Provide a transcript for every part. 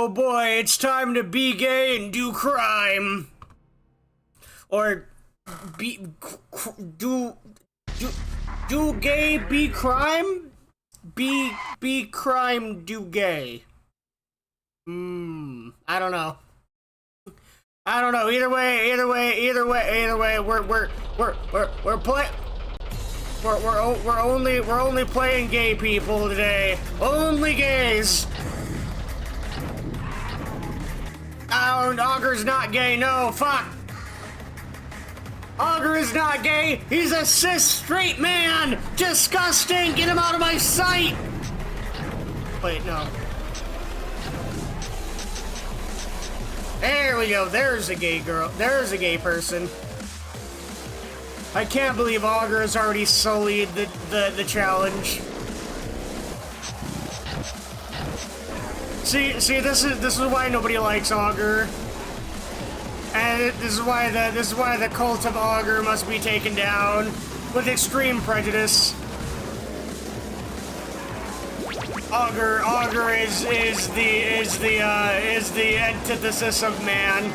Oh boy, it's time to be gay and do crime. Or do gay, be crime? Be crime, do gay. I don't know. Either way, we're only playing gay people today. Only gays. Oh, Augur's not gay. No, fuck. Augur is not gay. He's a cis straight man. Disgusting. Get him out of my sight. Wait, no. There we go. There's a gay girl. There's a gay person. I can't believe Augur has already sullied the challenge. See, this is why nobody likes Augur, and this is why the cult of Augur must be taken down with extreme prejudice. Augur is the antithesis of man.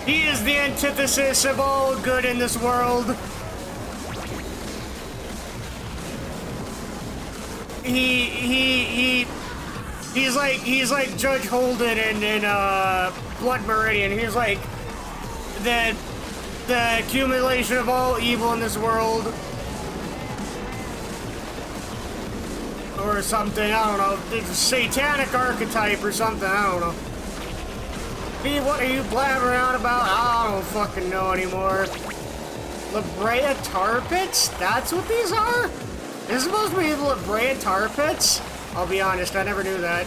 He is the antithesis of all good in this world. He's like Judge Holden in Blood Meridian. He's like the accumulation of all evil in this world, or something. I don't know. It's a satanic archetype or something. I don't know. What are you blabbering on about? I don't fucking know anymore. La Brea Tar Pits? That's what these are? This is supposed to be the La Brea Tar Pits? I'll be honest, I never knew that.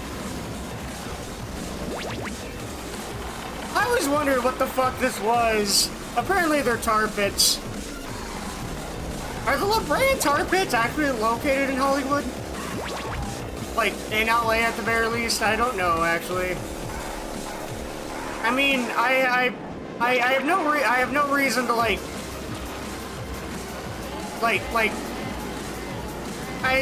I always wondered what the fuck this was. Apparently they're tar pits. Are the La Brea Tar Pits actually located in Hollywood? Like, in LA at the very least? I don't know, actually. I mean, I have no reason to like I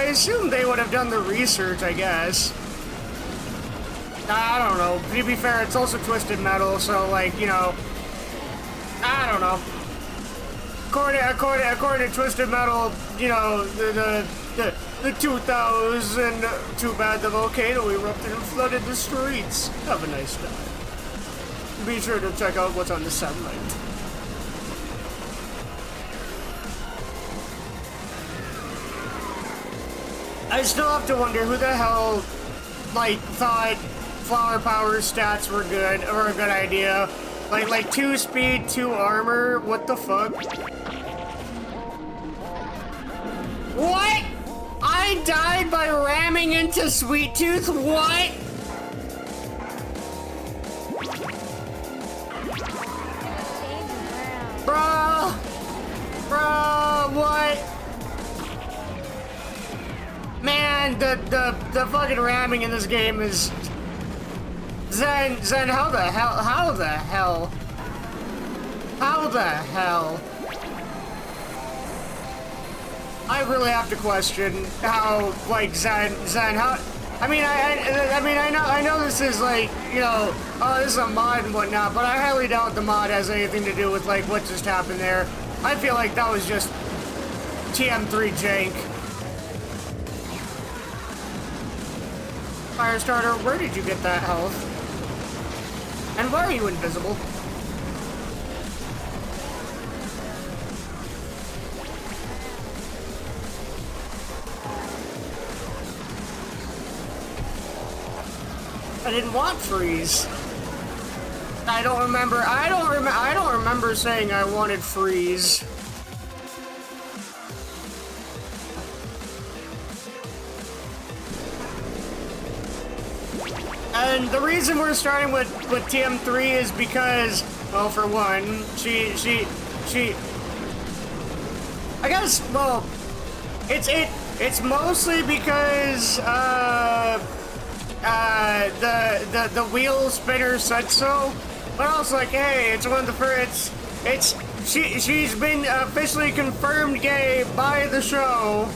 assume they would have done the research, I guess. I don't know. To be fair, it's also Twisted Metal, so like, you know, I don't know. According to Twisted Metal, you know, the 2000, too bad the volcano erupted and flooded the streets. Have a nice day. Be sure to check out what's on the satellite. I still have to wonder who the hell, like, thought Flower Power stats were good, or a good idea. Like 2 speed, 2 armor, what the fuck? What? I died by ramming into Sweet Tooth? What? Bro, what? Man, the fucking ramming in this game is... Zen, how the hell? I really have to question how, like, Zen, how... I mean, I know this is, like, you know, oh, this is a mod and whatnot, but I highly doubt the mod has anything to do with, like, what just happened there. I feel like that was just TM3 jank. Firestarter, where did you get that health? And why are you invisible? I didn't want freeze. I don't remember saying I wanted freeze. And the reason we're starting with TM3 is because, well, for one, she I guess, well, it's mostly because the wheel spinner said so, but also like, hey, it's one of the first, she's been officially confirmed gay by the show.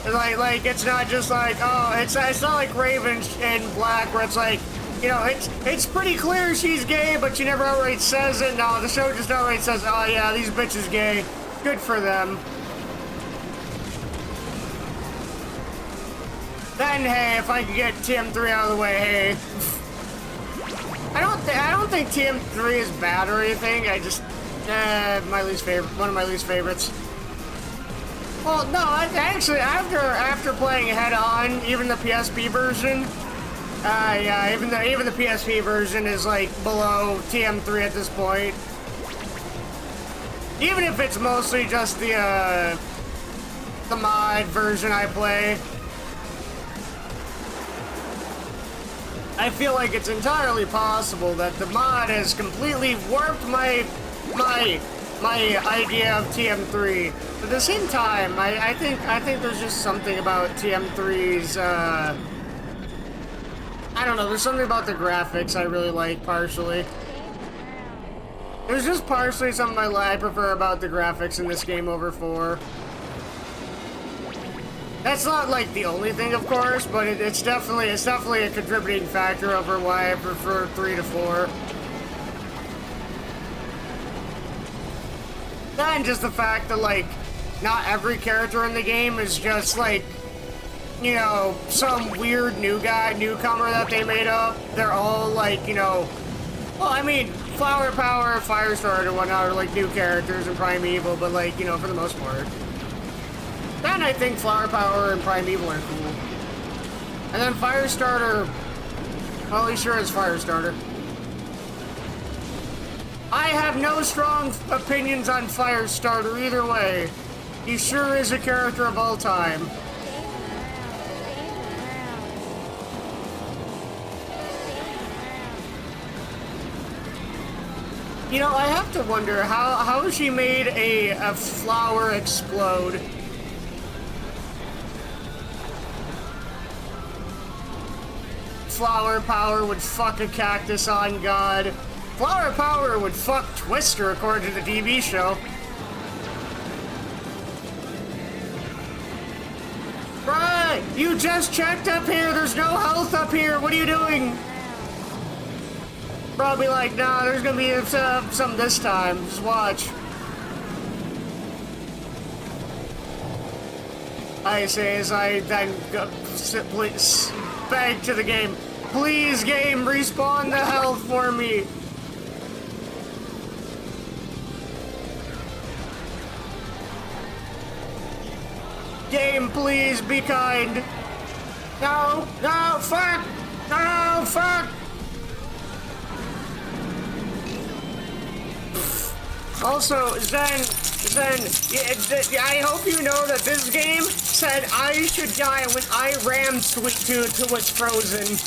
Like it's not just like, oh, it's not like Raven in Black where it's like, you know, it's pretty clear she's gay, but she never outright says it. No, the show just outright says, oh yeah, these bitches gay. Good for them. Then hey, if I could get TM3 out of the way, hey. I don't think TM3 is bad or anything. I just my least favorite, one of my least favorites. Well, no, actually, after playing Head On, even the PSP version, yeah, even the PSP version is like below TM3 at this point. Even if it's mostly just the mod version I play, I feel like it's entirely possible that the mod has completely warped my idea of TM3. But at the same time, I think there's just something about TM3's, I don't know, there's something about the graphics I really like, partially. There's just partially something I prefer about the graphics in this game over 4. That's not, like, the only thing, of course, but it's definitely a contributing factor over why I prefer 3 to 4. And just the fact that, like, not every character in the game is just, like, you know, some weird newcomer that they made up. They're all, like, you know, well, I mean, Flower Power, Firestarter, and whatnot are, like, new characters in Primeval, but, like, you know, for the most part. Then I think Flower Power and Primeval are cool. And then Firestarter, well, he sure is Firestarter. I have no strong opinions on Firestarter either way. He sure is a character of all time. You know, I have to wonder how she made a flower explode. Flower Power would fuck a cactus on God. Flower Power would fuck Twister, according to the TV show. Right! You just checked up here! There's no health up here! What are you doing? Probably like, nah, there's gonna be some this time. Just watch. I say as I then go, please beg to the game. Please, game, respawn the health for me. Game, please be kind. No, no, fuck! No, fuck! Also, Zen, I hope you know that this game said I should die when I rammed Sweet Tooth who was frozen.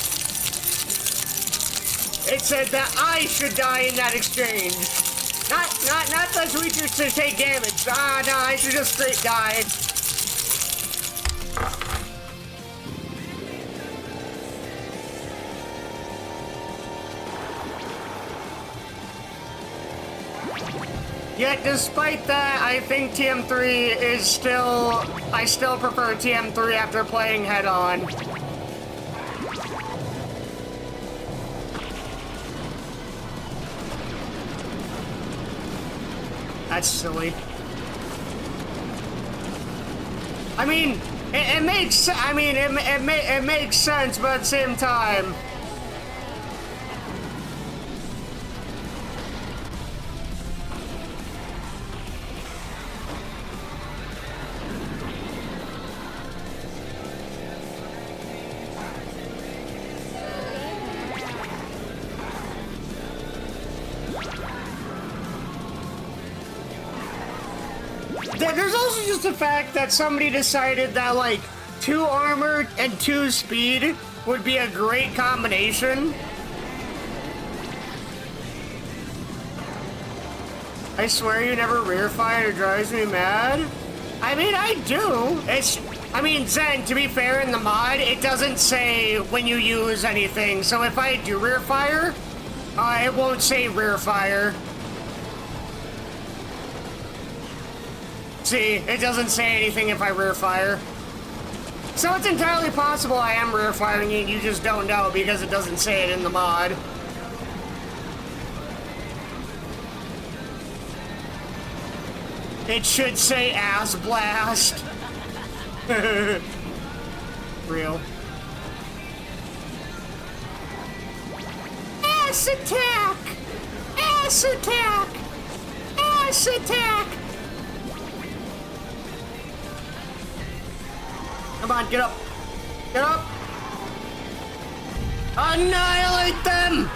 It said that I should die in that exchange. Not that Sweet Tooth should take damage. Ah, no, I should just straight die. Yet, despite that, I think TM3 is still... I still prefer TM3 after playing Head On. That's silly. I mean, it makes... I mean, it makes sense, but at the same time... There's also just the fact that somebody decided that, like, 2 armor and 2 speed would be a great combination. I swear you never rear fire, it drives me mad. I mean, I do. I mean, Zen, to be fair, in the mod, it doesn't say when you use anything. So if I do rear fire, it won't say rear fire. See, it doesn't say anything if I rear fire. So it's entirely possible I am rear firing it, you just don't know because it doesn't say it in the mod. It should say ass blast. Real. Ass attack! Ass attack! Ass attack! Come on, get up. Get up. Annihilate them!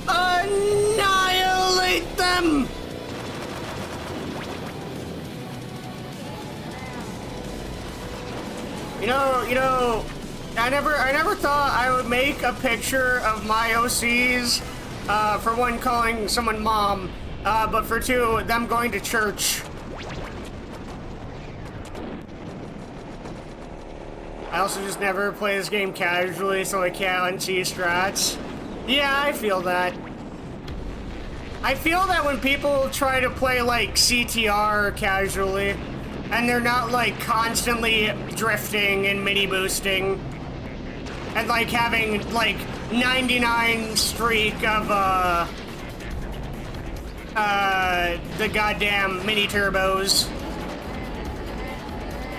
Annihilate them! You know, I never thought I would make a picture of my OCs, for one, calling someone mom, but for two, them going to church. I also just never play this game casually, so I can't unsee strats. Yeah, I feel that. I feel that when people try to play, like, CTR casually, and they're not, like, constantly drifting and mini-boosting, and, like, having, like, 99 streak of, the goddamn mini-turbos.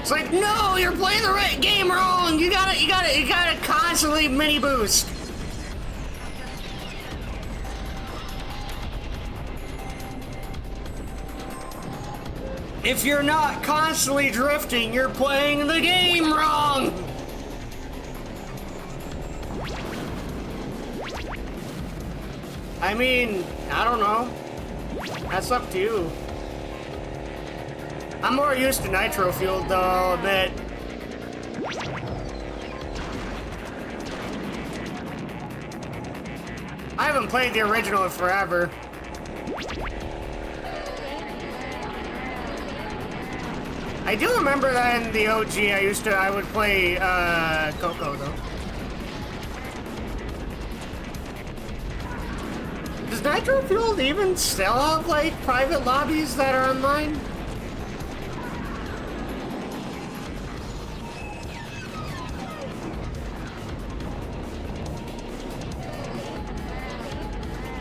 It's like, no, you're playing the right game wrong! You gotta constantly mini-boost. If you're not constantly drifting, you're playing the game wrong! I mean, I don't know. That's up to you. I'm more used to nitro fueled though, I'll admit. I haven't played the original in forever. I do remember that in the OG, I would play, Coco, though. Does Nitro Fueled even still have, like, private lobbies that are online?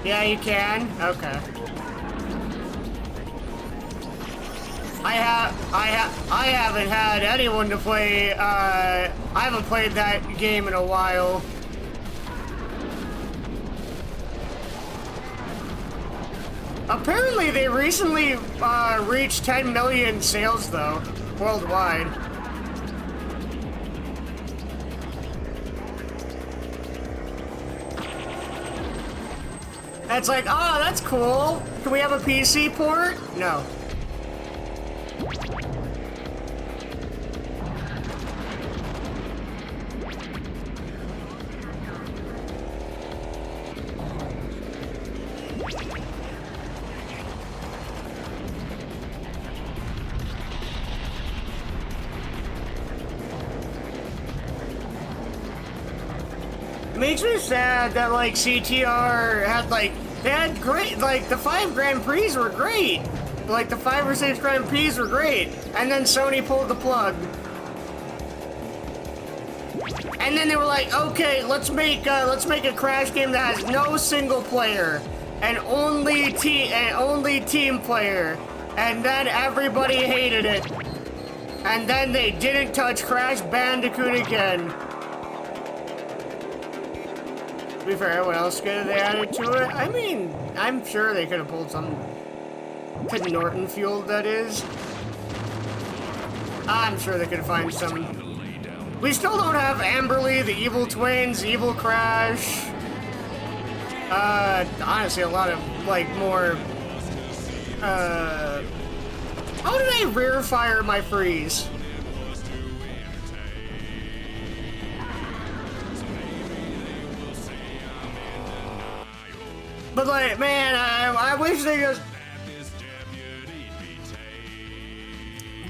Yeah, you can? Okay. I haven't had anyone to play, I haven't played that game in a while. Apparently they recently, reached 10 million sales, though, worldwide. That's like, oh, that's cool. Can we have a PC port? No. Makes me sad that, like, CTR had, like, they had great, like, the 5 Grand Prix were great. Like, the 5 or 6 Grand Prix were great. And then Sony pulled the plug. And then they were like, okay, let's make a Crash game that has no single player and only team player. And then everybody hated it. And then they didn't touch Crash Bandicoot again. To be fair, what else could they added to it? I mean, I'm sure they could have pulled some Kid Norton fueled, that is. I'm sure they could find some. We still don't have Amberly, the Evil Twins, Evil Crash. Honestly, a lot of, like, more, how did I rear fire my freeze? But, like, man, I wish they just...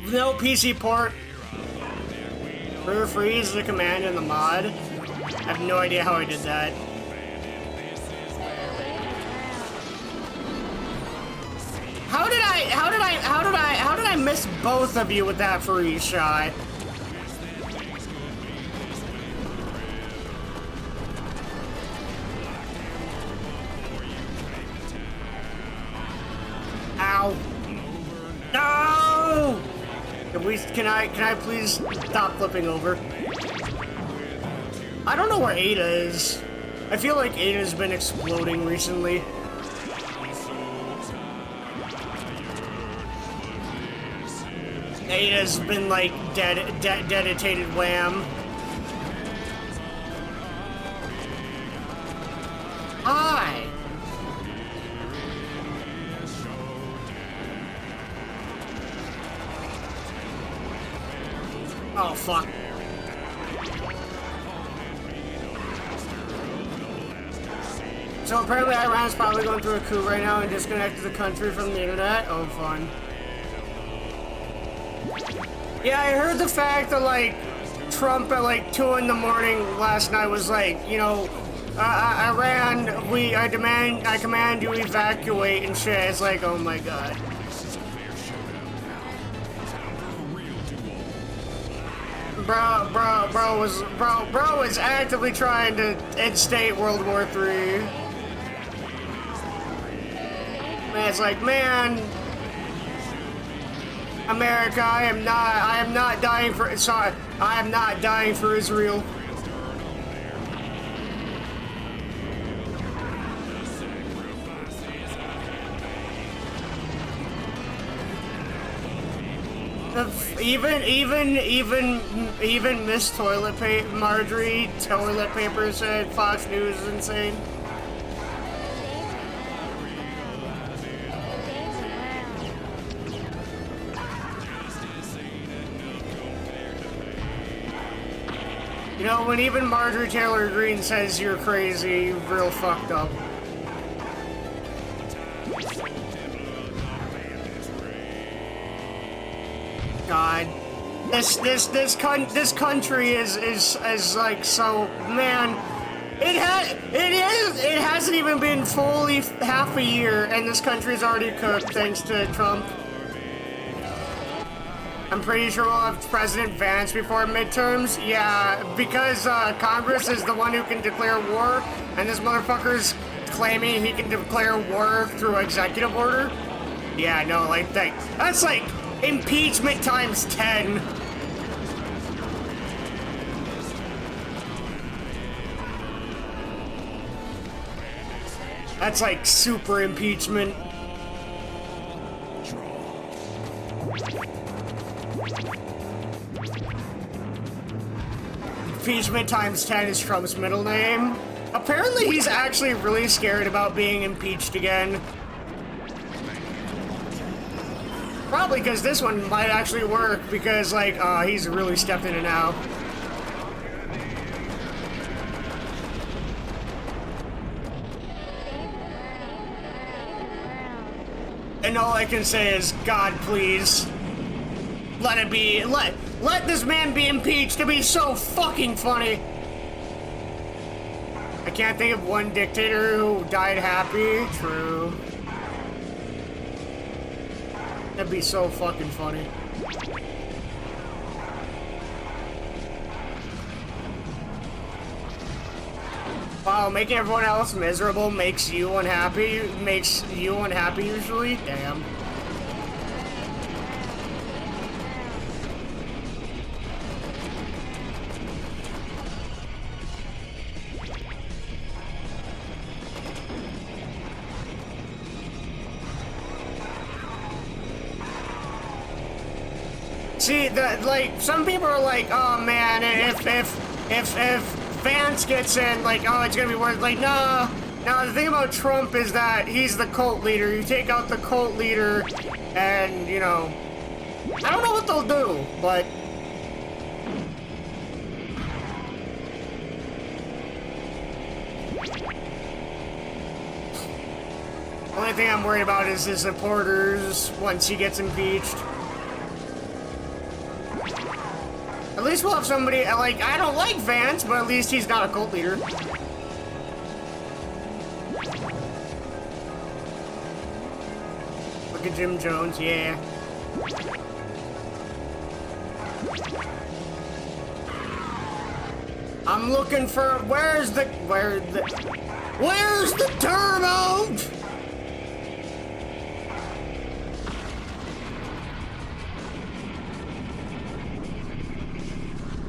No PC port. Rear freeze is a command in the mod. I have no idea how I did that. how did I miss both of you with that free shot? Ow. No! Can I please stop flipping over? I don't know where Ada is. I feel like Ada's been exploding recently. Ada's been like dedicated wham. Hi. Oh fuck. So apparently Iran's probably going through a coup right now and disconnected the country from the internet. Oh fun. Yeah, I heard the fact that, like, Trump at, like, 2 in the morning last night was like, you know, Iran, I command you evacuate and shit. It's like, oh my god. Bro was actively trying to instate World War III. Man, it's like, man, America, I am not dying for Israel. Even Miss Marjorie Toilet Paper said Fox News is insane. You know, when even Marjorie Taylor Greene says you're crazy, real fucked up. God, this country is like so, man. It hasn't even been fully half a year, and this country's already cooked thanks to Trump. I'm pretty sure we'll have President Vance before midterms. Yeah, because Congress is the one who can declare war, and this motherfucker's claiming he can declare war through executive order. Yeah, no, like that's like impeachment times 10. That's like super impeachment. Impeachment times 10 is Trump's middle name. Apparently he's actually really scared about being impeached again. Probably because this one might actually work because, like, he's really stepped in it now. And all I can say is, God, please. Let it be. Let this man be impeached to be so fucking funny. I can't think of one dictator who died happy. True. That'd be so fucking funny. Wow, making everyone else miserable makes you unhappy. Makes you unhappy usually? Damn. See, like, some people are like, oh man, if Vance gets in, like, oh, it's gonna be worth, like, no. Now, the thing about Trump is that he's the cult leader. You take out the cult leader, and, you know, I don't know what they'll do, but the only thing I'm worried about is his supporters once he gets impeached. At least we'll have somebody, like, I don't like Vance, but at least he's not a cult leader. replica Jim Jones, yeah. I'm looking for, where's the turbo?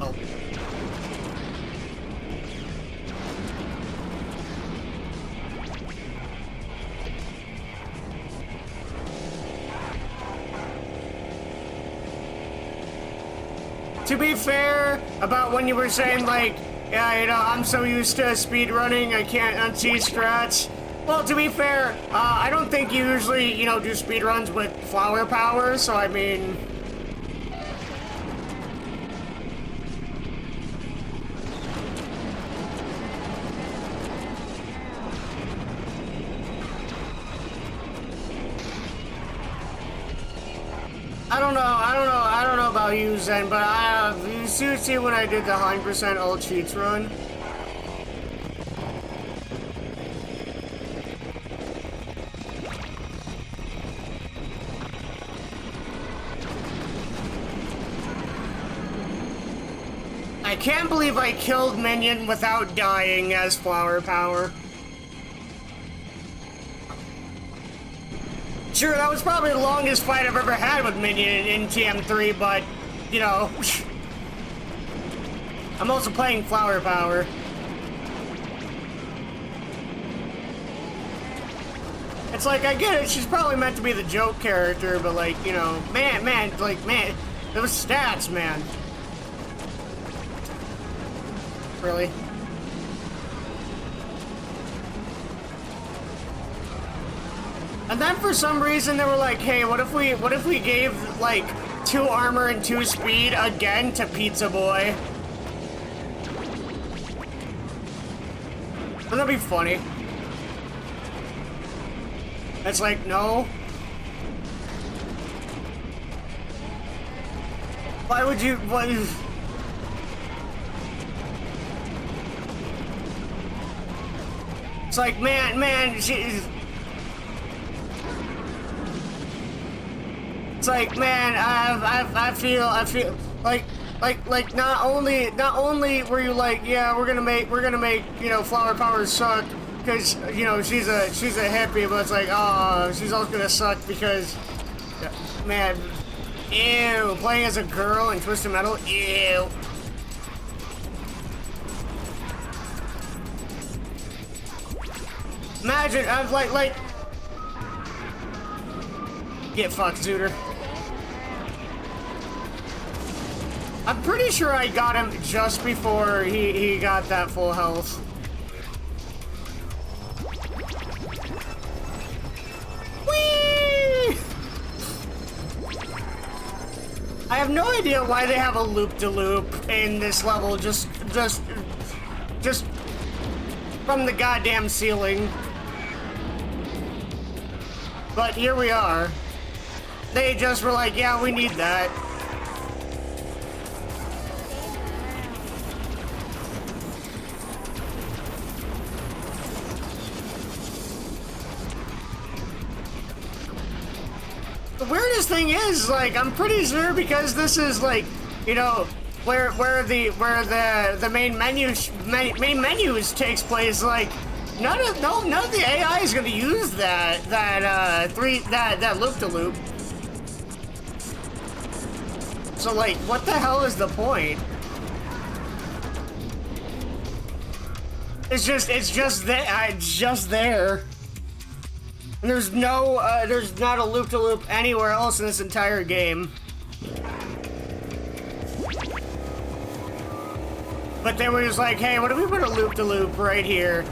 Oh. To be fair, about when you were saying, like, yeah, you know, I'm so used to speed running, I can't unsee strats. Well, to be fair, I don't think you usually, you know, do speed runs with flower power, so I mean... I don't know about you, Zen, but you see when I did the 100% all cheats run? I can't believe I killed Minion without dying as flower power. Sure, that was probably the longest fight I've ever had with Minion in TM3, but, you know, I'm also playing flower power. It's like, I get it, she's probably meant to be the joke character, but like, you know, man, those stats, man. Really? And then for some reason they were like, hey, what if we gave like 2 armor and 2 speed again to Pizza Boy? Wouldn't that be funny? It's like, no. Why would you, what? It's like, man, she's... It's like, man, I feel like not only were you like, yeah, we're gonna make you know, flower power suck because, you know, she's a hippie, but it's like, oh, she's also gonna suck because, man, ew, playing as a girl in Twisted Metal, ew. Imagine, I'm like, get fucked, Zooter. I'm pretty sure I got him just before he got that full health. Whee! I have no idea why they have a loop-de-loop in this level, just from the goddamn ceiling. But here we are. They just were like, yeah, we need that. The weirdest thing is, like, I'm pretty sure because this is like, you know, where the main menus takes place, like none of the AI is gonna use that loop-de-loop. So like, what the hell is the point? It's just there. And there's not a loop-de-loop anywhere else in this entire game. But they were just like, hey, what if we put a loop-de-loop right here?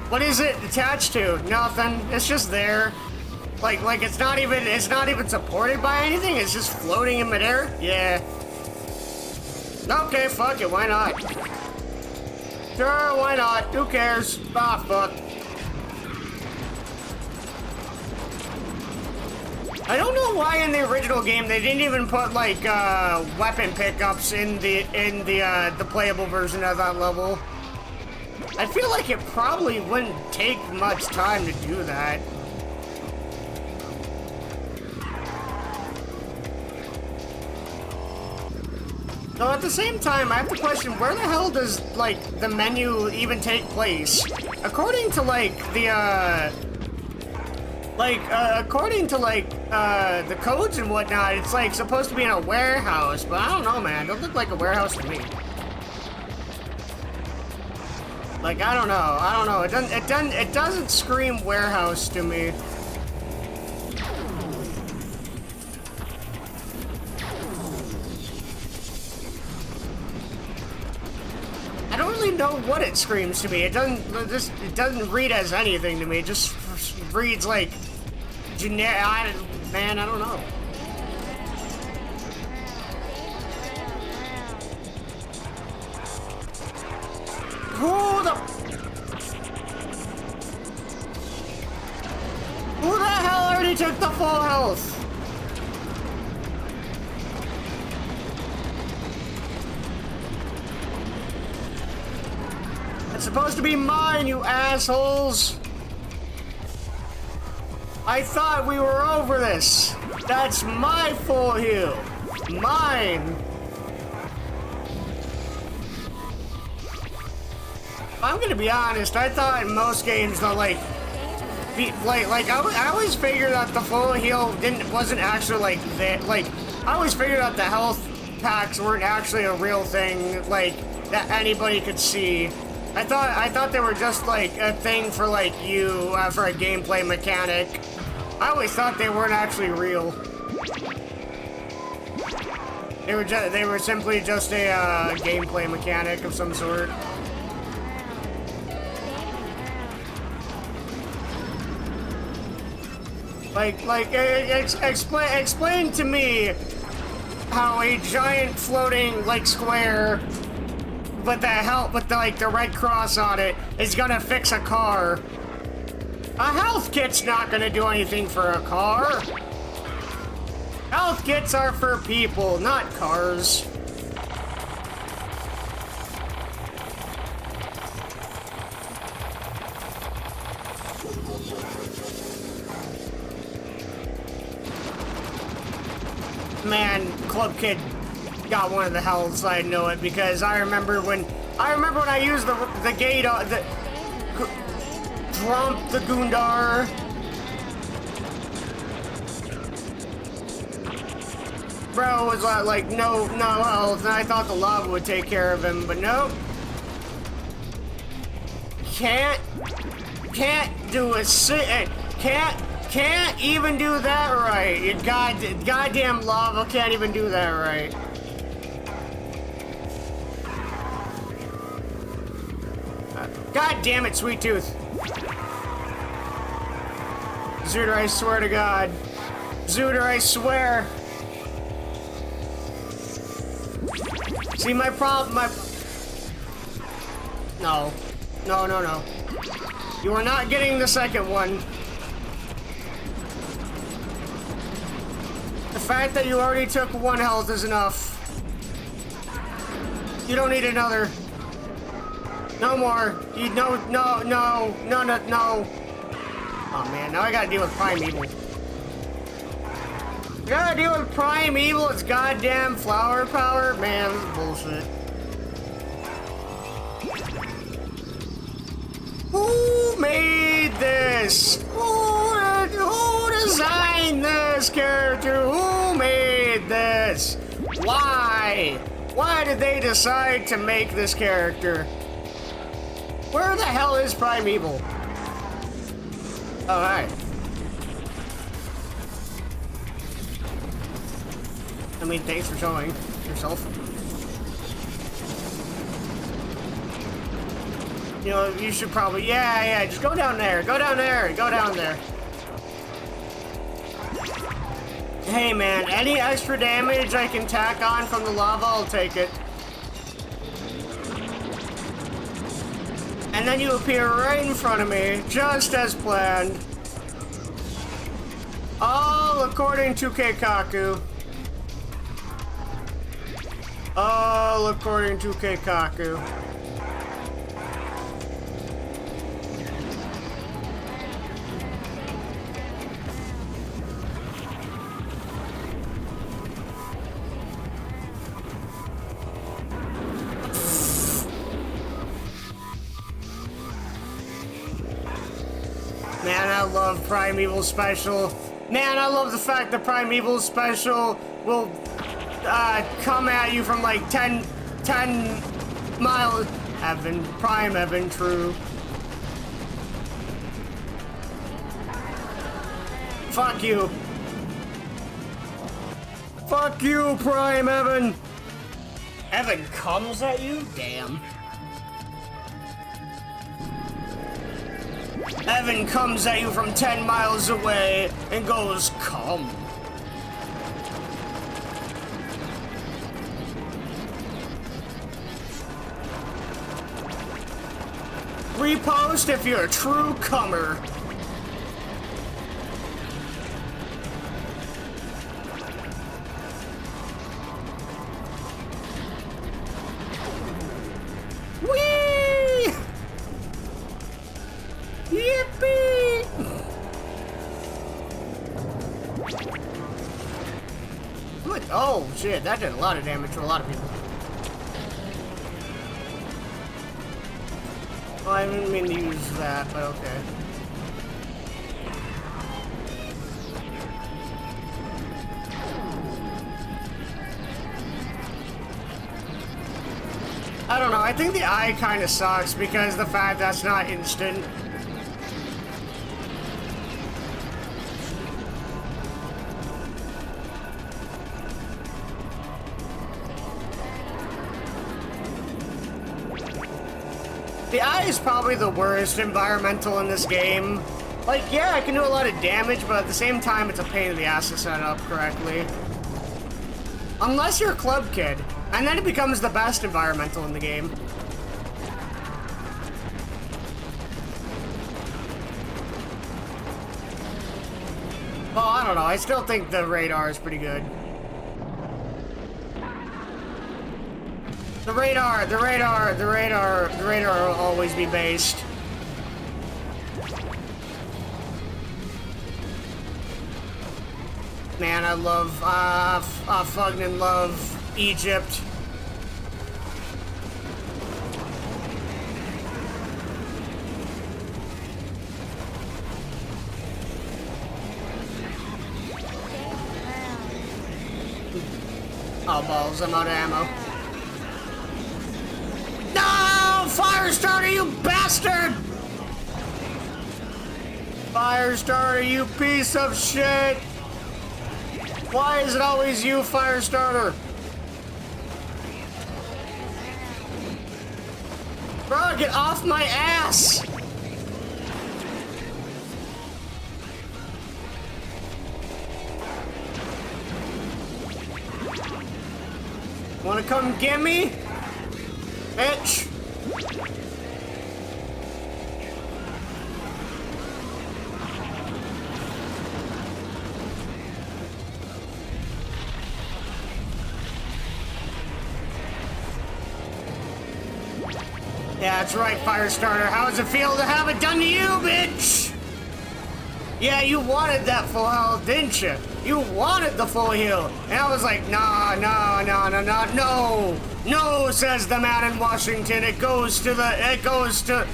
What is it attached to? Nothing. It's just there. Like it's not even supported by anything. It's just floating in midair. Yeah. Okay, fuck it. Why not? Sure, why not? Who cares? Ah, fuck. I don't know why in the original game they didn't even put like weapon pickups in the playable version of that level. I feel like it probably wouldn't take much time to do that. So at the same time, I have to question, where the hell does, like, the menu even take place? According to, like, the codes and whatnot, it's, like, supposed to be in a warehouse, but I don't know, man. It don't look like a warehouse to me. Like, I don't know. It doesn't scream warehouse to me. I don't really know what it screams to me. It doesn't read as anything to me. It just reads like generic. Man, I don't know. Who the hell already took the full health? It's supposed to be mine, you assholes! I thought we were over this. That's my full heal. Mine. I'm gonna be honest, I thought in most games that I always figured that the full heal wasn't actually like that. Like, I always figured out the health packs weren't actually a real thing, like, that anybody could see. I thought they were just like a thing for like you, for a gameplay mechanic. I always thought they weren't actually real. They were simply just a gameplay mechanic of some sort. Explain to me how a giant floating like square with the red cross on it is gonna fix a car. A health kit's not gonna do anything for a car. Health kits are for people, not cars. Man, Club Kid got one of the healths. I know it because I remember when I used the gate on the Trump the Gundar. Bro was like no health, and I thought the lava would take care of him, but nope. Can't do a sit. Can't even do that right. You goddamn lava can't even do that right. God damn it, Sweet Tooth. Zooter, I swear to God. Zooter, I swear. See, my problem, No. You are not getting the second one. The fact that you already took one health is enough. You don't need another. No more. No. Oh man, now I gotta deal with Primeval. I gotta deal with Primeval, it's goddamn flower power? Man, this is bullshit. Who made this? Who designed this character? Who made this? Why? Why did they decide to make this character? Where the hell is Primeval? Oh, hi. I mean, thanks for showing yourself. You know, you should probably... Yeah, just go down there. Go down there. Go down there. Hey, man, any extra damage I can tack on from the lava, I'll take it. And then you appear right in front of me, just as planned. All according to Keikaku. All according to Keikaku. I love Primeval Special. Man, I love the fact that Primeval Special will come at you from like 10 miles. Evan, Prime Evan, true. Fuck you. Fuck you, Prime Evan. Evan comes at you? Damn. Evan comes at you from 10 miles away and goes, come. Repost if you're a true comer. Whee! Yippee! What? Oh shit, that did a lot of damage to a lot of people. Well, I didn't mean to use that, but okay. I don't know, I think the eye kind of sucks because the fact that's not instant. The eye is probably the worst environmental in this game. Like, yeah, I can do a lot of damage, but at the same time, it's a pain in the ass to set up correctly. Unless you're a club kid, and then it becomes the best environmental in the game. Well, I don't know, I still think the radar is pretty good. The radar will always be based. Man, I love, fucking love Egypt. Oh, balls, I'm out of ammo. No! Firestarter, you bastard! Firestarter, you piece of shit! Why is it always you, Firestarter? Bro, get off my ass! Wanna come get me? Bitch! Yeah, that's right, Firestarter. How does it feel to have it done to you, bitch? Yeah, you wanted that full health, didn't you? You wanted the full heal. And I was like, nah, no. No, says the man in Washington. It goes to the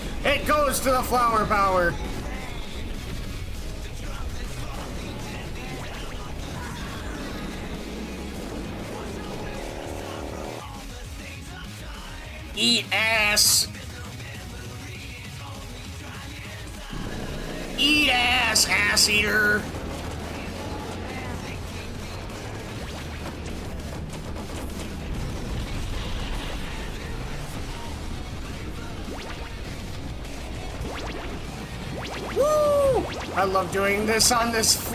flower power. Eat ass. Eat ass, ass eater. Woo! I love doing this on this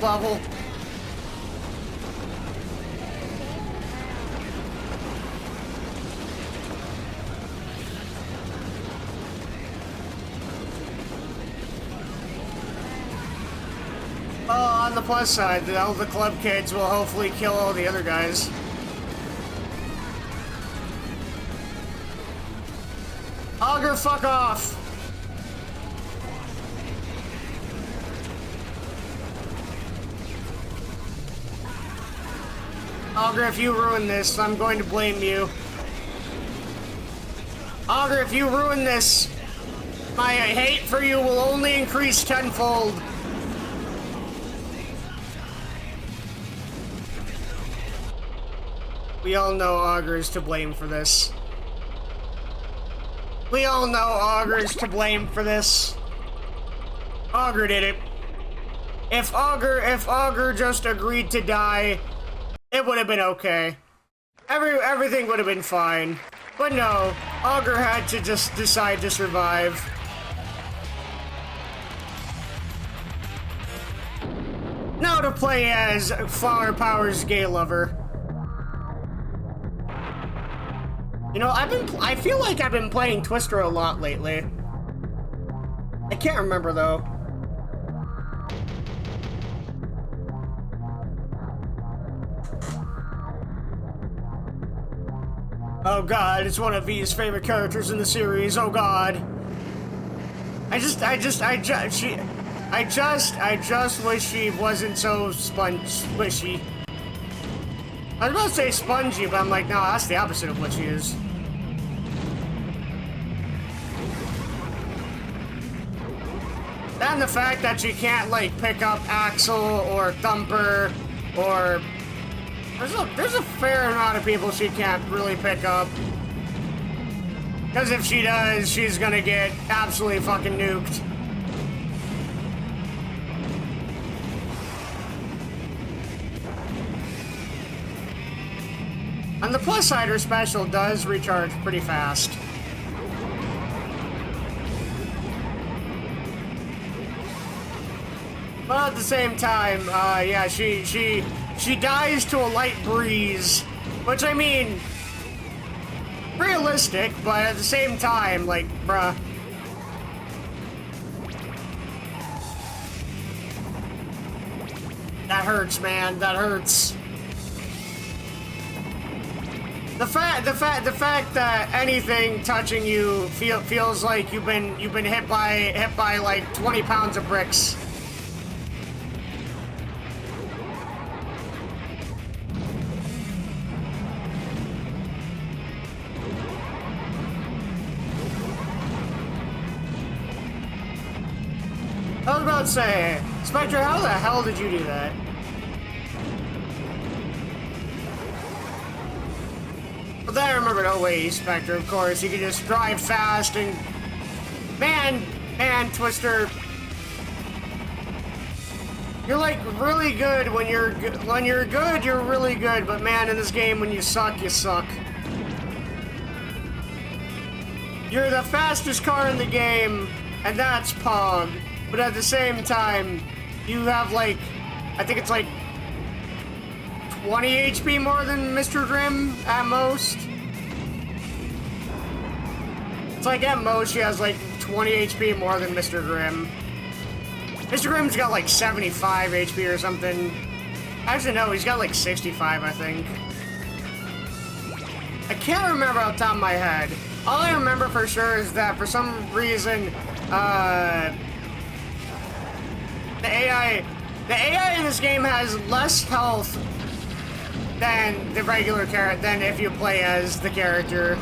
level. On the plus side, all the club kids will hopefully kill all the other guys. Augur, fuck off! Augur, if you ruin this, I'm going to blame you. Augur, if you ruin this, My hate for you will only increase tenfold. We all know Augur's to blame for this. We all know Augur's to blame for this. Augur did it. If Augur just agreed to die, it would have been okay. Everything would have been fine. But no, Augur had to just decide to survive. Now to play as Flower Power's gay lover. You know, I feel like I've been playing Twister a lot lately. I can't remember though. Oh god, it's one of V's favorite characters in the series. Oh god. I just wish she wasn't so squishy. I was about to say spongy, but I'm like, no, that's the opposite of what she is. And the fact that she can't, like, pick up Axel or Thumper or... There's a fair amount of people she can't really pick up. Because if she does, she's gonna get absolutely fucking nuked. And the plus side, her special does recharge pretty fast. But at the same time, yeah, she dies to a light breeze, which, I mean, realistic, but at the same time, like, bruh. That hurts, man, that hurts. The fact that anything touching you feels like you've been hit by like 20 pounds of bricks. I was about to say, Spectre, how the hell did you do that? But then I remembered, oh wait, Spectre, of course, you can just drive fast and... Man, Twister. You're like really good when you're good, you're really good, but man, in this game, when you suck, you suck. You're the fastest car in the game, and that's Pog. But at the same time, you have like, I think it's like 20 HP more than Mr. Grimm at most. It's like at most she has like 20 HP more than Mr. Grimm. Mr. Grimm's got like 75 HP or something. Actually no, he's got like 65 I think. I can't remember off the top of my head. All I remember for sure is that for some reason, the AI in this game has less health than the regular character, than if you play as the character.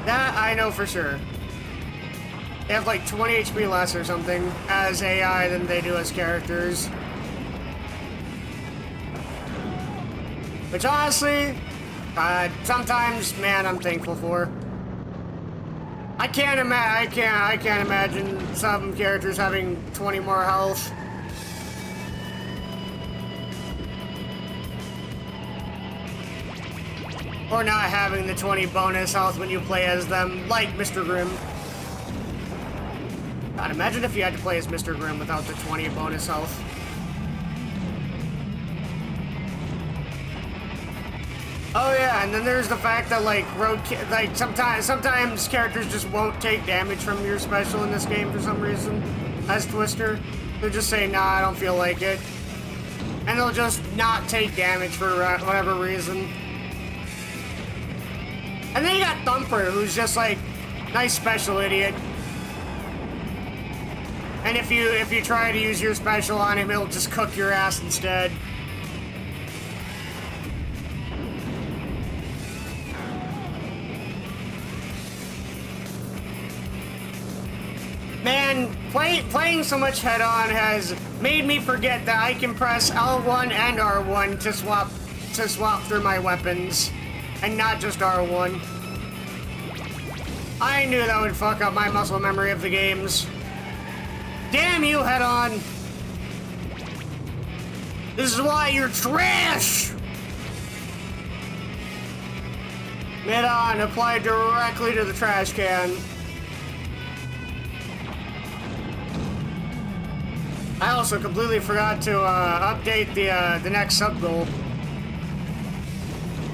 That I know for sure. They have like 20 HP less or something as AI than they do as characters. Which honestly, sometimes, man, I'm thankful for. I can't imagine some characters having 20 more health. Or not having the 20 bonus health when you play as them, like Mr. Grimm. God, imagine if you had to play as Mr. Grimm without the 20 bonus health. Oh yeah, and then there's the fact that like sometimes characters just won't take damage from your special in this game for some reason. As Twister, they'll just say, nah, I don't feel like it. And they'll just not take damage for whatever reason. And then you got Thumper, who's just like, nice special idiot. And if you try to use your special on him, he'll just cook your ass instead. on, playing so much head-on has made me forget that I can press L1 and R1 to swap through my weapons, and not just R1. I knew that would fuck up my muscle memory of the games. Damn you, head-on! This is why you're trash! Mid-on, applied directly to the trash can. I also completely forgot to update the next sub-goal.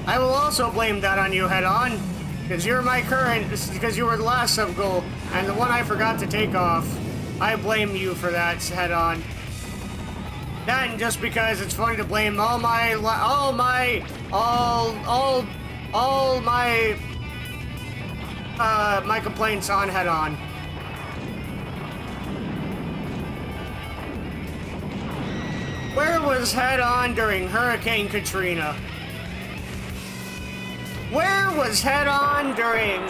I will also blame that on you, head-on, because you're my current, because you were the last sub-goal, and the one I forgot to take off. I blame you for that, head-on. Then, just because it's funny to blame all my complaints on head-on. Where was head-on during Hurricane Katrina? Where was head-on during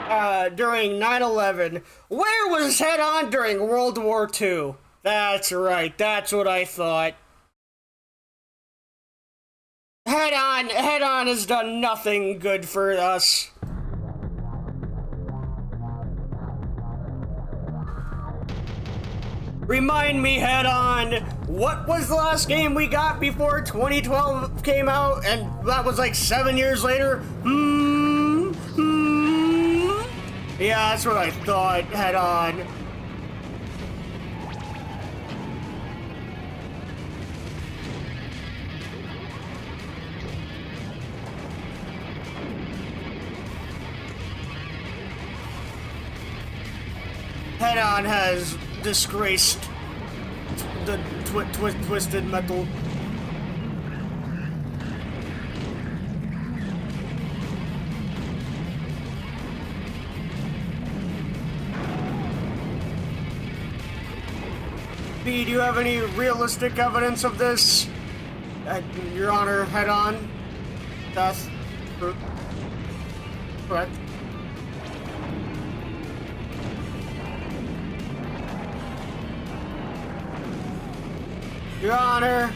9/11? Where was head-on during World War II? That's right, that's what I thought. Head-on has done nothing good for us. Remind me, head-on, what was the last game we got before 2012 came out, and that was like 7 years later? Yeah, that's what I thought, head-on. Head-on has disgraced the Twisted Metal. B, do you have any realistic evidence of this? Your Honor, head-on. That's correct. Your Honor,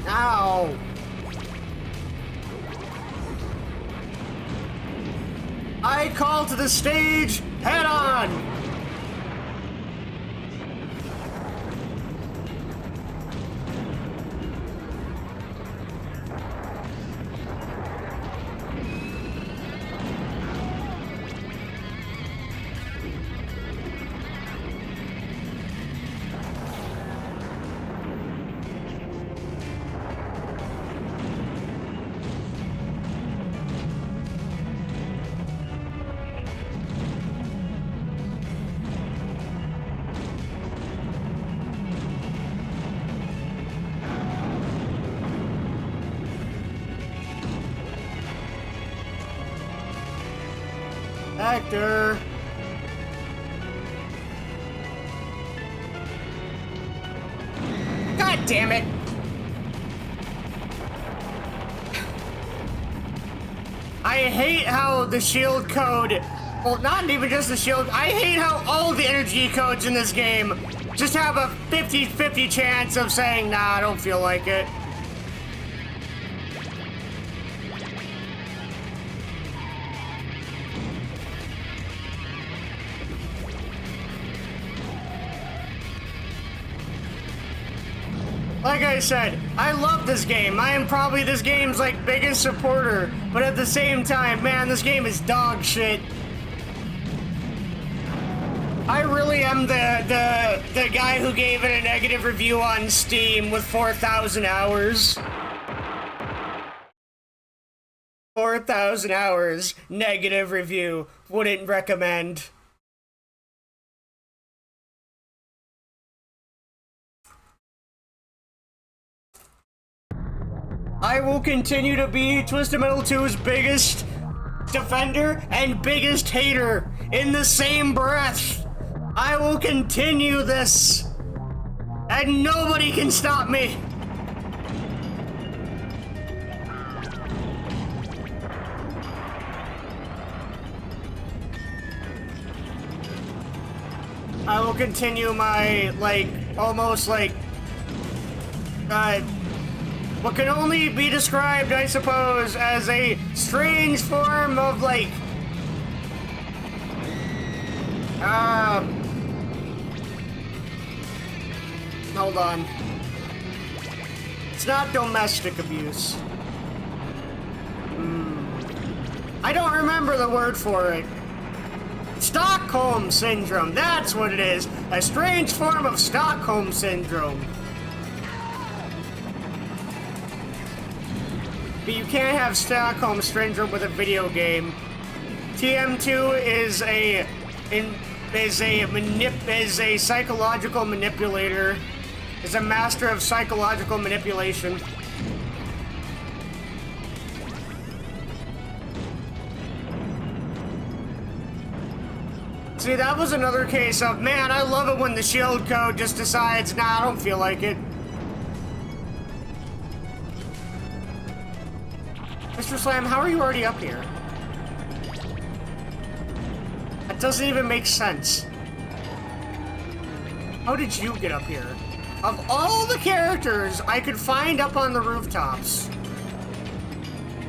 ow. I call to the stage, head-on. Hector. God damn it. I hate how the shield code, well, not even just the shield, I hate how all the energy codes in this game just have a 50-50 chance of saying, nah, I don't feel like it. Like I said, I love this game. I am probably this game's like biggest supporter, but at the same time, man, this game is dog shit. I really am the guy who gave it a negative review on Steam with 4,000 hours. 4,000 hours, negative review, wouldn't recommend. I will continue to be Twisted Metal 2's biggest defender and biggest hater in the same breath. I will continue this, and nobody can stop me. I will continue my, like, almost like, what can only be described, I suppose, as a strange form of, like, hold on. It's not domestic abuse. I don't remember the word for it. Stockholm Syndrome, that's what it is. A strange form of Stockholm Syndrome. But you can't have Stockholm Syndrome with a video game. TM2 is a psychological manipulator. Is a master of psychological manipulation. See, that was another case of, man, I love it when the shield code just decides, nah, I don't feel like it. Mr. Slam, how are you already up here? That doesn't even make sense. How did you get up here? Of all the characters I could find up on the rooftops,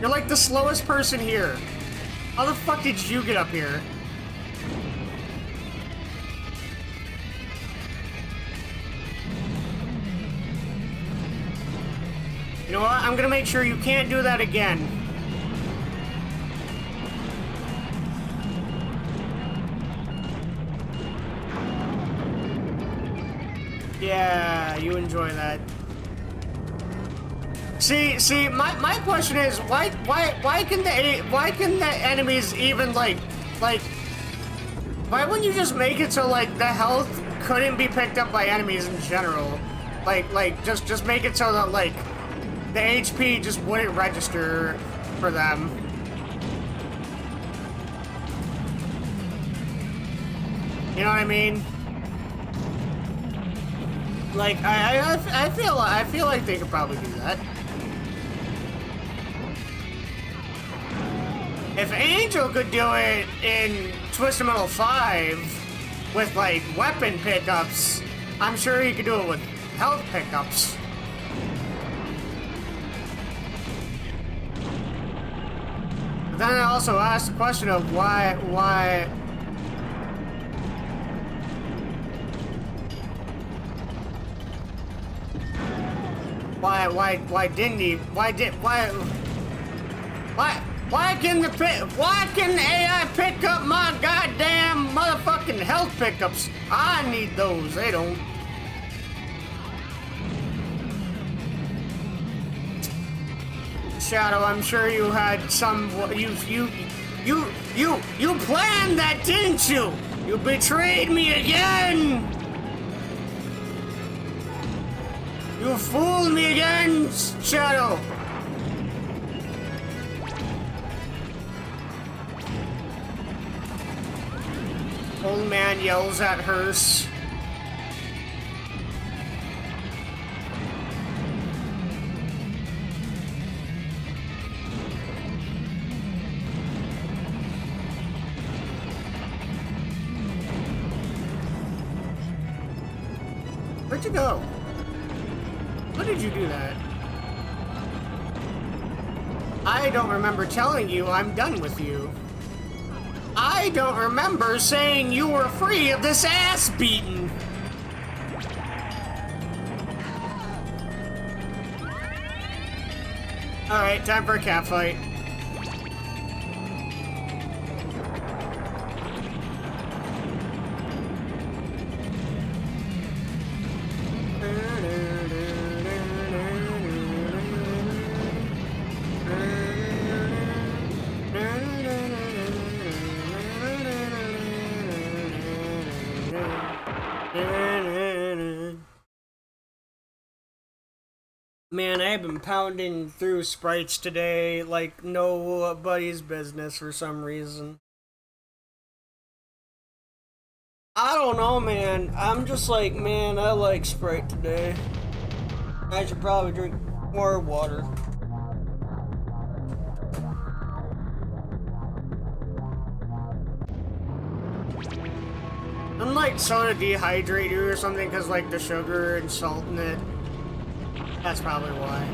you're like the slowest person here. How the fuck did you get up here? You know what? I'm gonna make sure you can't do that again. Yeah, you enjoy that. See, my question is, why can the enemies even like, why wouldn't you just make it so like the health couldn't be picked up by enemies in general? Like just make it so that like the HP just wouldn't register for them. You know what I mean? Like I feel like they could probably do that. If Angel could do it in Twisted Metal 5 with like weapon pickups, I'm sure he could do it with health pickups. But then I also asked the question of why didn't he? Why can the AI pick up my goddamn motherfucking health pickups? I need those. They don't. Shadow, I'm sure you had some. You planned that, didn't you? You betrayed me again. You fooled me again, Shadow! Old man yells at Hearse. Where'd you go? When did you do that? I don't remember telling you I'm done with you. I don't remember saying you were free of this ass beating. Alright, time for a cat fight. Man, I've been pounding through sprites today like nobody's business for some reason. I don't know, man. I'm just like, man, I like Sprite today. I should probably drink more water. Doesn't like soda dehydrate you or something because like the sugar and salt in it? That's probably why.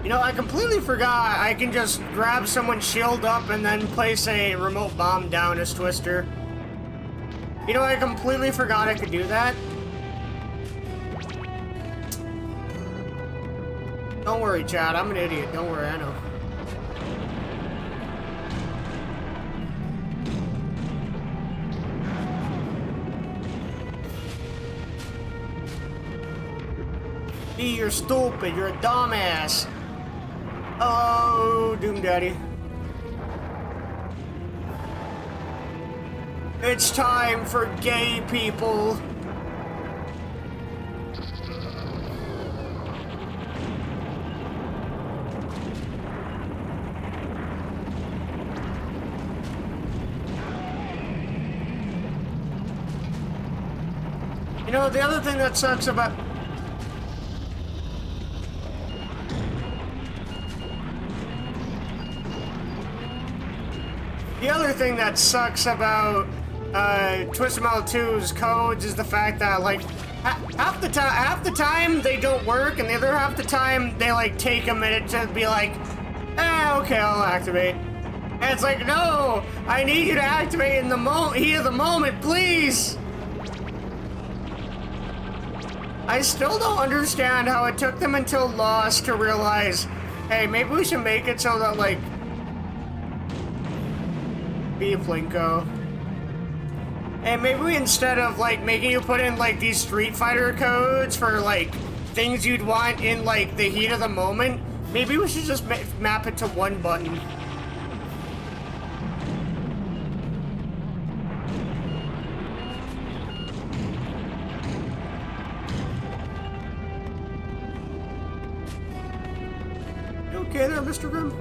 You know, I completely forgot I can just grab someone's shield up and then place a remote bomb down as Twister. You know, I completely forgot I could do that. Don't worry, Chad. I'm an idiot. Don't worry, I know. You're stupid. You're a dumbass. Oh, Doom Daddy. It's time for gay people. You know, the other thing that sucks about... The other thing that sucks about Twisted Metal 2's codes is the fact that, like, half the time they don't work, and the other half the time they, like, take a minute to be like, okay, I'll activate. And it's like, no, I need you to activate in the heat of the moment, please. I still don't understand how it took them until Lost to realize, hey, maybe we should make it so that, like, be a Plinko. And maybe we, instead of, like, making you put in, like, these Street Fighter codes for, like, things you'd want in, like, the heat of the moment, maybe we should just map it to one button. Okay there, Mr. Grimm?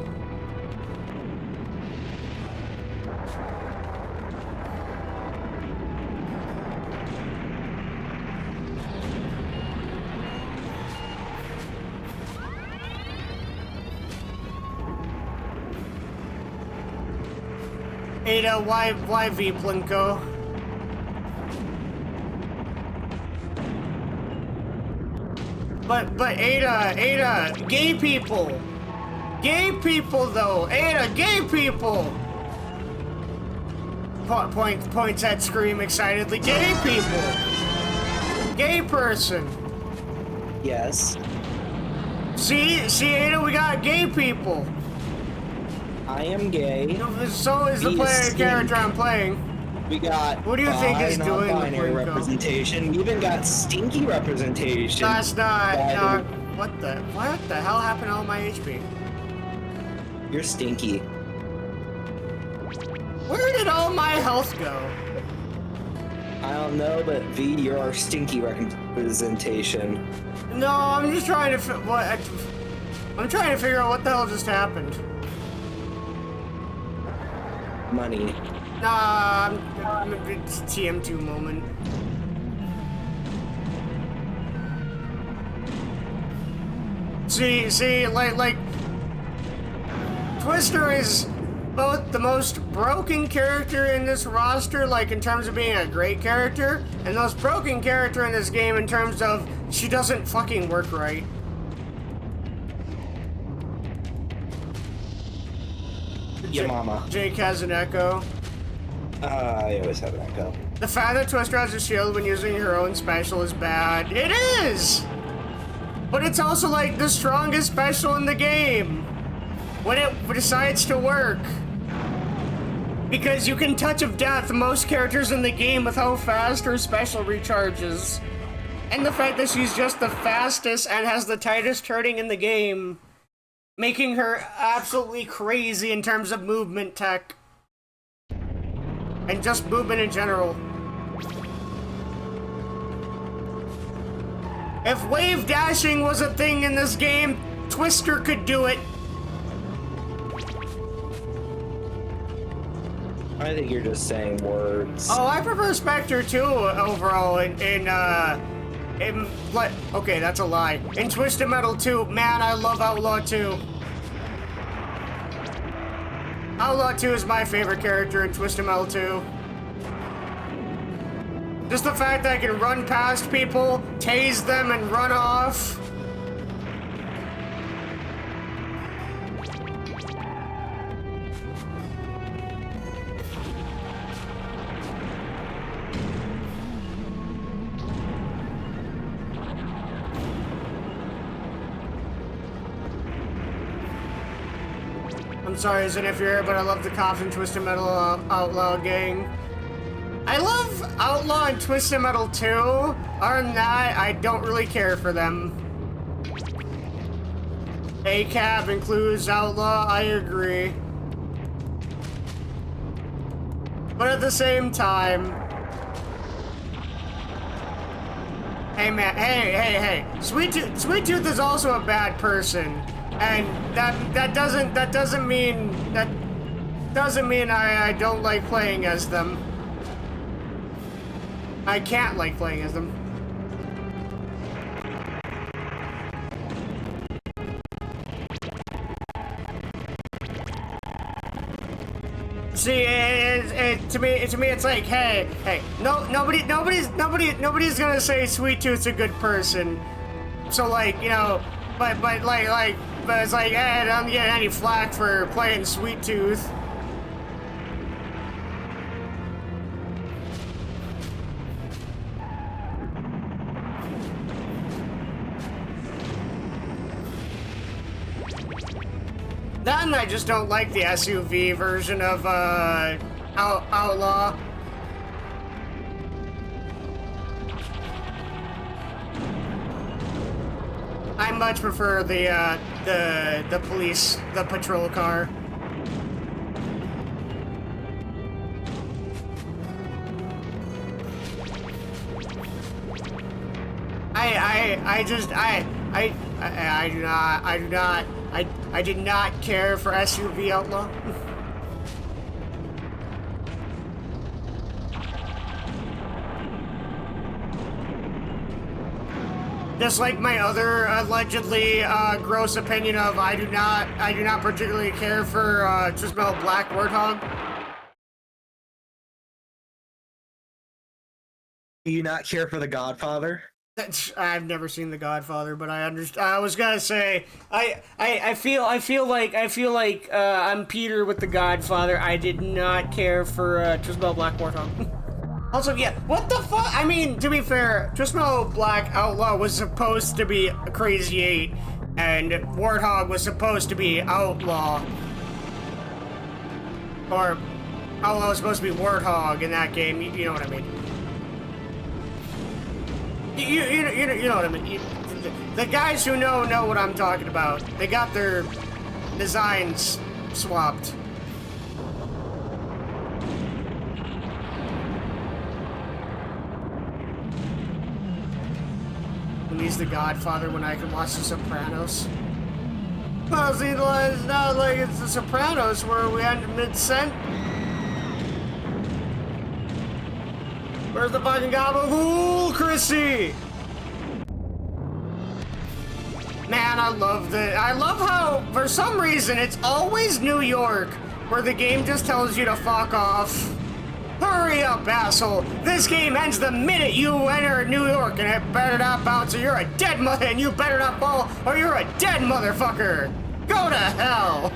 Ada, why V Plinko? But Ada, gay people! Gay people, though! Ada, gay people! Points at Scream excitedly. Gay people! Gay person! Yes. See, Ada, we got gay people! I am gay. So is the player character I'm playing. We got what do you think is doing binary representation. We even got stinky representation. That's not what the hell happened to all my HP? You're stinky. Where did all my health go? I don't know, but V, you're our stinky representation. No, I'm just trying to I'm trying to figure out what the hell just happened. Money. Nah, it's a TM2 moment. See, like, Twister is both the most broken character in this roster, like, in terms of being a great character, and the most broken character in this game in terms of she doesn't fucking work right. Your mama. Jake has an echo. I always have an echo. The fact that Twister has a shield when using her own special is bad. It is! But it's also like the strongest special in the game when it decides to work. Because you can touch of death most characters in the game with how fast her special recharges. And the fact that she's just the fastest and has the tightest turning in the game, making her absolutely crazy in terms of movement tech. And just movement in general. If wave dashing was a thing in this game, Twister could do it. I think you're just saying words. Oh, I prefer Spectre too overall in Okay, that's a lie. In Twisted Metal 2, man, I love Outlaw 2. Outlaw 2 is my favorite character in Twisted Metal 2. Just the fact that I can run past people, tase them, and run off. I'm sorry, isn't if you're here, but I love the Coffin Twisted Metal Outlaw gang. I love Outlaw and Twisted Metal 2. Other than that, I don't really care for them. ACAB includes Outlaw, I agree. But at the same time... Hey man, hey. Sweet Tooth is also a bad person. And that doesn't mean I don't like playing as them. I can't like playing as them. See, to me, it's like, hey, nobody's gonna say Sweet Tooth's a good person. So like, you know, but it's like, hey, I don't get any flack for playing Sweet Tooth. That and I just don't like the SUV version of Outlaw. I much prefer the patrol car. I did not care for SUV Outlaw. Just like my other allegedly gross opinion of I do not particularly care for Twisted Metal Black Warthog. Do you not care for The Godfather? I've never seen The Godfather, but I understand. I was gonna say I feel like I'm Peter with The Godfather. I did not care for Twisted Metal Black Warthog. Also, yeah, what the fuck? I mean, to be fair, Twisted Metal Black Outlaw was supposed to be a Crazy 8, and Warthog was supposed to be Outlaw. Or Outlaw was supposed to be Warthog in that game. You know what I mean? You know what I mean. The guys who know what I'm talking about. They got their designs swapped. And he's The Godfather when I can watch The Sopranos. Well, see, it's not like it's The Sopranos where we end mid-sent. Where's the fucking gabagool, Chrissy? Man, I love how, for some reason, it's always New York, where the game just tells you to fuck off. Hurry up, asshole. This game ends the minute you enter New York, and it better not bounce or you're a dead mother, and you better not fall or you're a dead motherfucker. Go to hell.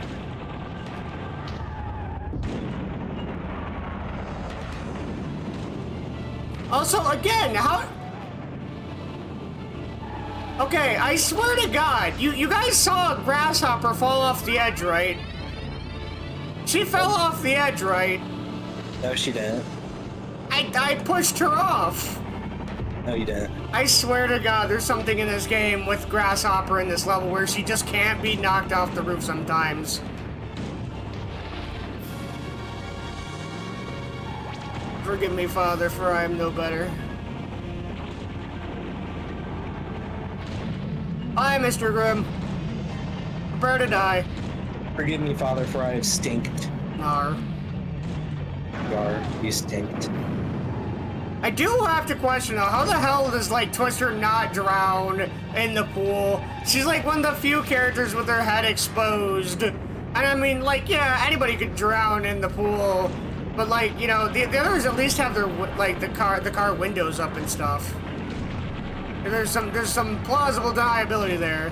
Also, again, how... Okay, I swear to God, you guys saw a grasshopper fall off the edge, right? She fell off the edge, right? No, she didn't. I pushed her off. No, you didn't. I swear to God, there's something in this game with Grasshopper in this level where she just can't be knocked off the roof sometimes. Forgive me, Father, for I am no better. Hi, Mr. Grimm. Prepare to die. Forgive me, Father, for I have stinked. Nar. Gar, you stinked. I do have to question though, how the hell does like Twister not drown in the pool? She's like one of the few characters with her head exposed. And I mean, like, yeah, anybody could drown in the pool, but like, you know, the others at least have their like the car windows up and stuff. There's some plausible deniability there.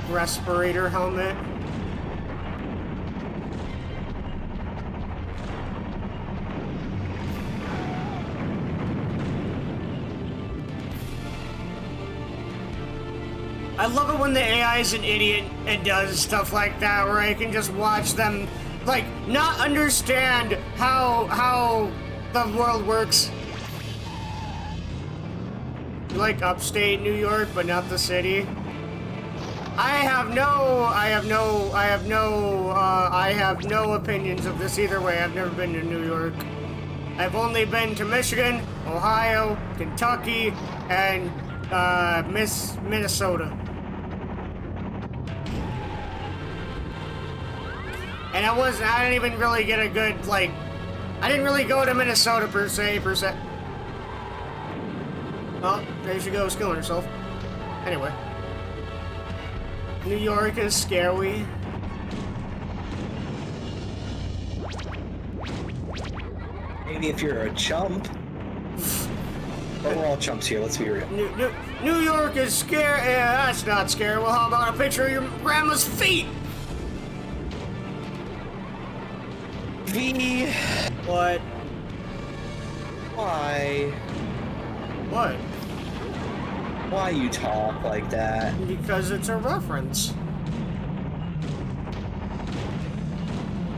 Respirator helmet. I love it when the AI is an idiot and does stuff like that, where I can just watch them, like, not understand how the world works. Like upstate New York, but not the city. I have no opinions of this either way. I've never been to New York. I've only been to Michigan, Ohio, Kentucky, and Minnesota. And I didn't even really get a good, like, I didn't really go to Minnesota per se. Well, there she goes, killing herself. Anyway. New York is scary. Maybe if you're a chump. But we're all chumps here, let's be real. New York is scary. Yeah, that's not scary. Well, how about a picture of your grandma's feet? V. What? Why? What? Why you talk like that? Because it's a reference.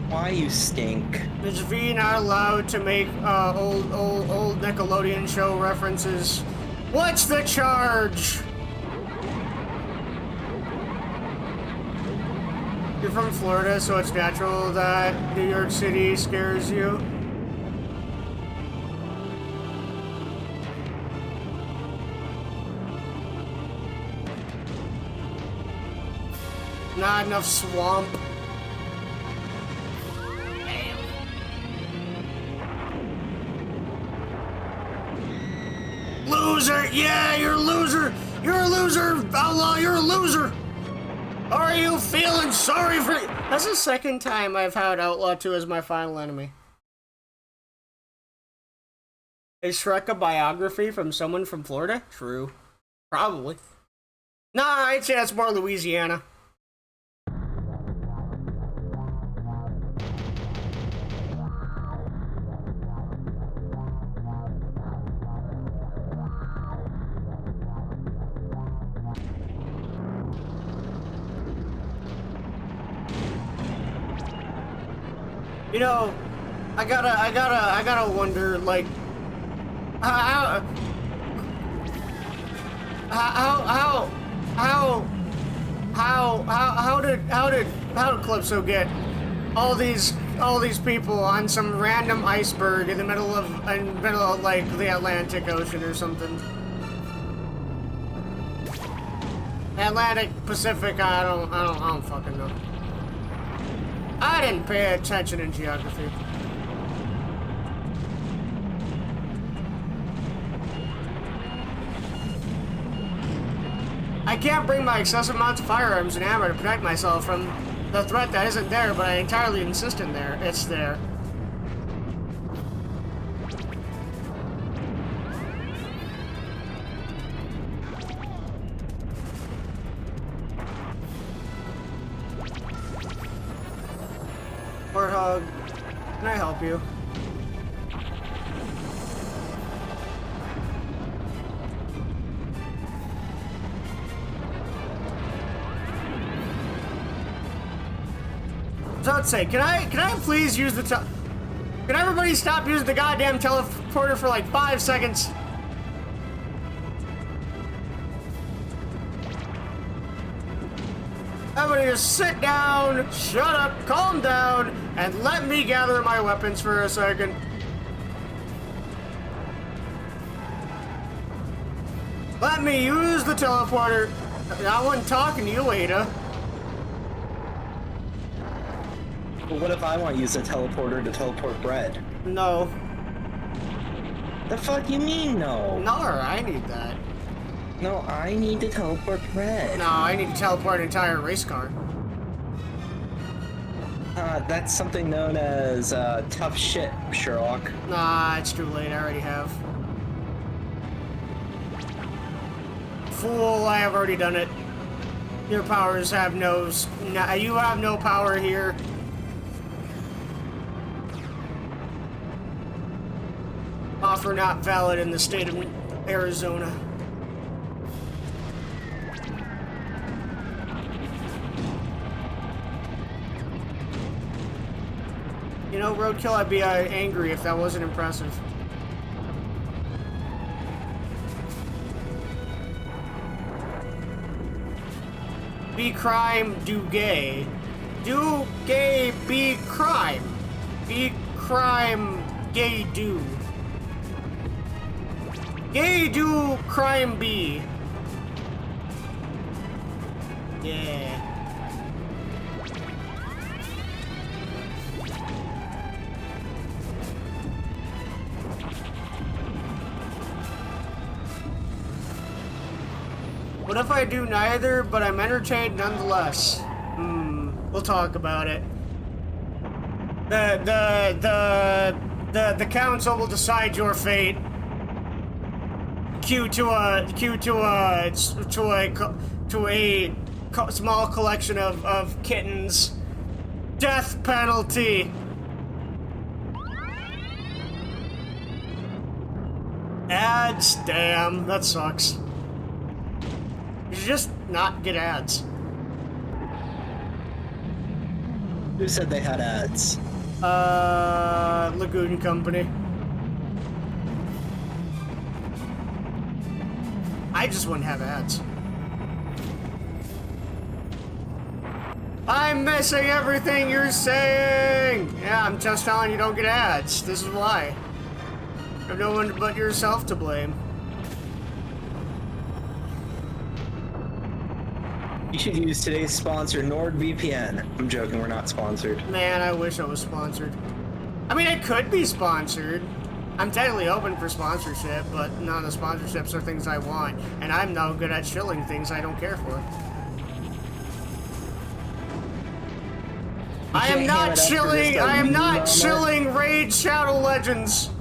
Why you stink? Is V not allowed to make old Nickelodeon show references? What's the charge? You're from Florida, so it's natural that New York City scares you. Not enough swamp. Loser! Yeah, you're a loser! You're a loser! Outlaw, you're a loser! Are you feeling sorry for... That's the second time I've had Outlaw 2 as my final enemy. Is Shrek a biography from someone from Florida? True. Probably. Nah, I'd say that's more Louisiana. You know, I gotta wonder, like, how did Calypso get all these people on some random iceberg in the middle of like the Atlantic Ocean or something? Atlantic, Pacific, I don't fucking know. I didn't pay attention in geography. I can't bring my excessive amounts of firearms and ammo to protect myself from the threat that isn't there, but I entirely insist in there. It's there. Warthog, can I help you? So let's say, can I please use the can everybody stop using the goddamn teleporter for like 5 seconds? Everybody just sit down, shut up, calm down, and let me gather my weapons for a second. Let me use the teleporter. I wasn't talking to you, Ada. but what if I want to use a teleporter to teleport bread? No. The fuck you mean no? No, I need that. No, I need to teleport bread. No, I need to teleport an entire race car. That's something known as tough shit, Sherlock. Nah, it's too late. I already have. Fool, I have already done it. Your powers have you have no power here. Offer not valid in the state of Arizona. You know, Roadkill, I'd be angry if that wasn't impressive. Be crime, do gay. Do gay, be crime. Be crime, gay do. Gay do, crime be. Yeah. What if I do neither, but I'm entertained nonetheless? We'll talk about it. The council will decide your fate. Cue to a small collection of kittens. Death penalty. Ads, damn, that sucks. You should just not get ads. Who said they had ads? Lagoon Company. I just wouldn't have ads. I'm missing everything you're saying! Yeah, I'm just telling you don't get ads. This is why. You have no one but yourself to blame. You should use today's sponsor, NordVPN. I'm joking, we're not sponsored. Man, I wish I was sponsored. I mean, I could be sponsored. I'm technically open for sponsorship, but none of the sponsorships are things I want, and I'm no good at shilling things I don't care for. I am not shilling Raid Shadow Legends.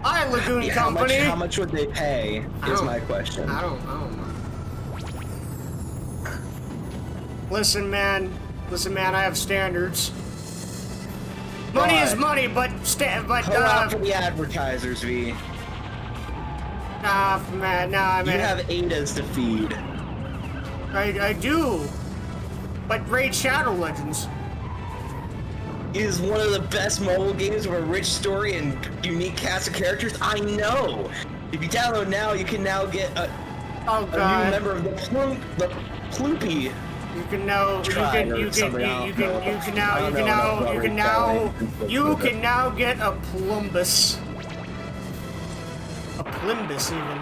Hi, Lagoon Company. How much would they pay? Is my question. I don't know. Listen, man, I have standards. Money is money, but Hold on for the advertisers, V. Nah, man. You have Adas to feed. I do. But Raid Shadow Legends is one of the best mobile games with a rich story and unique cast of characters. I know. If you download now, you can now get a new member of the Ploopy. You can now get a Plumbus. A Plimbus even.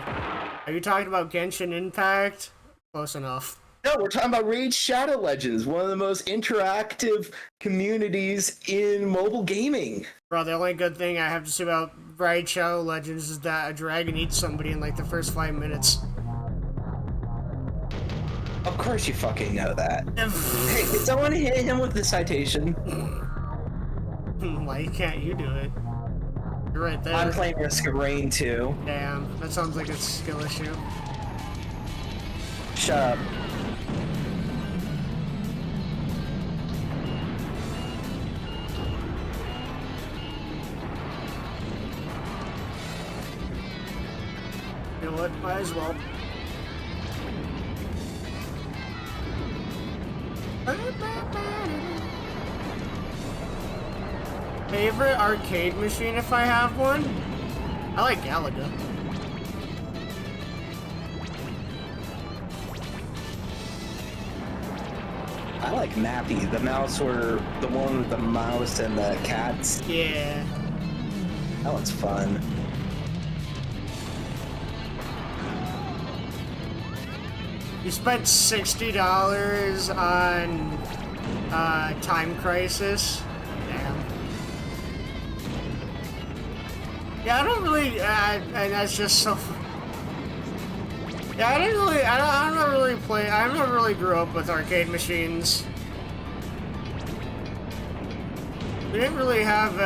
Are you talking about Genshin Impact? Close enough. No, we're talking about Raid Shadow Legends, one of the most interactive communities in mobile gaming. Bro, the only good thing I have to say about Raid Shadow Legends is that a dragon eats somebody in like the first 5 minutes. Of course you fucking know that. Hey, can someone hit him with the citation? Why can't you do it? You're right there. I'm playing Risk of Rain 2. Damn, that sounds like a skill issue. Shut up. You know what? Might as well. Favorite arcade machine if I have one? I like Galaga. I like Mappy, the mouse or the one with the mouse and the cats. Yeah. That one's fun. You spent $60 on Time Crisis. Damn. Yeah, I don't really, and that's just so... Yeah, I'm not really grew up with arcade machines. We didn't really have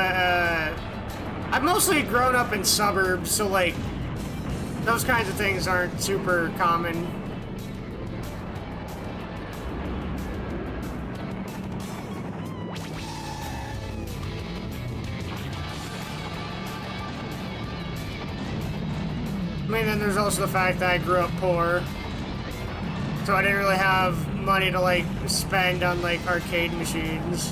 I've mostly grown up in suburbs, so like, those kinds of things aren't super common. I mean, then there's also the fact that I grew up poor, so I didn't really have money to like spend on like arcade machines.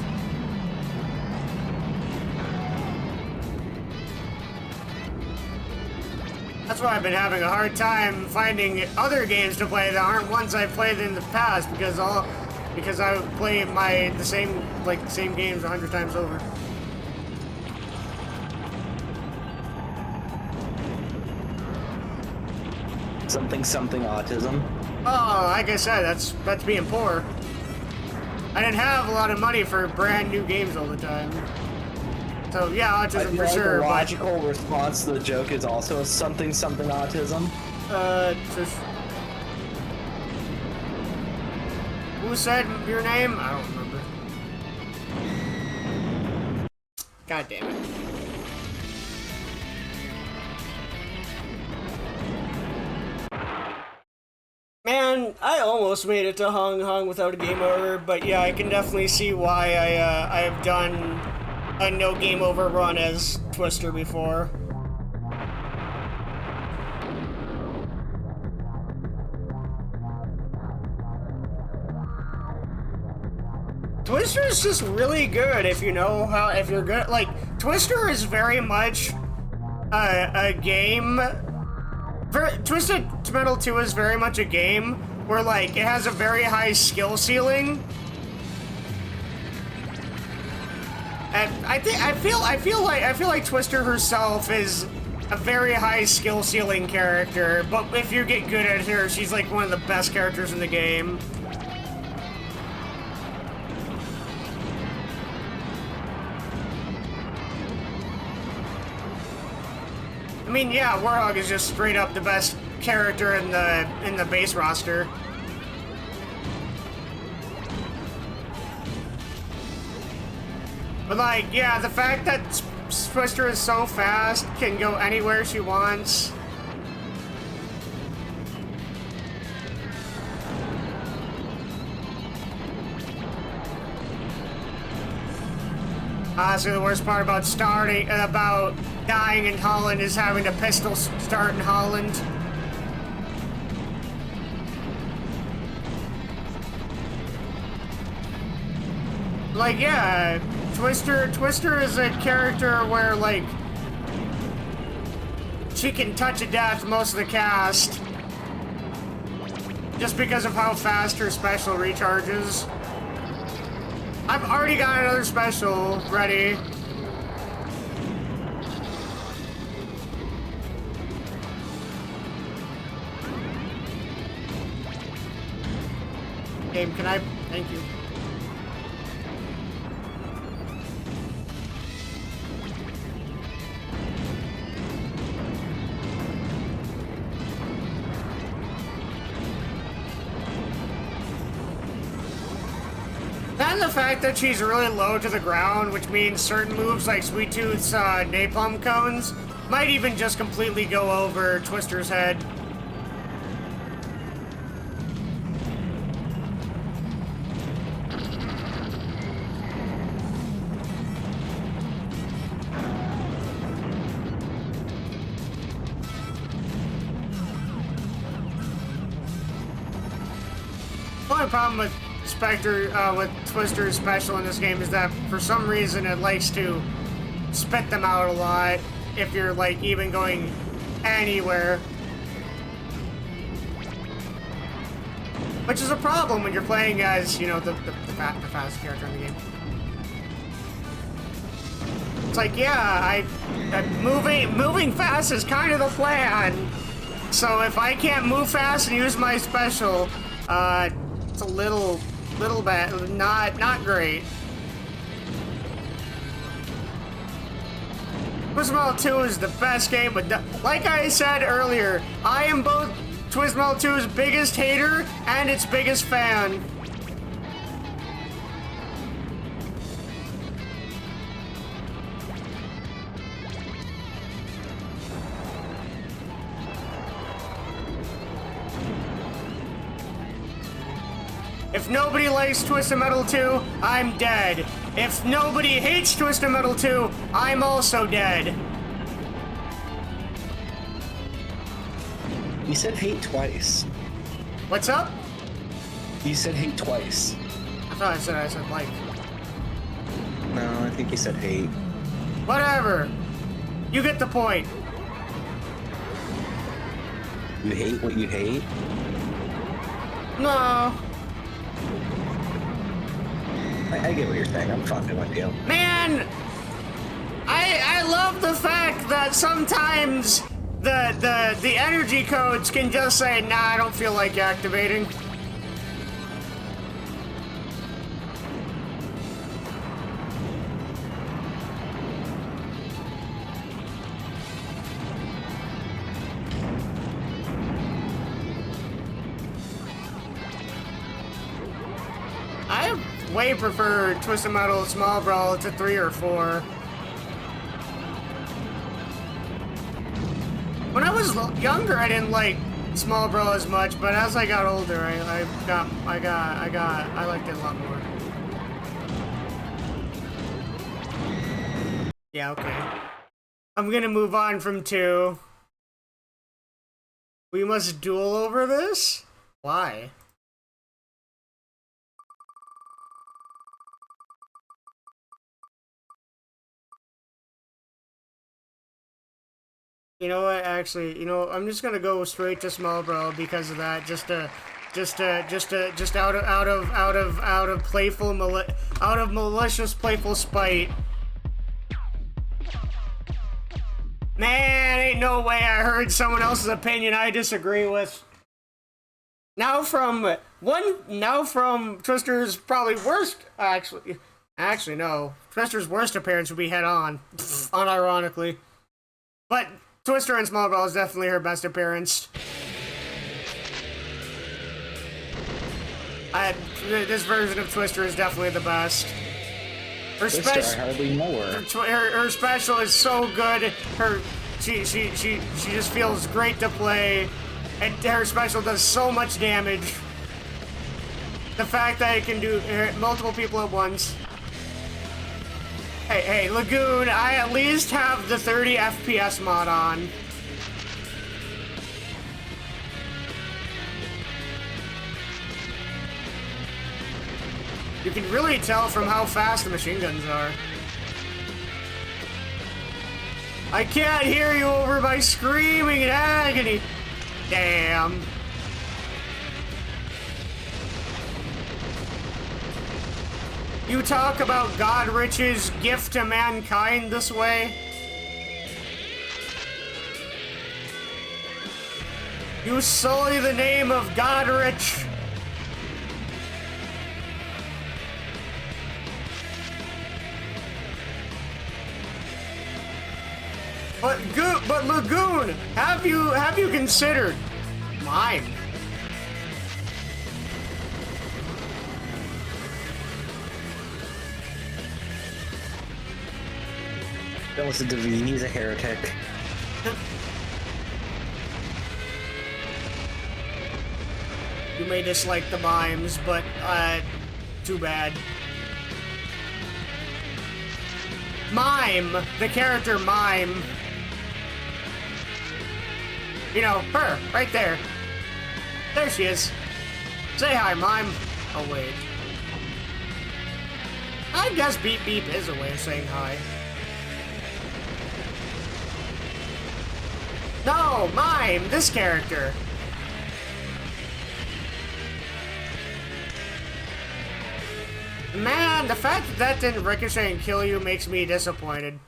That's why I've been having a hard time finding other games to play that aren't ones I've played in the past, because I play the same games 100 times over. Something autism. Oh, like I said, that's being poor. I didn't have a lot of money for brand new games all the time. So yeah, autism for sure. The logical response to the joke is also something autism. Just... Who said your name? I don't remember. God damn it. Man, I almost made it to Hong Kong without a game over, but yeah, I can definitely see why I have done a no game over run as Twister before. Twister is just really good if you know how, if you're good. Like, Twister is very much a game. Twisted Metal 2 is very much a game where, like, it has a very high skill ceiling. And I feel like Twister herself is a very high skill ceiling character, but if you get good at her, she's like one of the best characters in the game. I mean, yeah, Warhog is just straight up the best character in the base roster. But like, yeah, the fact that Twister is so fast, can go anywhere she wants. Honestly, the worst part about dying in Holland is having a pistol start in Holland. Like, yeah, Twister is a character where, like, she can touch a death most of the cast just because of how fast her special recharges. I've already got another special ready. Game, can I? Thank you. And the fact that she's really low to the ground, which means certain moves like Sweet Tooth's napalm cones might even just completely go over Twister's head. The only problem with with Twister's special in this game is that for some reason it likes to spit them out a lot if you're like even going anywhere. Which is a problem when you're playing as, you know, the fastest character in the game. It's like, yeah, moving fast is kind of the plan. So if I can't move fast and use my special, it's a little Little bad, not great. Twisted Metal 2 is the best game, but like I said earlier, I am both Twisted Metal 2's biggest hater and its biggest fan. If nobody likes Twisted Metal 2, I'm dead. If nobody hates Twisted Metal 2, I'm also dead. You said hate twice. What's up? You said hate twice. I thought I said like. No, I think you said hate. Whatever. You get the point. You hate what you hate? No. I get what you're saying. I'm fucking with you. Man, I love the fact that sometimes the energy codes can just say, nah, I don't feel like activating. I way prefer Twisted Metal Small Brawl to 3 or 4. When I was younger, I didn't like Small Brawl as much, but as I got older, I liked it a lot more. Yeah, okay. I'm gonna move on from 2. We must duel over this? Why? You know what? Actually, you know, I'm just gonna go straight to Small Brawl because of that. Just out of playful malicious playful spite. Man, ain't no way I heard someone else's opinion I disagree with. Now from Twister's probably worst, actually no, Twister's worst appearance would be Head On, unironically, but Twister in Small Brawl is definitely her best appearance. This version of Twister is definitely the best. Her Twister, I hardly know her. Her special is so good. She just feels great to play, and her special does so much damage. The fact that it can do multiple people at once. Hey, Lagoon, I at least have the 30 FPS mod on. You can really tell from how fast the machine guns are. I can't hear you over my screaming in agony. Damn. You talk about Godrich's gift to mankind this way? You sully the name of Godrich. But Lagoon, have you considered mine? Don't listen to V, he's a heretic. You may dislike the mimes, but too bad. Mime, the character Mime. You know, her, right there. There she is. Say hi, Mime. Oh, wait. I guess Beep Beep is a way of saying hi. No, Mime, this character. Man, the fact that didn't ricochet and kill you makes me disappointed.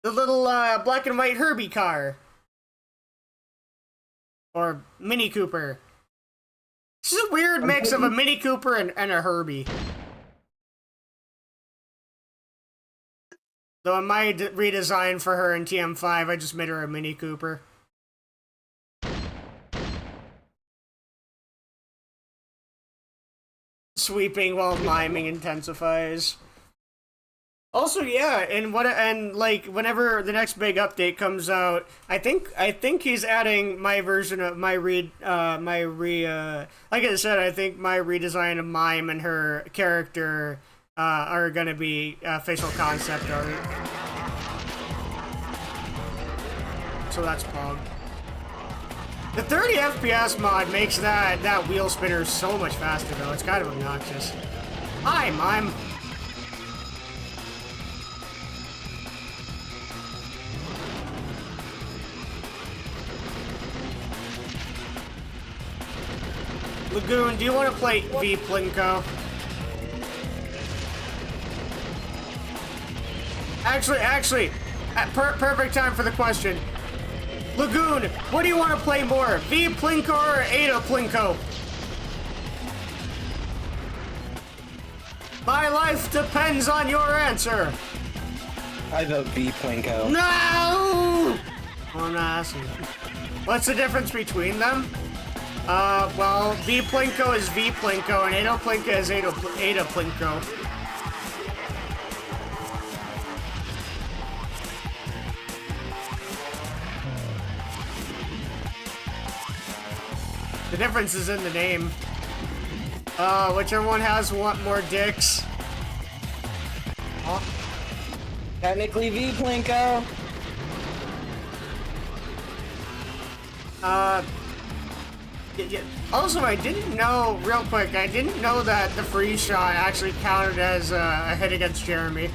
The little black and white Herbie car. Or Mini Cooper. This is a weird mix of a Mini Cooper and a Herbie. Though in my redesign for her in TM5, I just made her a Mini Cooper. Sweeping while miming intensifies. Also, yeah, and like whenever the next big update comes out, I think he's adding my version of like I said, I think my redesign of Mime and her character are gonna be facial concept art. So that's Pog. The 30 FPS mod makes that wheel spinner so much faster though. It's kind of obnoxious. Hi, Mime. Lagoon, do you want to play V Plinko? Actually, perfect time for the question. Lagoon, what do you want to play more, V Plinko or Ada Plinko? My life depends on your answer. I vote V Plinko. No! I'm not asking. What's the difference between them? Well, V Plinko is V Plinko, and Ada Plinko is Ada Plinko. The difference is in the name. Whichever one has more dicks. Oh. Technically V Plinko. Yeah. Also, I didn't know, real quick, I didn't know that the freeze shot actually counted as a hit against Jeremy.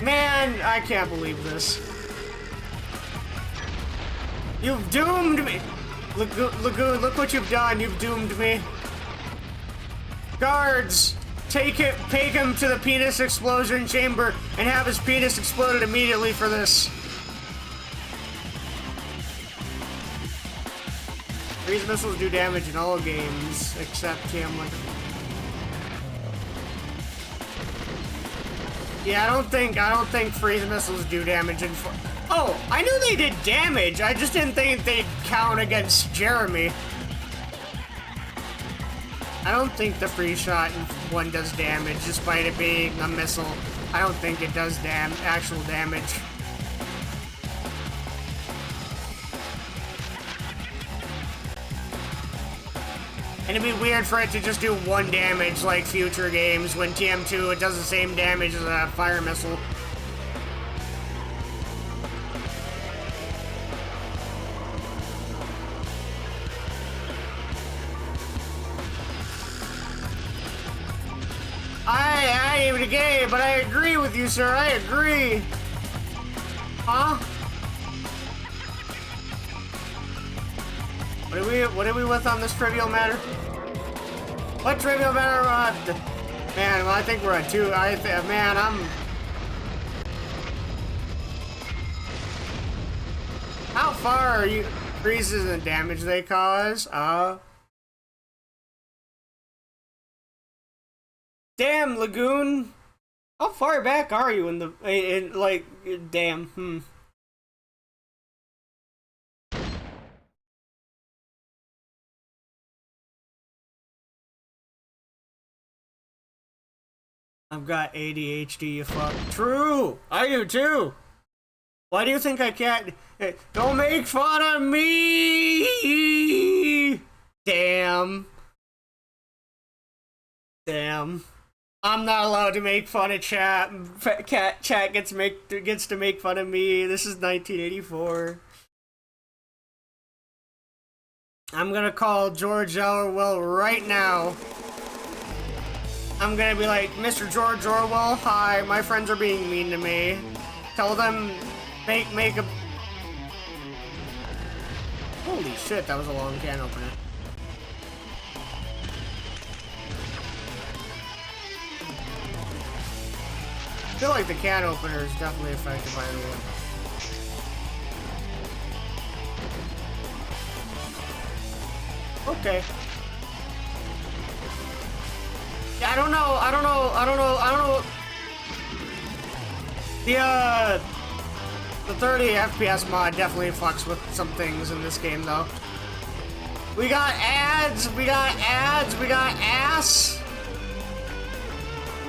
Man, I can't believe this. You've doomed me! Lagoon, look what you've done. You've doomed me. Guards, take him to the penis explosion chamber and have his penis exploded immediately for this. Freeze missiles do damage in all games except TM1. Yeah, I don't think freeze missiles do damage in. Oh, I knew they did damage. I just didn't think they'd count against Jeremy. I don't think the freeze shot in one does damage, despite it being a missile. I don't think it does actual damage. And it'd be weird for it to just do one damage like future games when TM2 it does the same damage as a fire missile. I ain't even gay, but I agree with you, sir. I agree. Huh? What are we with on this trivial matter? What trivial matter? Man, well, I think we're at 2. Man, how far are you? Freezes and damage they cause. Damn, Lagoon. How far back are you like? Damn. I've got ADHD, you fuck. True! I do too! Why do you think I can't? Don't make fun of me! Damn. Damn. I'm not allowed to make fun of chat. Chat gets to make fun of me. This is 1984. I'm gonna call George Orwell right now. I'm gonna be like, Mr. George Orwell, hi, my friends are being mean to me. Tell them, make a... Holy shit, that was a long can opener. I feel like the can opener is definitely affected by the wood. Okay. Yeah, I don't know. The 30 FPS mod definitely fucks with some things in this game, though. We got ads, we got ass.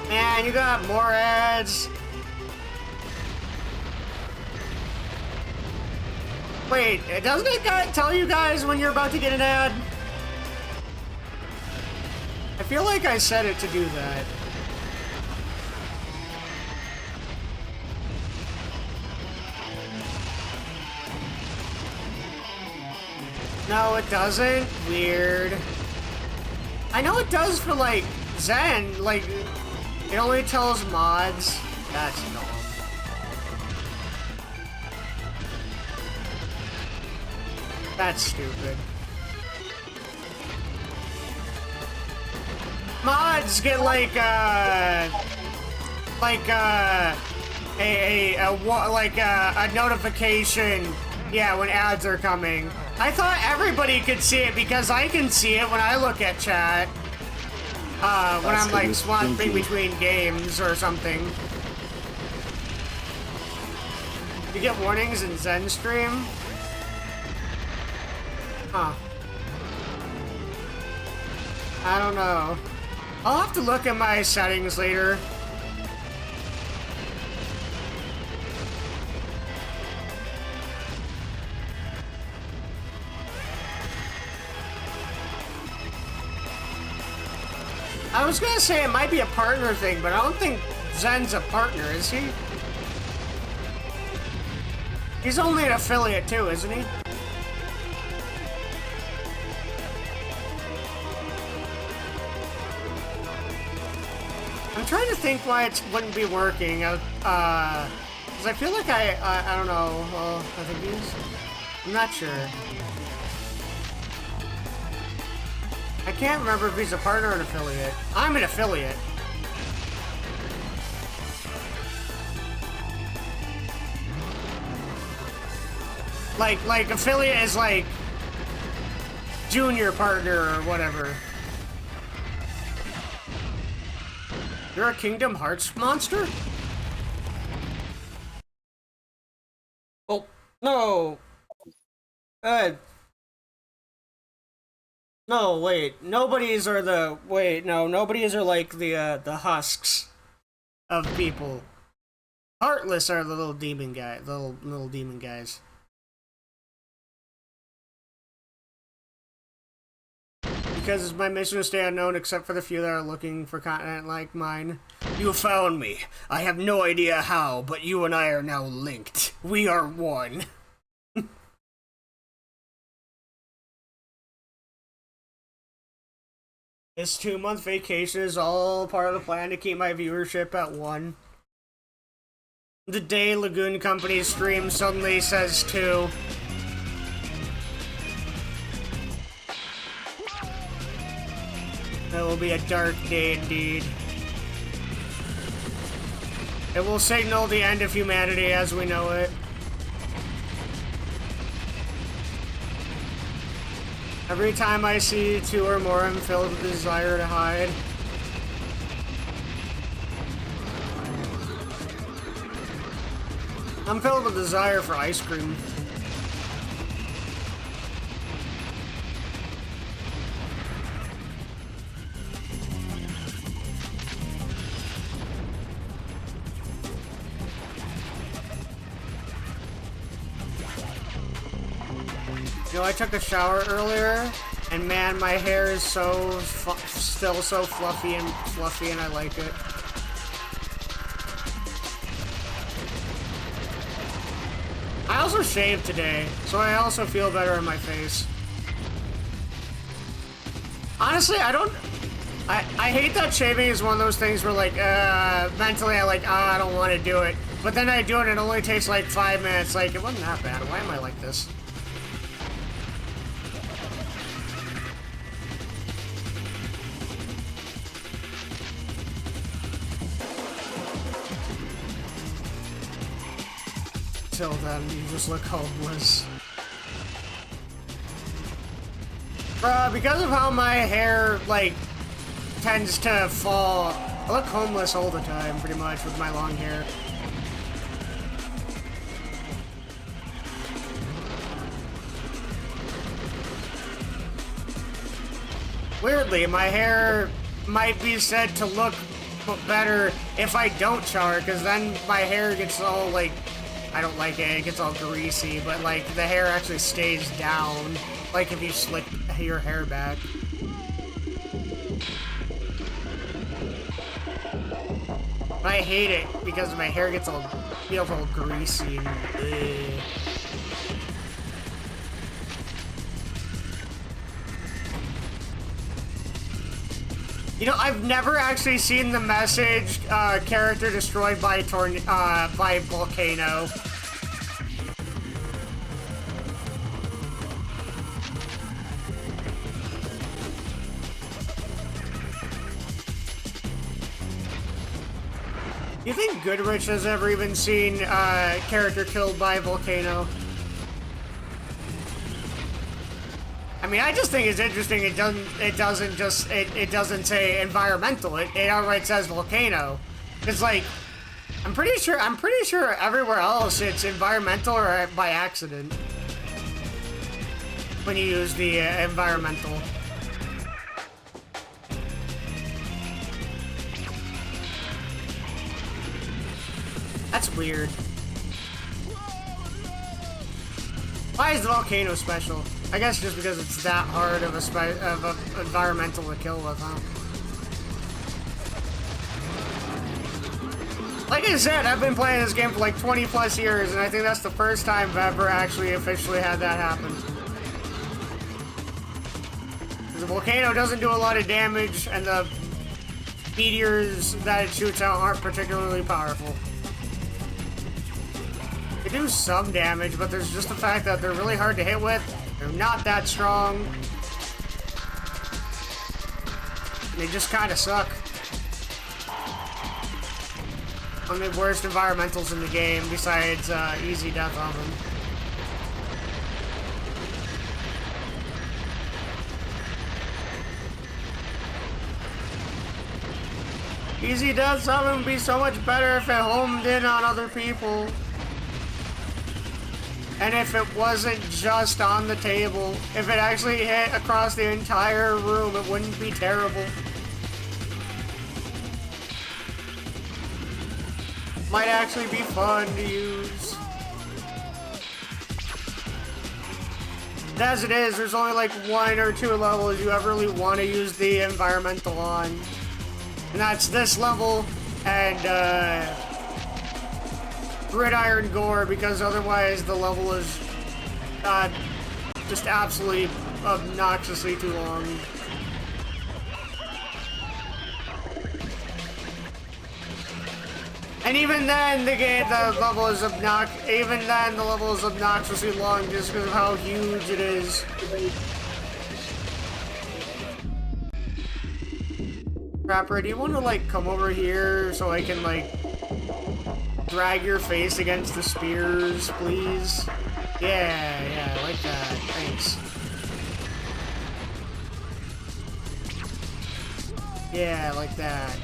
Man, you got more ads. Wait, doesn't it tell you guys when you're about to get an ad? I feel like I set it to do that. No, it doesn't. Weird. I know it does for, like, Zen. Like, it only tells mods. That's dumb. That's stupid. Mods get like a notification, yeah, when ads are coming. I thought everybody could see it because I can see it when I look at chat. When I'm like swapping between games or something. You get warnings in Zen stream? Huh. I don't know. I'll have to look at my settings later. I was gonna say it might be a partner thing, but I don't think Zen's a partner, is he? He's only an affiliate too, isn't he? I'm trying to think why it wouldn't be working. Because I feel like I don't know. I think he's. I'm not sure. I can't remember if he's a partner or an affiliate. I'm an affiliate. Like affiliate is like junior partner or whatever. You're a Kingdom Hearts monster? Oh, no. No, wait. Nobodies are the... Wait, no. Nobodies are like the husks of people. Heartless are the little demon guy. Little demon guys. Because it's my mission to stay unknown except for the few that are looking for content like mine. You found me. I have no idea how, but you and I are now linked. We are one. This 2-month vacation is all part of the plan to keep my viewership at 1. The day Lagoon Company's stream suddenly says 2. It will be a dark day indeed. It will signal the end of humanity as we know it. Every time I see 2 or more, I'm filled with a desire to hide. I'm filled with a desire for ice cream. You know, I took a shower earlier, and man, my hair is still so fluffy, and I like it. I also shaved today, so I also feel better in my face. Honestly, I hate that shaving is one of those things where, like, mentally I don't want to do it. But then I do it and it only takes like 5 minutes. Like, it wasn't that bad. Why am I like this? Till then, you just look homeless. Because of how my hair, like, tends to fall, I look homeless all the time, pretty much, with my long hair. Weirdly, my hair might be said to look better if I don't shower, because then my hair gets all, like, I don't like it, it gets all greasy, but, like, the hair actually stays down, like if you slick your hair back. But I hate it because my hair gets all, feels all greasy and ugh. You know, I've never actually seen the message, character destroyed by by volcano. Do you think Goodrich has ever even seen character killed by a volcano? I mean, I just think it's interesting. It doesn't say environmental. It outright says volcano. It's like, I'm pretty sure everywhere else it's environmental or by accident when you use the environmental. That's weird. Why is the volcano special? I guess just because it's that hard of a environmental to kill with, huh? Like I said, I've been playing this game for like 20 plus years, and I think that's the first time I've ever actually officially had that happen. The volcano doesn't do a lot of damage, and the meteors that it shoots out aren't particularly powerful. They do some damage, but there's just the fact that they're really hard to hit with. They're not that strong. And they just kind of suck. One of the worst environmentals in the game, besides Easy Death Oven. Easy Death Oven would be so much better if it homed in on other people. And if it wasn't just on the table, if it actually hit across the entire room, it wouldn't be terrible. Might actually be fun to use. As it is, there's only like 1 or 2 levels you ever really want to use the environmental on. And that's this level and Gridiron Gore, because otherwise the level is just absolutely obnoxiously too long. And even then, the level is obnoxiously long just because of how huge it is. Rapper, do you want to like come over here so I can like drag your face against the spears, please? Yeah, like that. Thanks. Yeah, like that.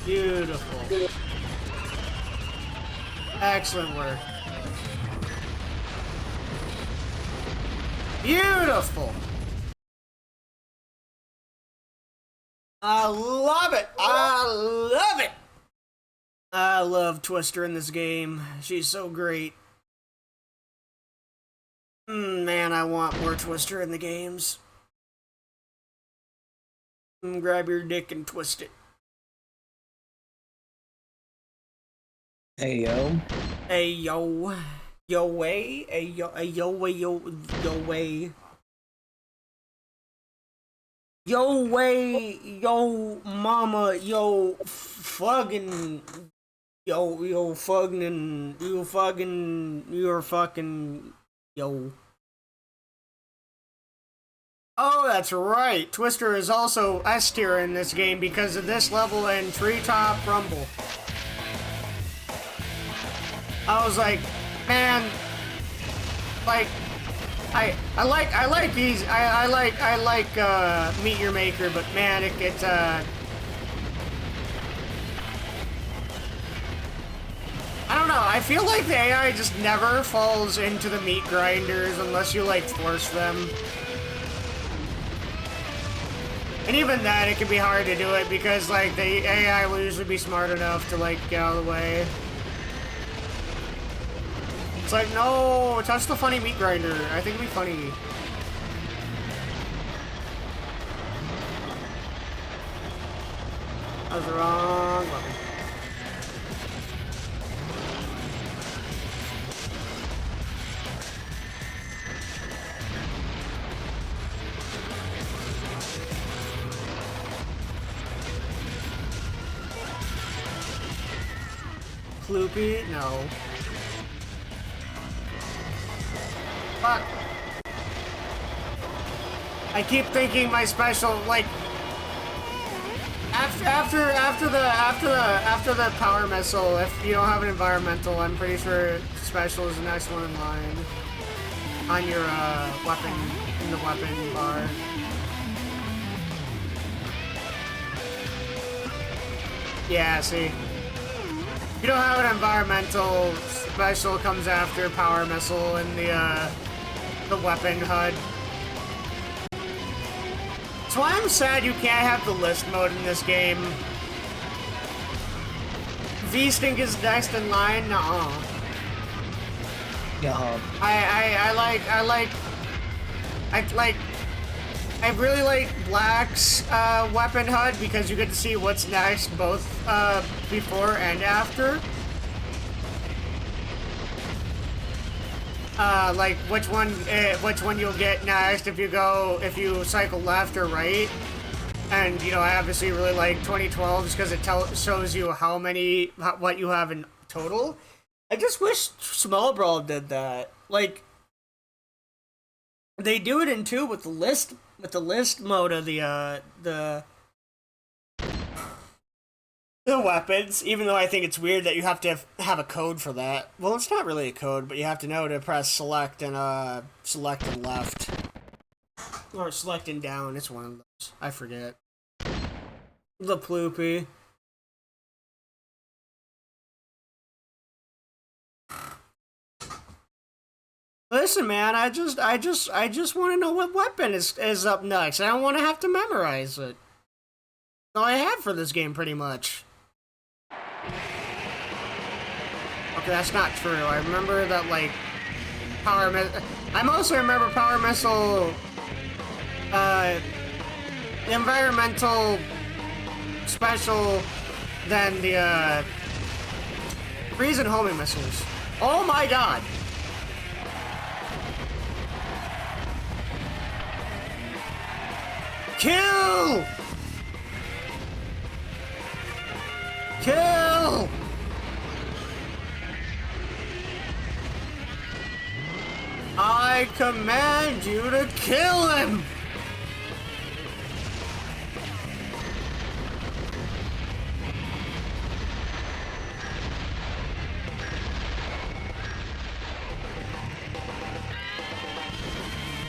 Beautiful. Excellent work. Beautiful. I love it. I love it. I love Twister in this game. She's so great. Man, I want more Twister in the games. Grab your dick and twist it. Hey, yo. Hey, yo. Yo way. Hey, yo, yo way, yo way. Yo way, yo mama, yo fucking, you're fucking, yo. Oh, that's right. Twister is also S tier in this game because of this level and Treetop Rumble. I was like, man, Like, I like Meet Your Maker, but man, it gets I don't know, I feel like the AI just never falls into the meat grinders unless you, like, force them. And even then, it can be hard to do it because, like, the AI will usually be smart enough to, like, get out of the way. It's like, no, touch the funny meat grinder. I think it'd be funny. That was the wrong button. Floopy? No. Fuck. I keep thinking my special, like, after the power missile, if you don't have an environmental, I'm pretty sure special is the next one in line on your weapon, in the weapon bar. Yeah, see. If you don't have an environmental, special comes after power missile in the weapon HUD. That's why I'm sad you can't have the list mode in this game. V-Stink is next in line? Nuh-uh. Yeah. I really like Black's weapon HUD because you get to see what's next both before and after. Like which one you'll get next if you cycle left or right. And you know, I obviously really like 2012 because it shows you what you have in total. I just wish Small Brawl did that. Like, they do it in 2 with the list mode of the weapons, even though I think it's weird that you have to have a code for that. Well, it's not really a code, but you have to know to press select and select and left. Or select and down, it's one of those. I forget. The Ploopy. Listen, man, I just want to know what weapon is up next. I don't want to have to memorize it. That's all I have for this game, pretty much. Okay, that's not true. I remember that, like, I mostly remember Power Missile, the environmental special, then the, freeze and homing missiles. Oh my god! Kill! Kill! I command you to kill him!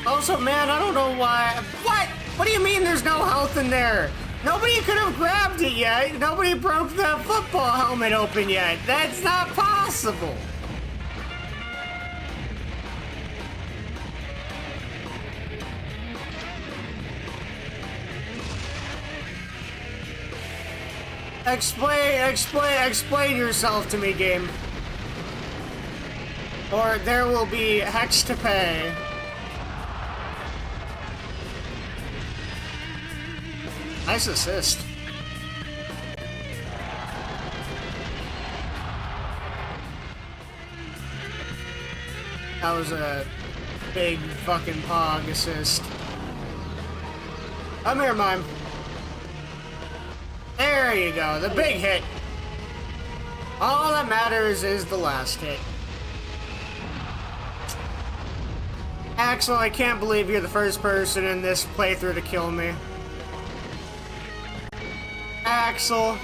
Also, man, I don't know why. What? What do you mean there's no health in there? Nobody could have grabbed it yet. Nobody broke the football helmet open yet. That's not possible. Explain yourself to me, game. Or there will be hex to pay. Nice assist. That was a big fucking pog assist. Come here, Mime. There you go, the big hit. All that matters is the last hit. Axel, I can't believe you're the first person in this playthrough to kill me. Axel,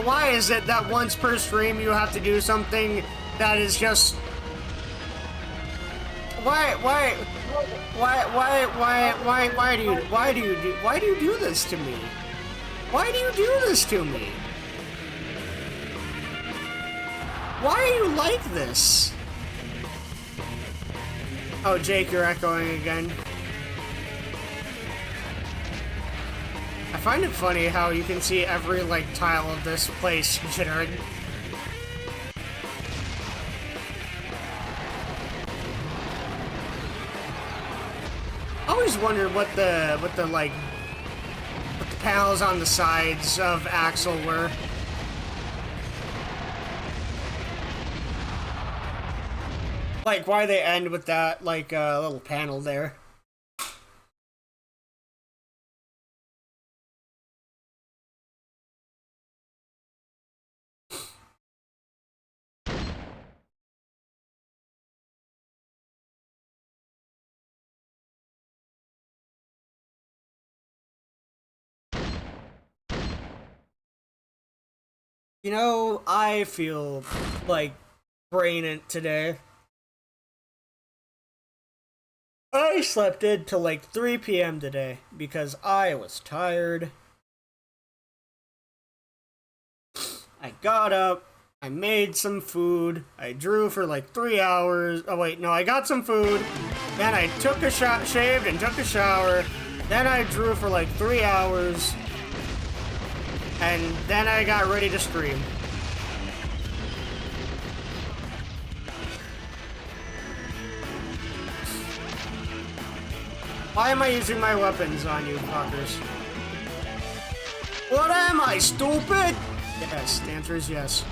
why is it that once per stream you have to do something that is just why do you do this to me? Why do you do this to me? Why are you like this? Oh, Jake, you're echoing again. I find it funny how you can see every, like, tile of this place jittering. I always wondered what the panels on the sides of Axel were. Like, why they end with that, like, little panel there. You know, I feel, like, brain today. I slept in till like 3 p.m. today because I was tired. I got up, I made some food, I drew for like 3 hours. Oh wait, no, I got some food, then I took a shaved and took a shower, then I drew for like 3 hours, and then I got ready to stream. Why am I using my weapons on you, fuckers? What am I, stupid? Yes, the answer is yes.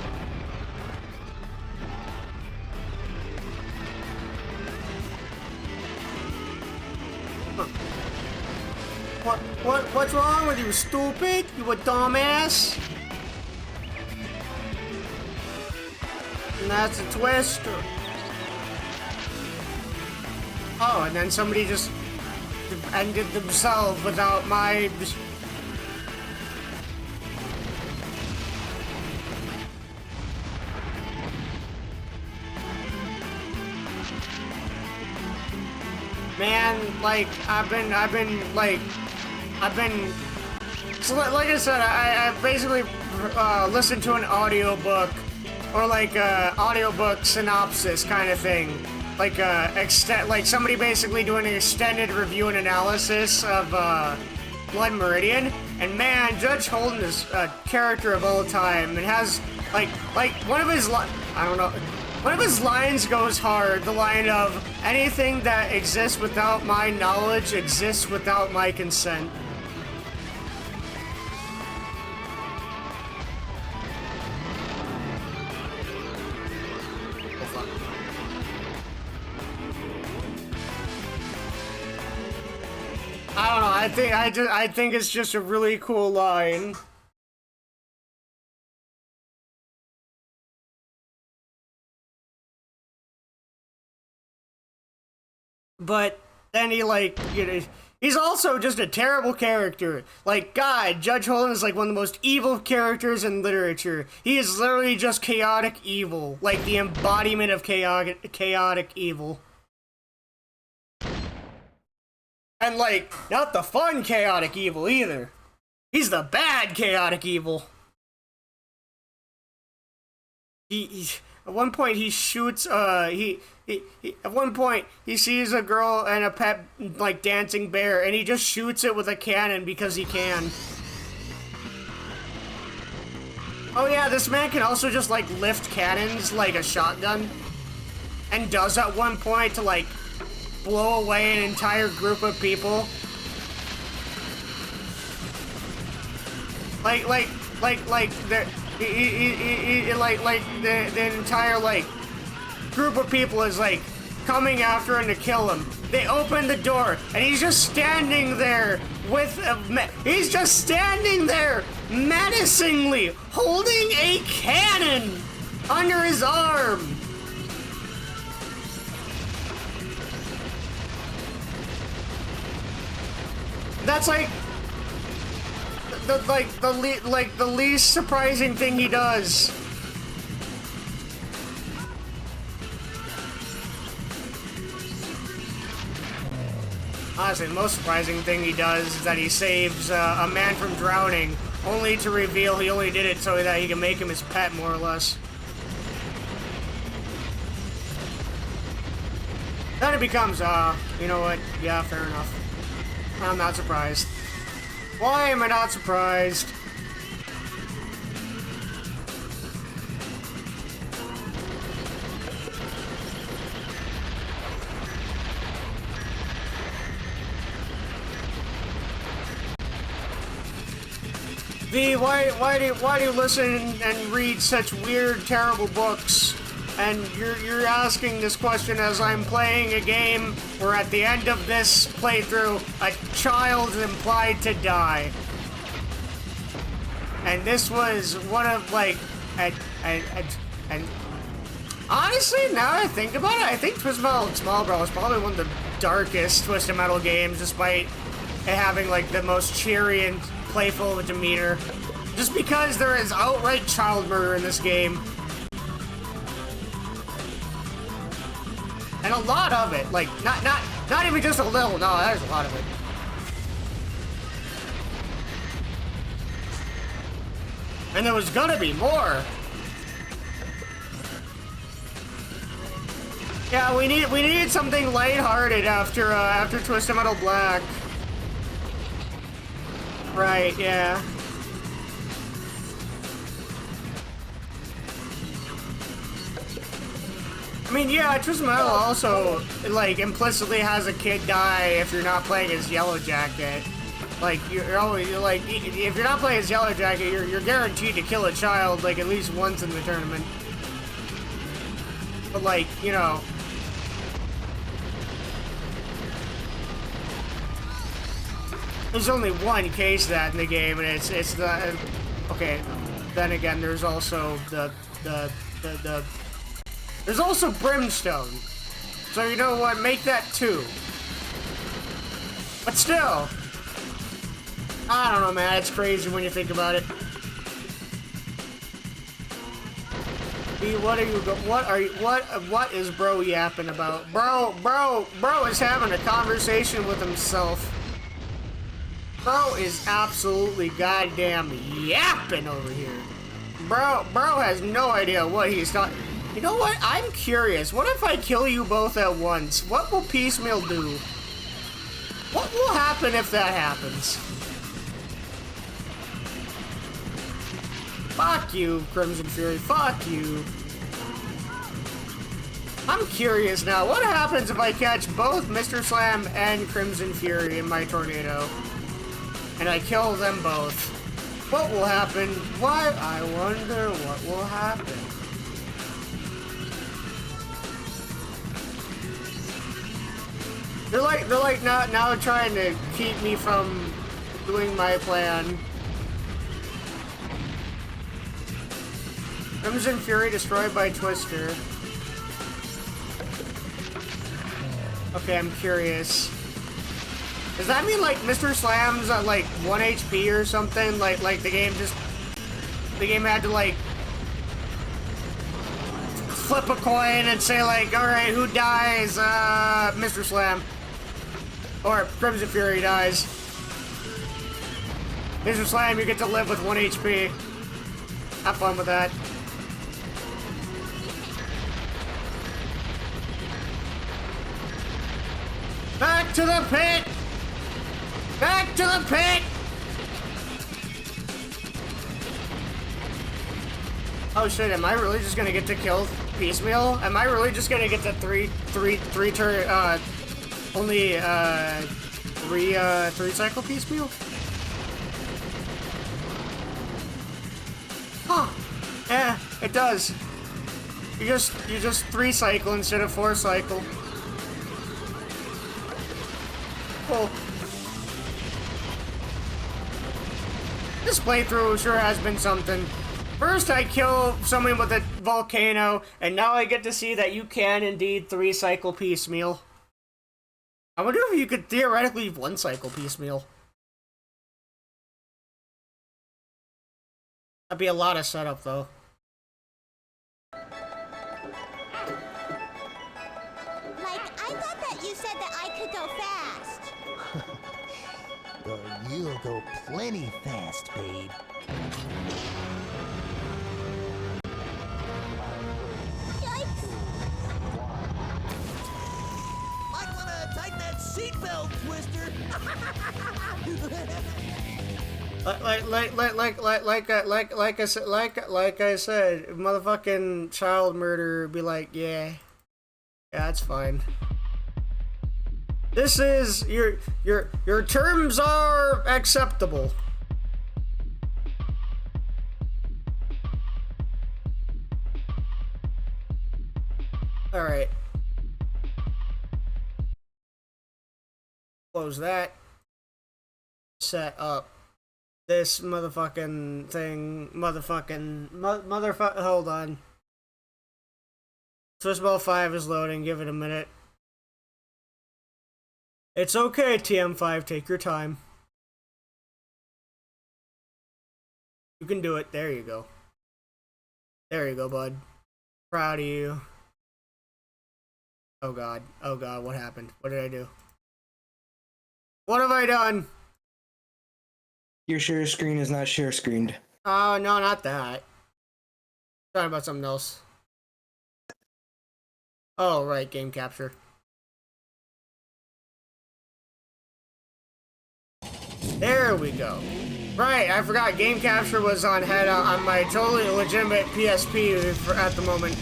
What's wrong with you, stupid? You a dumbass? And that's a twist. Oh, and then somebody just ended themselves without my... Man, like, I've been, so like I said, I basically listened to an audiobook, or like audiobook synopsis kind of thing. Like like somebody basically doing an extended review and analysis of Blood Meridian, and man, Judge Holden is a character of all time, and has like one of his one of his lines goes hard. The line of anything that exists without my knowledge exists without my consent. I don't know. I think it's just a really cool line. But then he, like, you know, he's also just a terrible character. Like, God, Judge Holden is like one of the most evil characters in literature. He is literally just chaotic evil, like the embodiment of chaotic evil. And, like, not the fun chaotic evil either. He's the bad chaotic evil. He at one point he shoots, at one point he sees a girl and a pet, like, dancing bear, and he just shoots it with a cannon because he can. Oh yeah, this man can also just, like, lift cannons like a shotgun. And does at one point to, like, blow away an entire group of people. The entire, like, group of people is, like, coming after him to kill him. They open the door, and he's just standing there with he's just standing there menacingly holding a cannon under his arm. That's like the least surprising thing he does. Honestly, the most surprising thing he does is that he saves a man from drowning, only to reveal he only did it so that he can make him his pet, more or less. Then it becomes, you know what? Yeah, fair enough. I'm not surprised. Why am I not surprised? V, why do you listen and read such weird, terrible books? And you're asking this question as I'm playing a game where at the end of this playthrough, a child is implied to die. And this was one of, like, and honestly, now that I think about it, I think Twisted Metal Small Bro is probably one of the darkest Twisted Metal games, despite it having, like, the most cheery and playful demeanor. Just because there is outright child murder in this game. And a lot of it, like, not even just a little, no, there's a lot of it. And there was gonna be more. Yeah, we needed something lighthearted after Twisted Metal Black. Right, yeah. I mean, yeah, Twisted Metal also, like, implicitly has a kid die if you're not playing as Yellow Jacket. Like, you're always, like, if you're not playing as Yellow Jacket, you're guaranteed to kill a child, like, at least once in the tournament. But, like, you know... There's only one case of that in the game, and it's the... Okay, then again, there's also there's also Brimstone. So you know what, make that 2. But still, I don't know, man, it's crazy when you think about it. B, what is bro yapping about? Bro is having a conversation with himself. Bro is absolutely goddamn yapping over here. Bro has no idea what he's talking. You know what? I'm curious. What if I kill you both at once? What will Piecemeal do? What will happen if that happens? Fuck you, Crimson Fury. Fuck you. I'm curious now. What happens if I catch both Mr. Slam and Crimson Fury in my tornado? And I kill them both. What will happen? Why? I wonder what will happen. They're like now trying to keep me from doing my plan. Crimson Fury destroyed by Twister. Okay, I'm curious. Does that mean like Mr. Slam's at like 1 HP or something? Like the game had to like flip a coin and say like, all right, who dies? Mr. Slam. Or Crimson Fury dies. Mr. Slam, you get to live with 1 HP. Have fun with that. Back to the pit! Back to the pit! Oh shit, am I really just gonna get to kill Piecemeal? Am I really just gonna get to three cycle Piecemeal? Huh. Yeah, it does. You just 3 cycle instead of 4 cycle. Cool. This playthrough sure has been something. First I kill someone with a volcano, and now I get to see that you can indeed 3 cycle Piecemeal. I wonder if you could theoretically 1 cycle Piecemeal. That'd be a lot of setup though. Like, I thought that you said that I could go fast. It'll go plenty fast, babe. Yikes! Might wanna tighten that seatbelt, Twister. Like I said, motherfucking child murder be like, yeah, that's fine. This is your terms are acceptable. All right. Close that. Set up this motherfucking thing. Motherfucker. Hold on. Twistball 5 is loading. Give it a minute. It's okay, TM5. Take your time. You can do it. There you go. There you go, bud. Proud of you. Oh god. Oh god, what happened? What did I do? What have I done? Your share screen is not share screened. Oh, no, not that. Talking about something else. Oh, right, game capture. There we go. Right, I forgot game capture was on my totally legitimate PSP at the moment.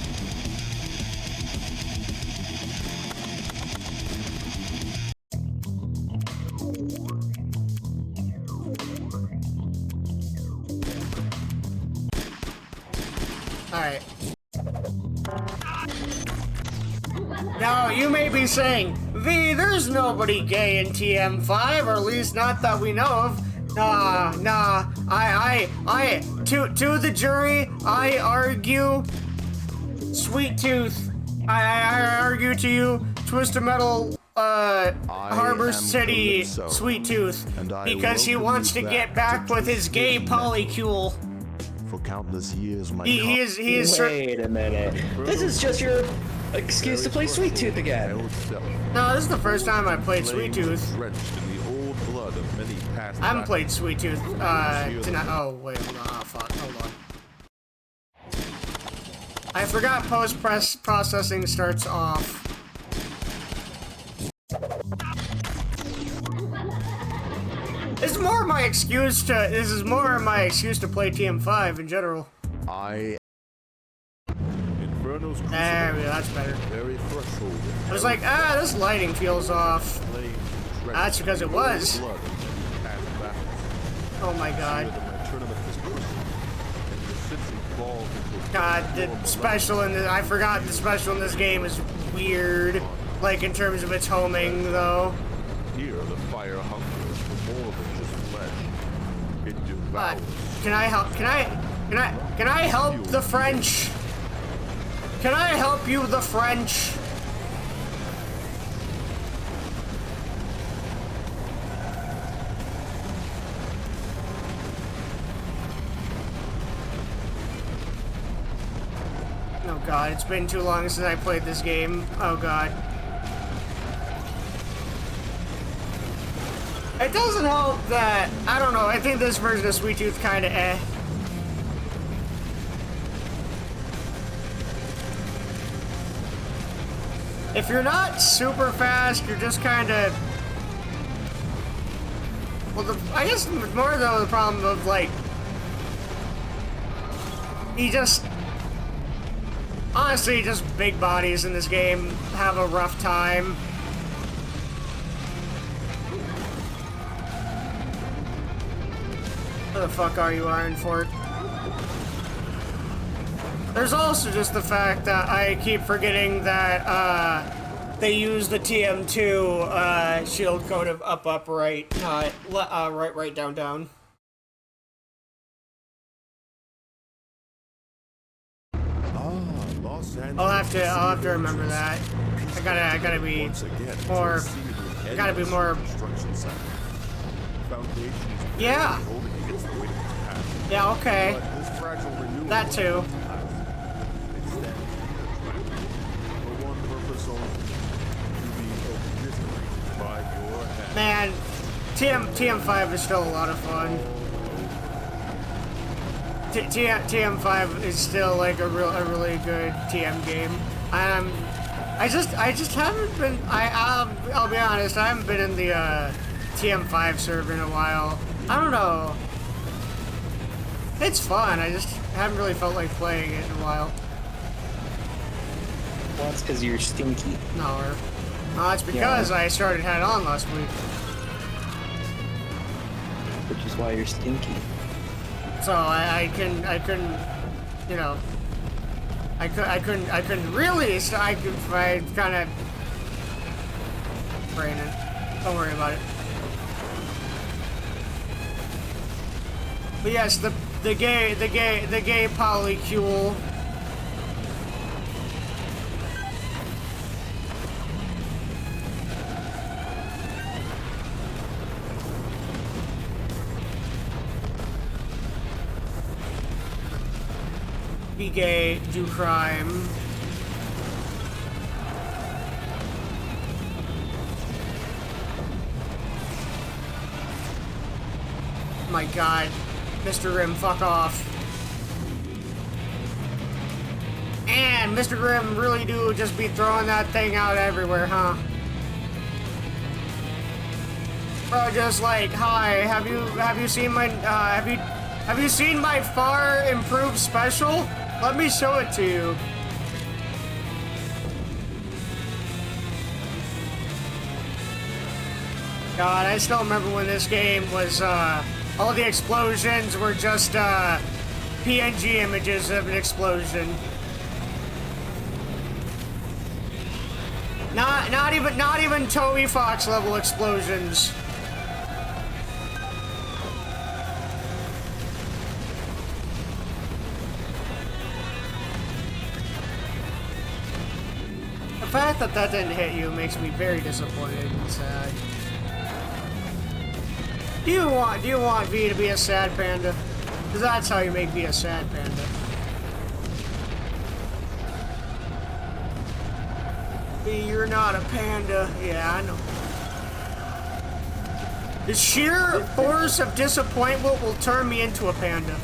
Alright. Now, you may be saying, V, there's nobody gay in TM5, or at least not that we know of. Nah, to the jury, I argue, Sweet Tooth, I argue to you, Twisted Metal, Harbor City, Sweet Tooth, because he wants to get back with his gay polycule. For countless years, my He is. Wait a minute. This is just your excuse to play Sweet Tooth again. No, this is the first time I played Sweet Tooth. I haven't played Sweet Tooth tonight. Oh wait, hold on. Oh fuck, hold on. I forgot post-processing starts off. This is more my excuse to play TM5 in general. Inferno's There we go, that's better. very threshold. I was like, this lighting feels off. That's because it was. Oh my god. God, the special in this, I forgot the special in this game is weird. Like in terms of its homing though. Here the fire hungers for more than just flesh. It devours. Can I help? Can I help the French? Can I help you, the French? Oh god, it's been too long since I played this game. Oh god. It doesn't help that, I don't know, I think this version of Sweet Tooth kinda eh. If you're not super fast, you're just kinda... Well, I guess more though the problem of like... Honestly, just big bodies in this game have a rough time. Where the fuck are you, Ironfort? There's also just the fact that I keep forgetting that they use the TM2 shield code of up, right, right, down. I'll have to remember that. I gotta be more. Yeah. Yeah. Okay. That too. Man, TM5 is still a lot of fun. TM5 is still like a really good TM game. I just haven't been. I'll be honest. I haven't been in the TM5 server in a while. I don't know. It's fun. I just haven't really felt like playing it in a while. Well, it's because you're stinky. No, it's because I started Hat On last week. Which is why you're stinky. So I couldn't, you know, I couldn't really. So I kind of brain it. Don't worry about it. But yes, the gay polycule. Be gay, do crime. My God, Mr. Grimm, fuck off. And Mr. Grimm really do just be throwing that thing out everywhere, huh? Bro, just like, hi, have you seen my have you seen my far improved special? Let me show it to you. God, I still remember when this game was, all the explosions were just, PNG images of an explosion. Not even Toby Fox level explosions. The fact that that didn't hit you makes me very disappointed and sad. Do you want V to be a sad panda? Because that's how you make V a sad panda. V, you're not a panda. Yeah, I know. The sheer force of disappointment will turn me into a panda.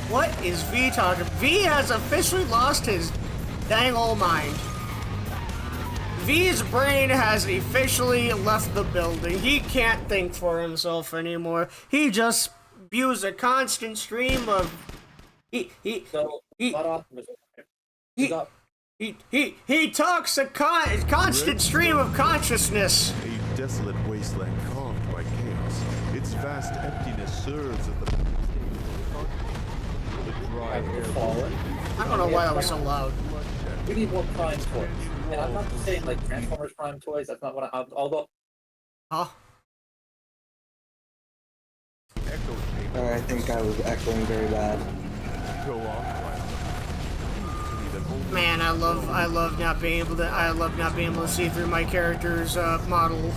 What is V talking? V has officially lost his dang old mind. V's brain has officially left the building. He can't think for himself anymore. He just spews a constant stream of he talks a constant stream of consciousness. A desolate wasteland carved by chaos. Its vast emptiness serves as the dry air. I don't know why that was so loud. We need more Prime toys. And I'm not just saying like Transformers Prime toys. That's not what although. Huh? I think I was echoing very bad. Go on, Man, I love not being able to see through my character's model.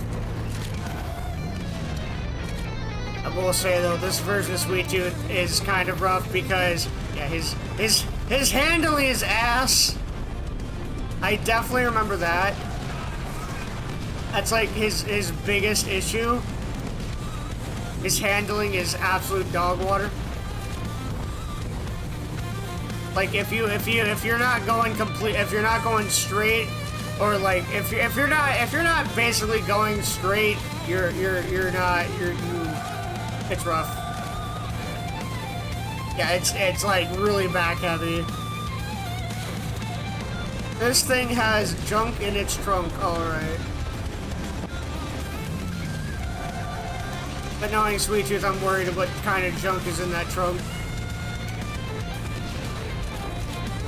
I will say though, this version of Sweet Tooth is kind of rough because yeah, his handling is ass. I definitely remember that. That's like his biggest issue. His handling is absolute dog water. Like if you're not going straight, or like if you're not basically going straight, it's rough. Yeah, it's like really back heavy. This thing has junk in its trunk, alright. But knowing Sweet Tooth, I'm worried what kind of junk is in that trunk.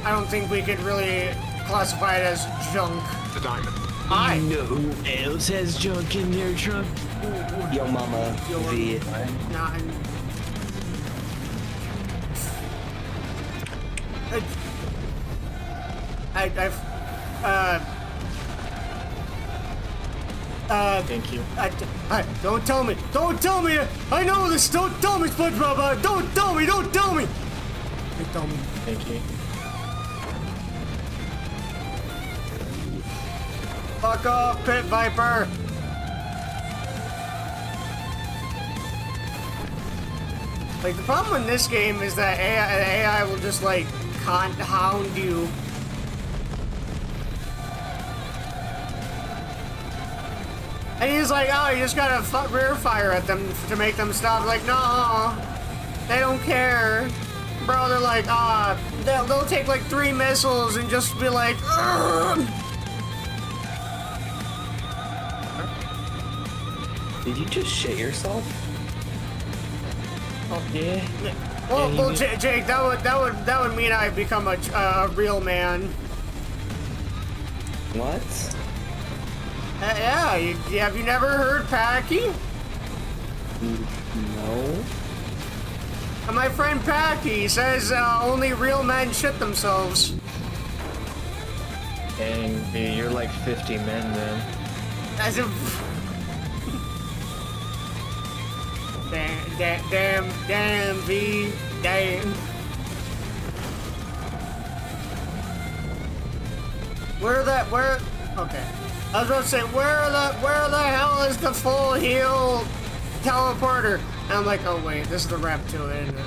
I don't think we could really classify it as junk. The diamond. I know who else has junk in their trunk? Yo mama, V. Nah, Thank you. Don't tell me. Don't tell me. I know this. Don't tell me, SpongeBob. Don't tell me. Don't tell me. Don't tell me. Thank you. Fuck off, Pit Viper. Like, the problem in this game is that AI will just, like, hound you. And he's like, oh, you just gotta rear fire at them to make them stop. Like, no, they don't care. Bro, they're like, they'll take like 3 missiles and just be like, ugh. Did you just shit yourself? Oh, yeah. Well, Jake, that would mean I become a real man. What? Yeah, have you never heard Packy? No. And my friend Packy says only real men shit themselves. Dang, B, you're like 50 men then. As if... Damn, V, damn. Okay. I was about to say, where the hell is the full heal teleporter? And I'm like, oh wait, this is the rep to it, isn't it?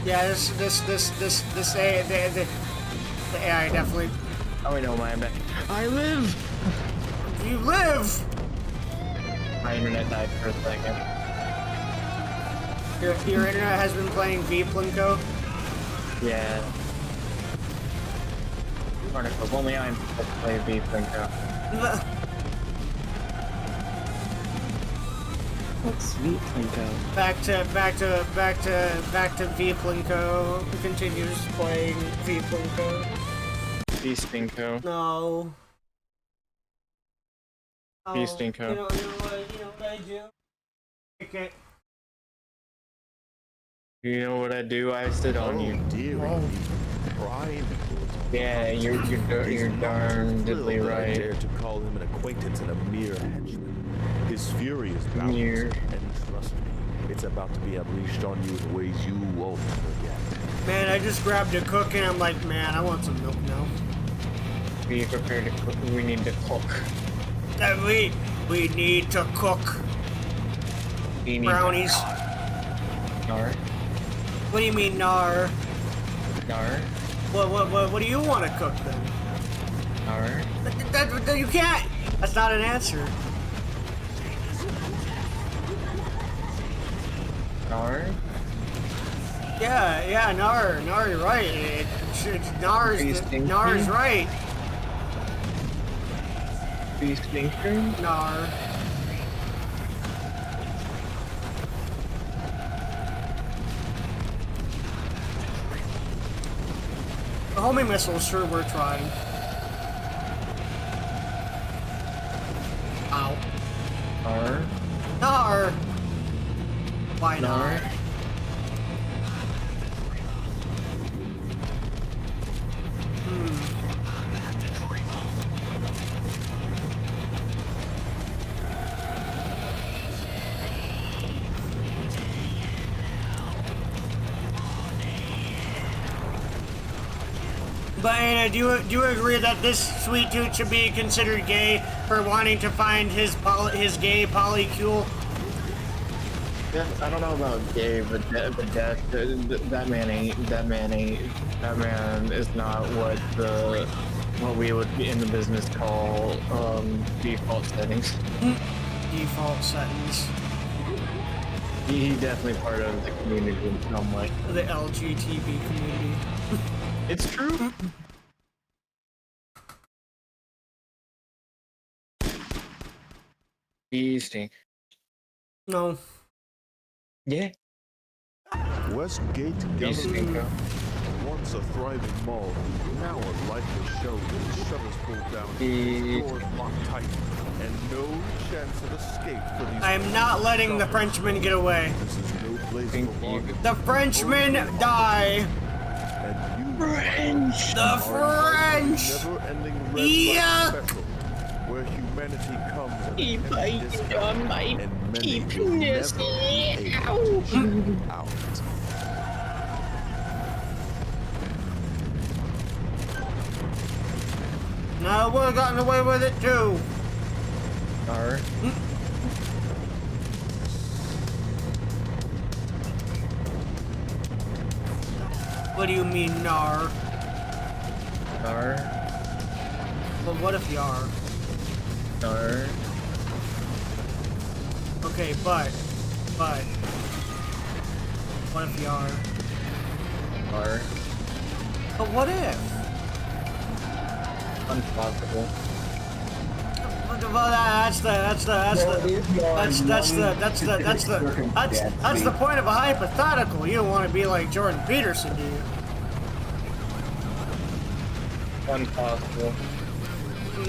Yeah, the AI definitely. Oh wait, no, I'm back. I live! You live! My internet died for a second. Your internet has been playing V-Plinko? Yeah. Article, only I'm supposed to play V-Plinko. What's V-Plinko? Back to V-Plinko. Continues playing V-Plinko. V-Stinko. No. V-Stinko. You know what I do? Okay. You know what I do? I sit on you. Dear, prime. Yeah, you're darndly I right. dare to call him an acquaintance and a mere henchman. His fury is boundless, and trust me, it's about to be unleashed on you in ways you won't forget. Man, I just grabbed a cook and I'm like, man, I want some milk now. Be prepared to cook. We need to cook. We need to cook. We need Brownies. Nar. What do you mean, nar? Nar. What do you want to cook then? Nar. That you can't. That's not an answer. Nar. Yeah, nar, you're right. Nar is right. V-Stinker. Nar. The homing missiles sure we're trying. Ow. Nar. Nar. Why Nar. not? But Anna, do you agree that this sweet dude should be considered gay for wanting to find his gay polycule? Yeah, I don't know about gay, but that man is not what we would be in the business call default settings. Default settings. He's definitely part of the community in some way. The LGTB community. It's true. Stink. No. Yeah. Westgate Gallery, once a thriving mall, now a lifeless show with shutters pulled down, doors locked tight, and no chance of escape for these. I am not letting the Frenchman get away. This is no place for bargains. The Frenchmen die. And you French! The French! never-ending red Yeah. light special, where humanity comes at He an bites ending discount, on my and many will penis. never be able to get out. No, we've gotten away with it too. Nar. What do you mean, nar? Nar. Well, what if you are? Nar. Okay, but, what if you are? Nar. But what if? Impossible. Well, that's the point of a hypothetical. You don't want to be like Jordan Peterson, do you? Impossible.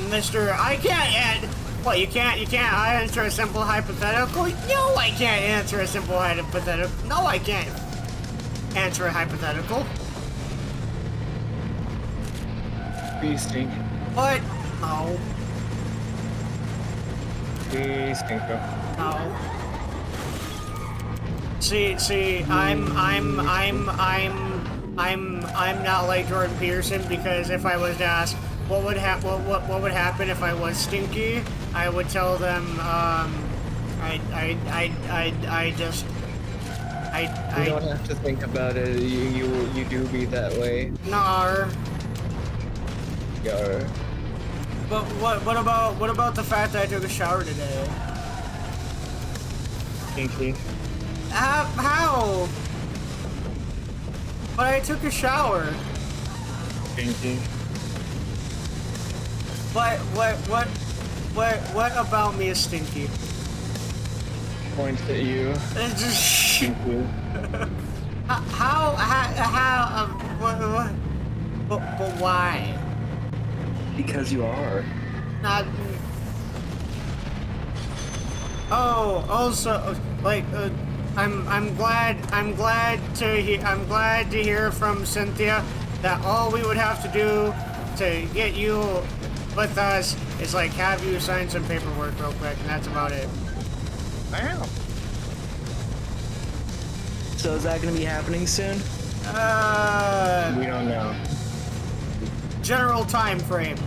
Mister, I can't add. What, you can't answer a simple hypothetical? No, I can't answer a simple hypothetical. No, I can't answer a hypothetical. Beasting. What? No. Beasting. No. See, I'm not like Jordan Peterson, because if I was to ask what would happen if I was stinky, I would tell them, You don't have to think about it. You do be that way. nar. Yar. But what about the fact that I took a shower today? Kinky. How? But I took a shower. Kinky. What about me is stinky? Points at you. It's just Kinky. how but why? Because you are. Not. Oh, also, like, I'm glad to hear from Cynthia that all we would have to do to get you with us is like have you sign some paperwork real quick, and that's about it. Wow. So is that gonna be happening soon? We don't know. General time frame.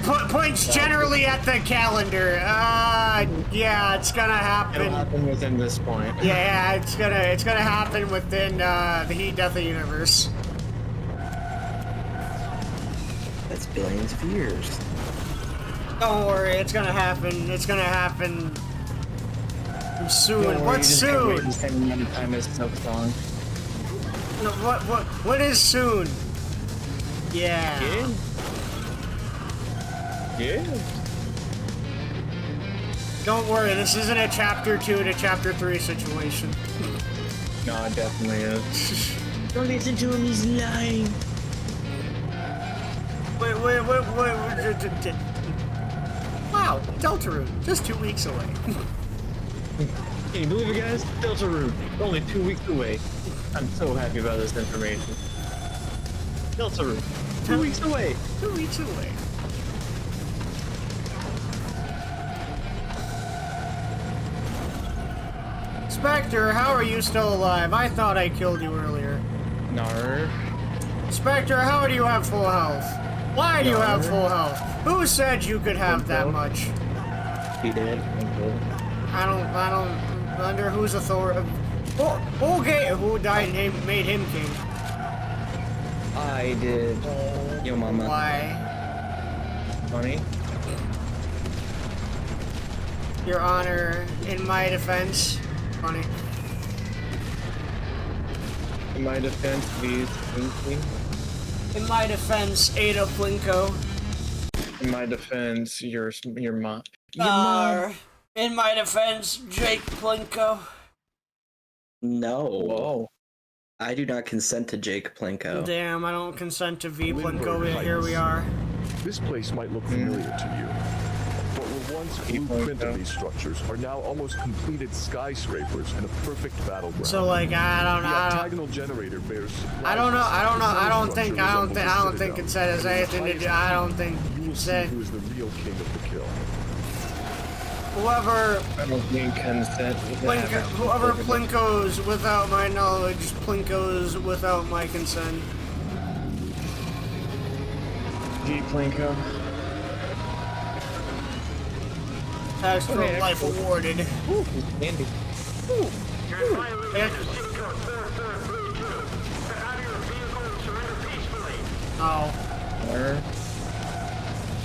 Points generally at the calendar. Yeah, it's gonna happen. It'll happen within this point. Yeah, it's gonna happen within the Heat Death universe. That's billions of years. Don't worry, it's gonna happen. It's gonna happen soon. Don't worry, What's you just gotta wait soon? the same amount of time as Silk Song. No, what is soon? Yeah. Yeah. Don't worry, this isn't a chapter 2 to chapter 3 situation. No, it definitely is. Don't listen to him, he's lying. Wait. Wow, Deltarune, just 2 weeks away. Can you believe it, guys? Deltarune, only 2 weeks away. I'm so happy about this information. Deltarune, 2 weeks away. 2 weeks away. Spectre, how are you still alive? I thought I killed you earlier. Nar. Spectre, how do you have full health? Why do you have full health? Who said you could have that much? He did. I don't, under whose authority? Who died and made him king? I did. Yo, mama. Why? Money. Your Honor, in my defense, funny. In my defense, please, Winky. In my defense, Ada Plinko. In my defense, your mom. In my defense, Jake Plinko. No. Whoa. I do not consent to Jake Plinko. Damn, I don't consent to V Lindbergh Plinko, yet here we are. This place might look familiar to you, but we're once blueprint of these structures are now almost completed skyscrapers and a perfect battleground. So like I don't The know. octagonal generator bears. I don't know. I don't think it it says anything to do. I don't think You will it see said who is the real king of the kill. whoever I don't need consent. whoever plinkos without my knowledge, plinkos without my consent. G Plinko. Extra Okay, life awarded. Ooh, Andy. Oh. Or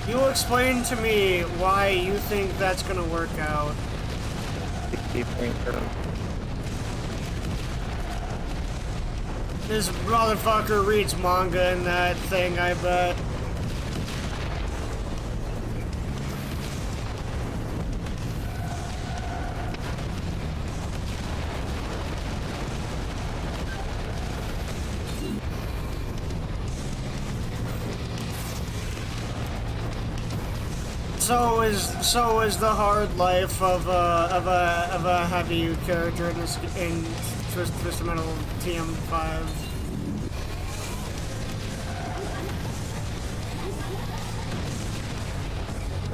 You explain to me why you think that's gonna work out. G Plinko. This motherfucker reads manga in that thing, I bet. So is the hard life of a heavy character in this in Twisted Metal TM5.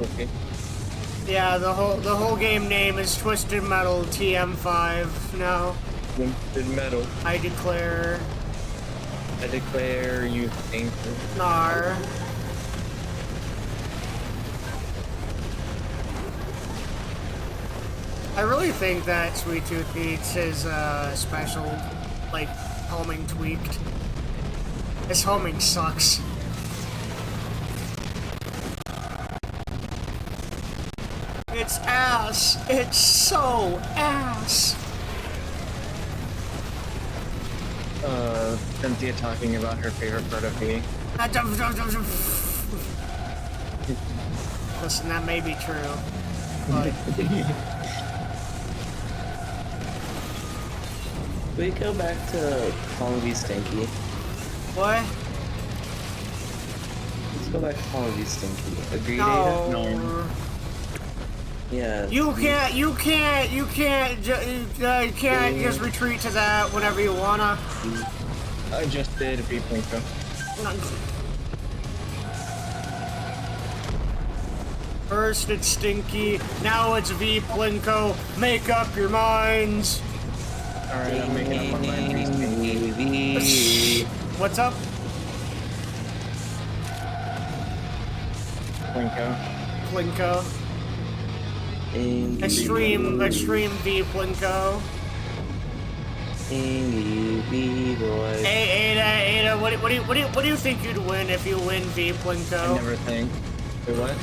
Okay. Yeah, the whole game name is Twisted Metal TM5 now. Twisted Metal. I declare You think. Nar. I really think that Sweet Tooth needs his special, like, homing tweaked. His homing sucks. It's ass. It's so ass. Cynthia talking about her favorite part of me. Listen, that may be true, but We go back to Call of Duty Stinky. what? Let's go back to Call of Duty Stinky. Agreed, No. Ada? No. Yeah. You can't just retreat to that whenever you wanna. I just did B Plinko. First it's Stinky, now it's V Plinko. Make up your minds. Alright, I'm making up my mind. What's up? Plinko. Plinko. Extreme V Plinko. boy. Hey Ada, what do you think you'd win if you win V I Plinko? never think. Wait, what?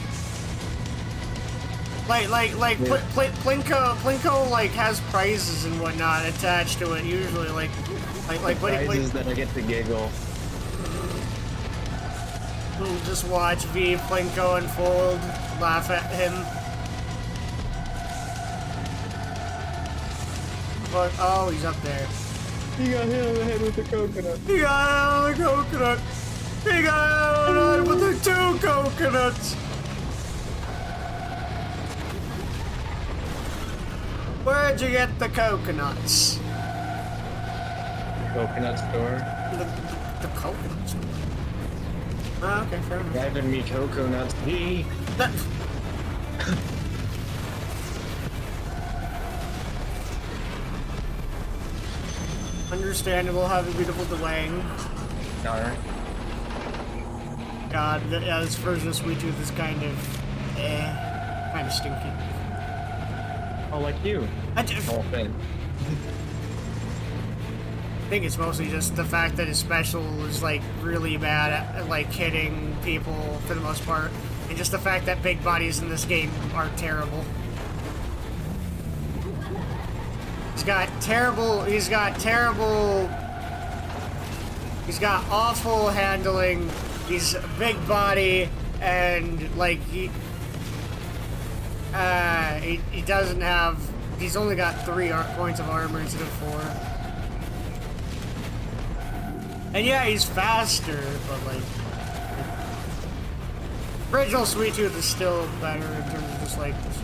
Plinko like has prizes and whatnot attached to it usually like Prizes that I get to giggle. just watch V Plinko unfold, laugh at him. But oh, he's up there. He got hit on the head with the coconut. He got hit on the coconut. He got hit on with the 2 coconuts. Where'd you get the coconuts? Coconut store. The coconuts. Oh, okay, fair enough. Driving me coconuts. He. That- Understandable, have a beautiful Dwayne. Alright. God, yeah, this version of Sweet Tooth is kind of stinky. Oh, like you. I Finn. think it's mostly just the fact that his special is like really bad at like hitting people for the most part, and just the fact that big bodies in this game are terrible. He's got awful handling. He's a big body, and like he doesn't have. He's only got 3 points of armor instead of 4. And yeah, he's faster, but like Original Sweet Tooth is still better in terms of just like this.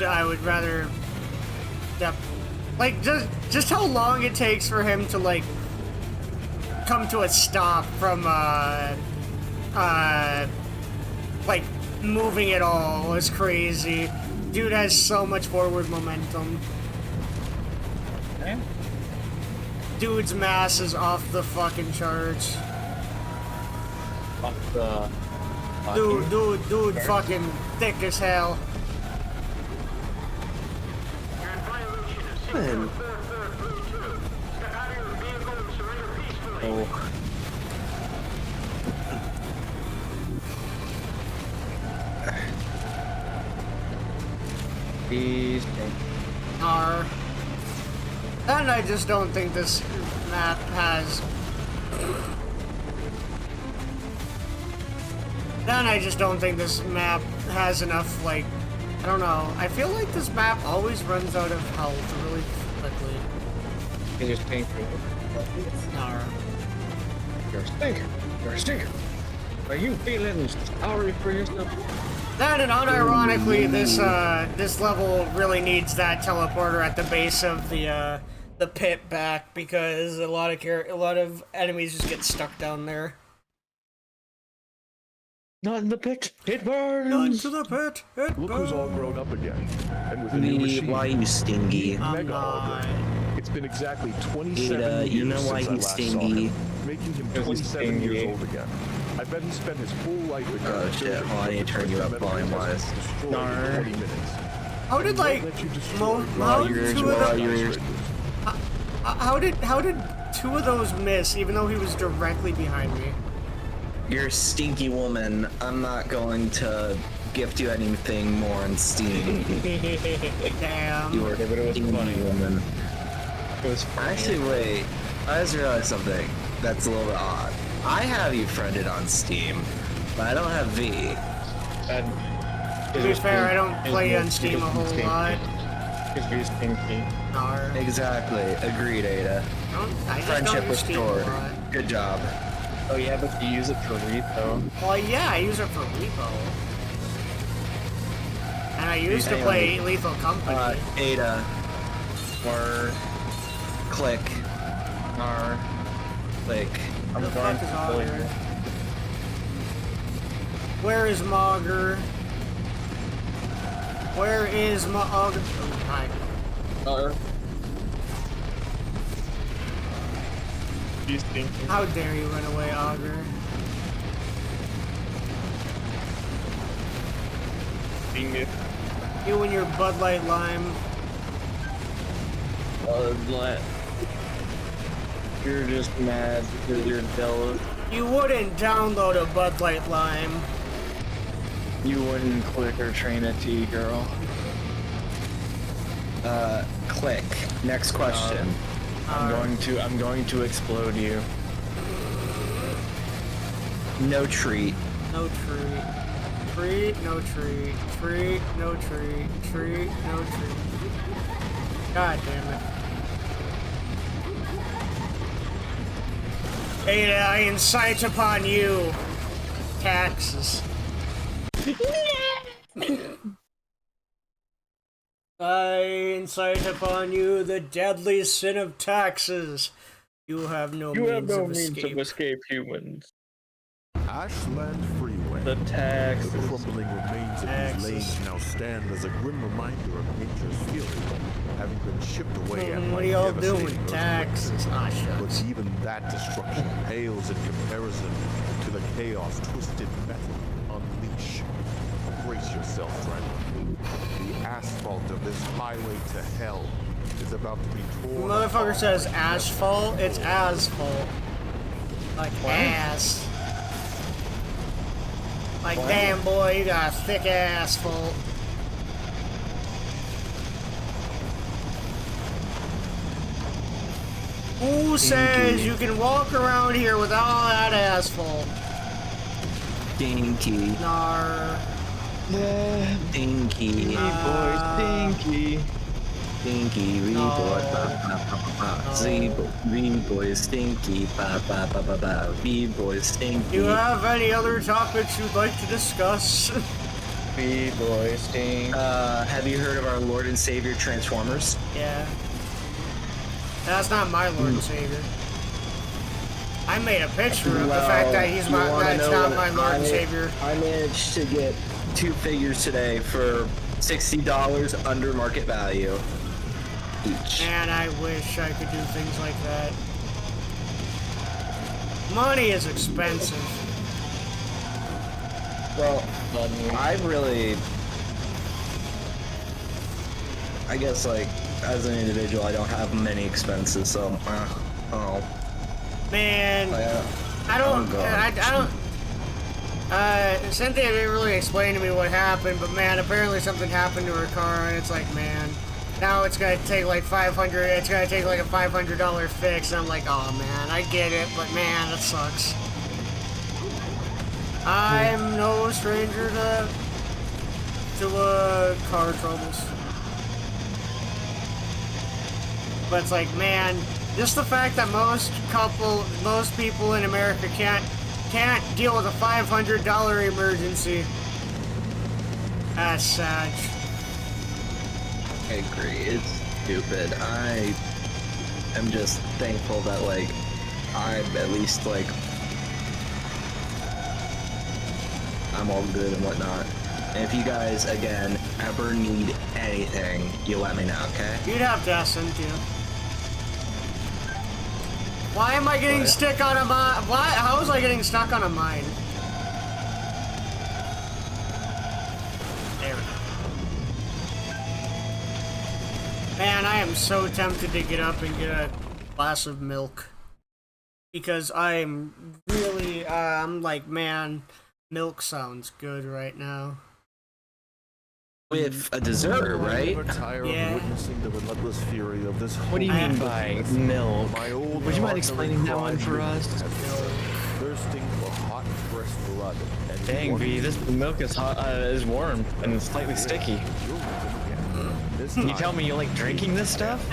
I would rather, yeah, like just how long it takes for him to like come to a stop from like moving at all is crazy. Dude has so much forward momentum. Okay. Dude's mass is off the fucking charts. Off the... Dude, fucking thick as hell. Man. Oh. He's And I just don't think this map has... Then I just don't think this map has enough, like... I don't know. I feel like this map always runs out of health really quickly. You're a stinker. Nar. You're a stinker. You're a stinker. Are you feeling sorry for yourself? Then, and unironically, this level really needs that teleporter at the base of the pit back because a lot of enemies just get stuck down there. Not in the pit. It burns. Not to the pit. It Look who's all grown up again. And with a Me, new machine. why you stingy? Mega Auger. It's been exactly 27 Ada, years you know why since I he's last saw stingy? him, making him Because he's 27 years stingy. old again. I bet he spent his whole life in Oh, shit. Hold on, I need to turn you up volume-wise. Darn. 20 minutes. How did like how did two of them, how did two of those miss even though he was directly behind me? You're a stinky woman. I'm not going to gift you anything more on Steam. Damn. You're a but it was stinky funny. woman. It was funny. Actually, wait. I just realized something that's a little bit odd. I have you friended on Steam, but I don't have V. To be fair, I don't play on Steam a whole lot. Because you're stinky. Nar. Exactly. Agreed, Ada. I just Friendship don't use with Steam Sword. a lot. Good job. Oh yeah, but you use it for repo. Well, yeah, I use it for repo. And I used to play Lethal Company. Ada. Or click. Or Click. I'm The going fuck is to all kill there? you. Where is Mauger? Where is Mauger? Oh, hi. You stinky. How dare you run away, Augur? Stinky. You and your Bud Light Lime. You're just mad because you're jealous. You wouldn't download a Bud Light Lime. You wouldn't click or train a T girl. Click. Next question. I'm going to explode you. No treat. No treat. Treat, no treat. Treat, no treat. Treat, no treat. God damn it. Ada, I incite upon you. Taxes. I incite upon you the deadly sin of taxes. You have no means of escape. humans. Ashland Freeway. The taxes. The crumbling remains of Taxes. these lanes now stand as a grim reminder of nature's fury, having been shipped away at What are like y'all devastating doing? earthquakes. Taxes. Ah, But shucks. even that destruction pales in comparison to the chaos twisted metal unleash. Brace yourself, driver. The asphalt of this highway to hell is about to be torn Motherfucker apart says by asphalt. It's asphalt. Like ass. Like damn boy, you got a thick asphalt. Who says you can walk around here without all that asphalt? Stinky. Nar. Yeah. Stinky. Boy, stinky. stinky, V boy, ba ba ba ba ba. V boy stinky, ba ba ba ba ba. V boy stinky. Do you have any other topics you'd like to discuss? B-boy stink. Have you heard of our Lord and Savior Transformers? Yeah. That's not my Lord and Savior. I made a picture of the fact that he's that's not my Lord and Savior. I managed to get 2 figures today for $60 under market value each. Man, I wish I could do things like that. Money is expensive. Well, I guess, like, as an individual, I don't have many expenses, so, oh. Man, I don't, Cynthia didn't really explain to me what happened, but man, apparently something happened to her car, and it's like, man, now it's gonna take like it's gonna take like a $500 fix, and I'm like, oh man, I get it, but man, that sucks. I'm no stranger to car troubles. But it's like, man, just the fact that most people in America can't deal with a $500 emergency. That's sad. I agree, it's stupid. I am just thankful that, like, I'm at least, like, I'm all good and whatnot. And if you guys, again, ever need anything, you let me know, okay? You'd have to ask Cynthia. Why am I getting stuck on a mine? How is I getting stuck on a mine? There we go. Man, I am so tempted to get up and get a glass of milk. Because I'm really, I'm like, man, milk sounds good right now. With a dessert, right? Yeah. Witnessing the relentless fury of this What do you mean by milk? Would you mind explaining that one for us? Thirsting for hot, fresh blood. And Dang, V, this milk is hot, is warm and slightly sticky. Can you tell me you like drinking this stuff?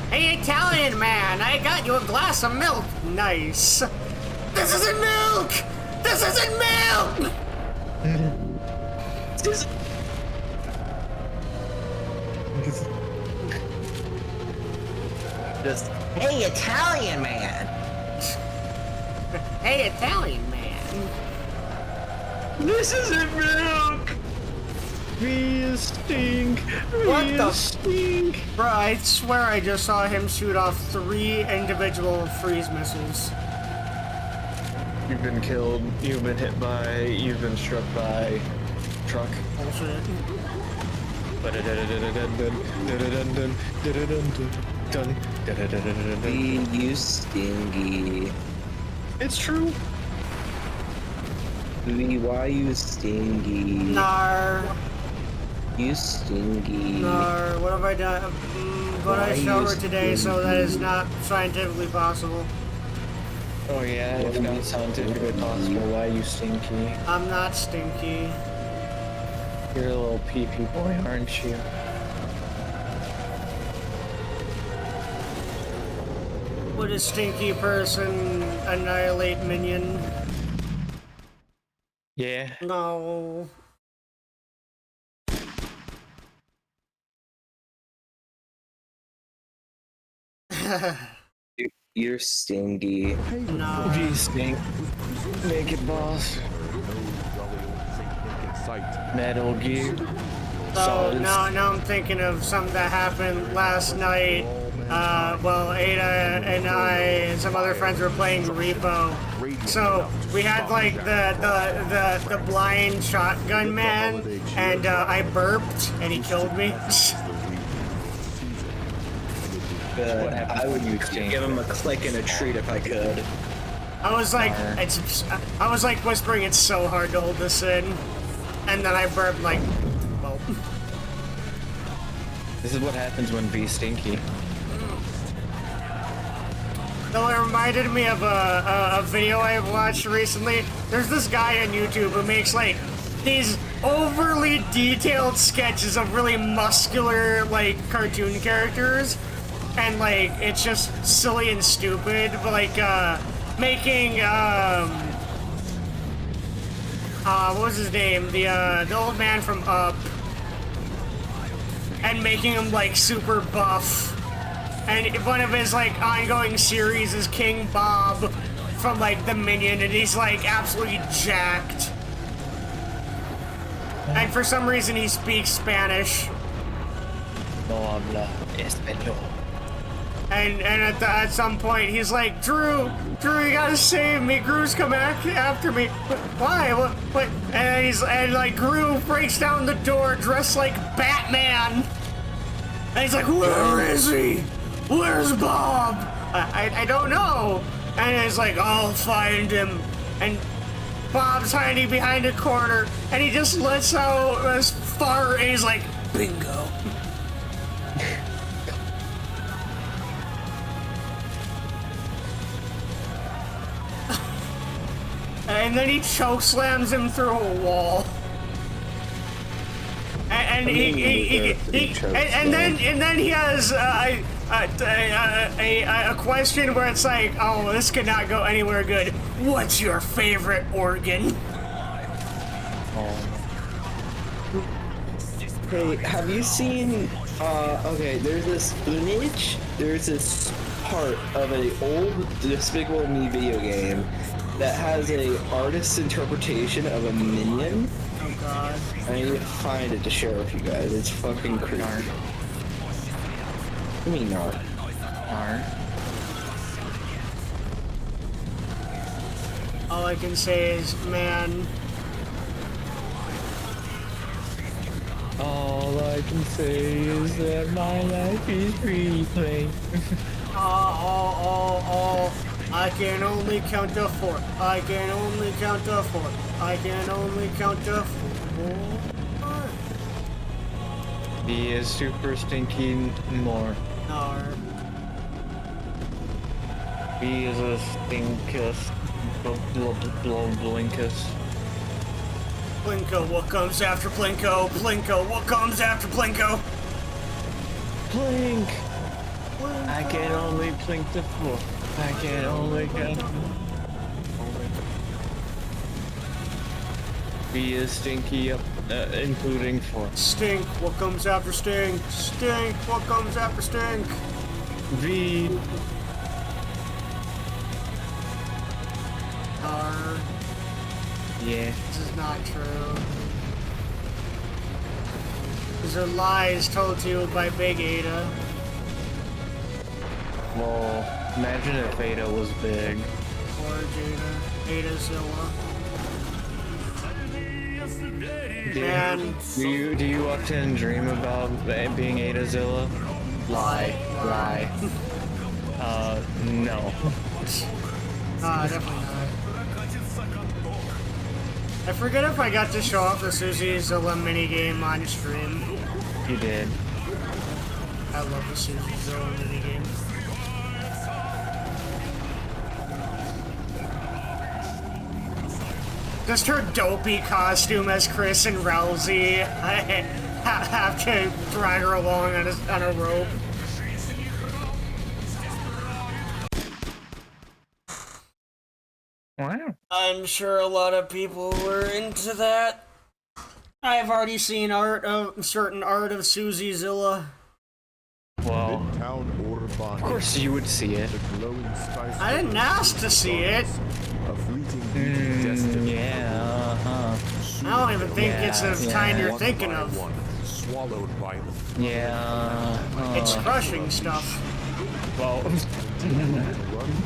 Hey, Italian man, I got you a glass of milk. Nice. This isn't milk! This isn't milk! Just, hey, Italian man! Hey, Italian man. This isn't milk! V stink. What the stink? Bro, I swear I just saw him shoot off 3 individual freeze missiles. You've been killed. You've been hit by. You've been struck by. Truck. Bullshit. You stingy. It's true. Why you stingy? Nar. You stingy. Nar. What have I done? But I showered today, so that is not scientifically possible. Oh yeah, it's not scientifically possible. Why you stinky? I'm not stinky. You're a little pee-pee boy, aren't you? Would a stinky person annihilate minion? Yeah. No. You're stingy. No. V stink. Make it, boss. Metal Gear. Oh, now I'm thinking of something that happened last night. Well, Ada and I and some other friends were playing Repo. So we had like the blind shotgun man, and I burped and he killed me. I would give him a click and a treat if I could. I was like whispering, it's so hard to hold this in, and then I burped like, well. This is what happens when V stinky. Though it reminded me of a video I watched recently. There's this guy on YouTube who makes like these overly detailed sketches of really muscular, like, cartoon characters, and, like, it's just silly and stupid, but, like, making, what was his name? The old man from Up, and making him, like, super buff. And one of his, like, ongoing series is King Bob from, like, The Minion, and he's, like, absolutely jacked. And for some reason, he speaks Spanish. No habla español. And at some point, he's like, Drew, you gotta save me. Gru's come after me. Why? What? And like, Gru breaks down the door dressed like Batman. And he's like, where is he? Where's Bob? I don't know. And he's like, I'll find him. And Bob's hiding behind a corner, and he just lets out a fart, and he's like, bingo. And then he chokeslams him through a wall. And then he has a question where it's like, oh, this could not go anywhere good. What's your favorite organ? Hey, have you seen, okay, there's this image, there's this part of an old Despicable Me video game that has a artist's interpretation of a minion. Oh god. I need to find it to share with you guys. It's fucking creepy. What do you mean gnarly? All I can say is, man. All I can say is that my life is pretty plain. I can only count to 4. I can only count to 4. I can only count to 4. He is super stinky more. Nar. He is a stinkus. Blinkus. Plinko, what comes after Plinko? Plinko, what comes after Plinko? Blink! I can only blink the floor. I can only count. Be is stinky up, including 4. Stink, what comes after Stink? Stink, what comes after Stink? V. Nar. Yeah. This is not true. These are lies told to you by Big Ada. Well, imagine if Ada was big. Or Jada. Adazilla. Man. Do you often dream about being Adazilla? Lie. No. Definitely not. I forget if I got to show off the Susie Zilla minigame on stream. You did. I love the Susie Zilla minigame. Just her dopey costume as Chris and Rousey. I have to drag her along on a rope. Wow. I'm sure a lot of people were into that. I've already seen certain art of Susie Zilla. Well, Midtown Orbon. of course you would see it. The glowing skyscraper I didn't ask to see it. A fleeting destiny. Yeah, I don't even think it's the kind you're One thinking by of. one, swallowed by the Yeah. It's crushing stuff. Well, run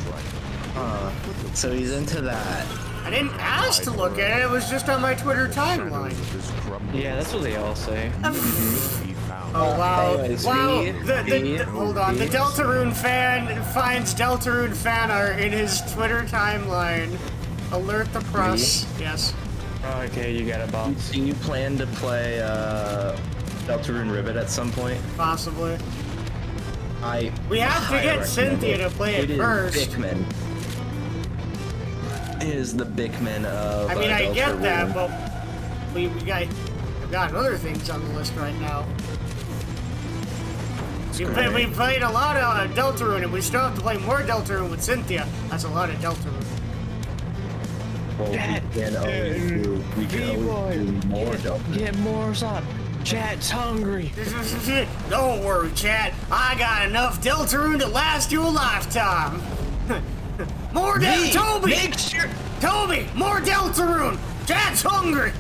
driver. So he's into that. I didn't ask to look at it, it was just on my Twitter timeline. Shadows of his crumbling yeah, that's what they all say. he found. Oh wow. Anyways, Wow. V, Hold on. The Deltarune fan finds Deltarune fan art in his Twitter timeline. Alert the press. Yes. Okay, you got a box. Do you plan to play Deltarune Rivet at some point? Possibly. I We have to highly get recommend Cynthia to play it first. Is Bickman. It is the Bickman of I mean, I get that, Deltarune. but we've got other things on the list right now. We played a lot of Deltarune, and we still have to play more Deltarune with Cynthia. That's a lot of Deltarune. Well, we can always do more Deltarune. Get more up. Chat's hungry. Don't worry, chat. I got enough Deltarune to last you a lifetime. More Toby! Make sure. Toby, more Deltarune! Chat's hungry!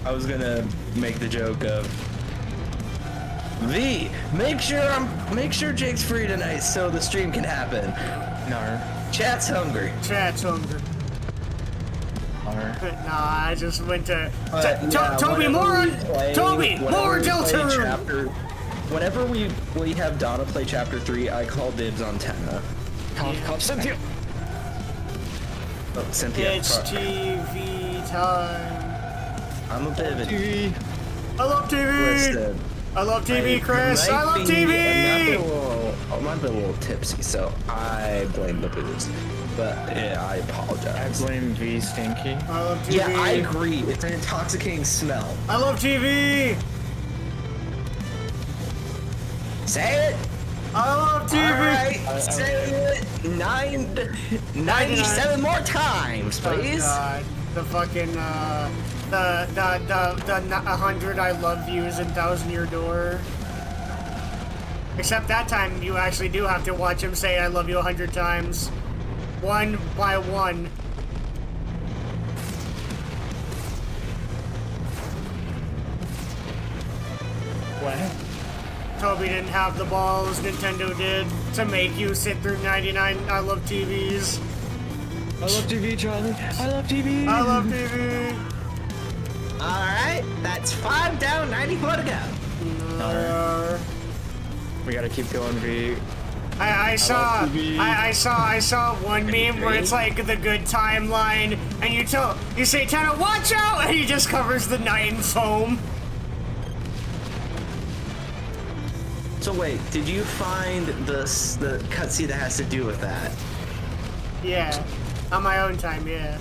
I was gonna make the joke of V. Make sure Jake's free tonight so the stream can happen. No. Chat's hungry. Chat's hungry. No. Nah, I just went to Toby, more Deltarune. Whenever we have Donna play chapter 3, I call dibs on Tenna. Call Cynthia. Oh, Cynthia. It's TV time. I'm a bit of a TV. I love TV. Listen, I love TV, Chris. I love I TV. might be a little tipsy, so I blame the booze. But yeah, I I apologize. blame V Stinky. I love TV. Yeah, I agree. It's an intoxicating smell. I love TV. Say it. I love TV. All right, say it 97 more times, Oh please. God, the fucking the 100 I love views in Thousand Year Door. Except that time you actually do have to watch him say I love you 100 times, one by one. What? Toby didn't have the balls, Nintendo did, to make you sit through 99 I love TVs. I love TV, Charlie. I love TV. I love TV. All right, that's 5 down, 94 to go. We gotta keep going, V. I saw one meme where it's like the good timeline, and you say Tana, watch out, and he just covers the night in foam. So wait, did you find the cutscene that has to do with that? Yeah, on my own time, yeah.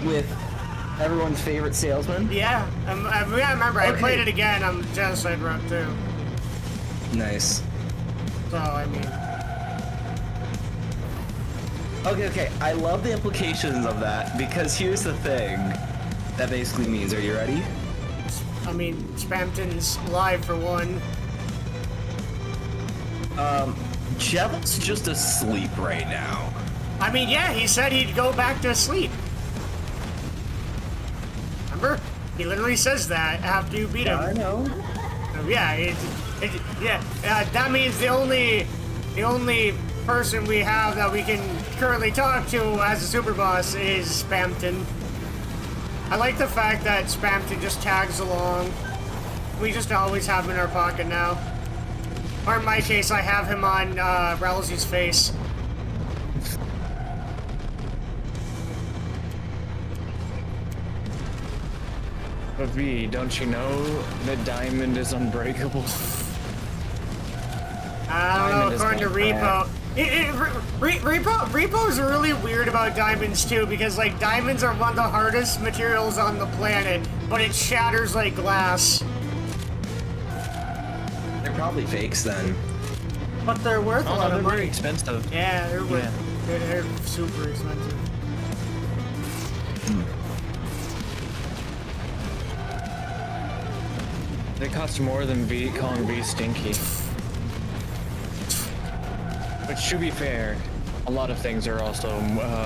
With everyone's favorite salesman? Yeah, I remember. I played it again on Genocide Road too. Nice. So I mean, Okay, I love the implications of that, because here's the thing that basically means, are you ready? Spamton's live for one. Jevils just asleep right now. I mean, yeah, he said he'd go back to sleep. Remember? He literally says that after you beat him. I know. Yeah, that means the only person we have that we can currently talk to as a super boss is Spamton. I like the fact that Spamton just tags along. We just always have him in our pocket now. Or in my case, I have him on Rousey's face. But V, don't you know that Diamond is unbreakable? I don't know, according to Repo. Repo's really weird about diamonds too, because like diamonds are one of the hardest materials on the planet, but it shatters like glass. They're probably fakes then. But they're worth a lot they're of very money. expensive. Yeah, they're worth. They're super expensive. They cost more than calling V Stinky. Which, to be fair, a lot of things are also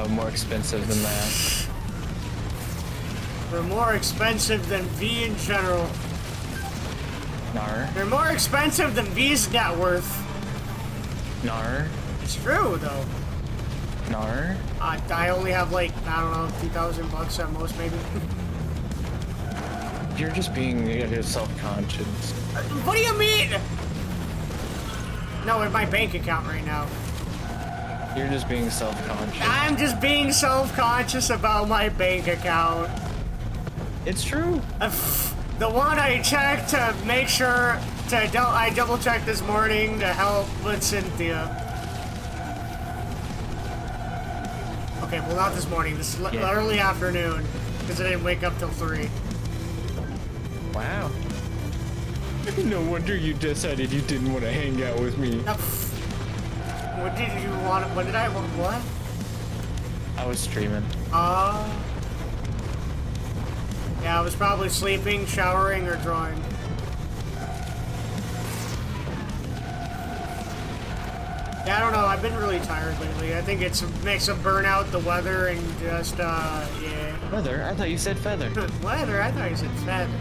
more expensive than that. They're more expensive than V in general. Nar. They're more expensive than V's net worth. Nar. It's true though. Nar. I only have like, I don't know, $2,000 at most maybe. You're just being self-conscious. What do you mean? No, in my bank account right now. You're just being self-conscious. I'm just being self-conscious about my bank account. It's true. The one I checked to make sure I double-checked this morning to help with Cynthia. Okay, well not this morning. This is early afternoon because I didn't wake up till 3. Wow. No wonder you decided you didn't want to hang out with me. What did you want? What did I want? What? I was streaming. Yeah, I was probably sleeping, showering, or drawing. Yeah, I don't know. I've been really tired lately. I think it's a mix of burnout, the weather, and just, yeah. Weather? I thought you said feather. Weather? I thought you said feather.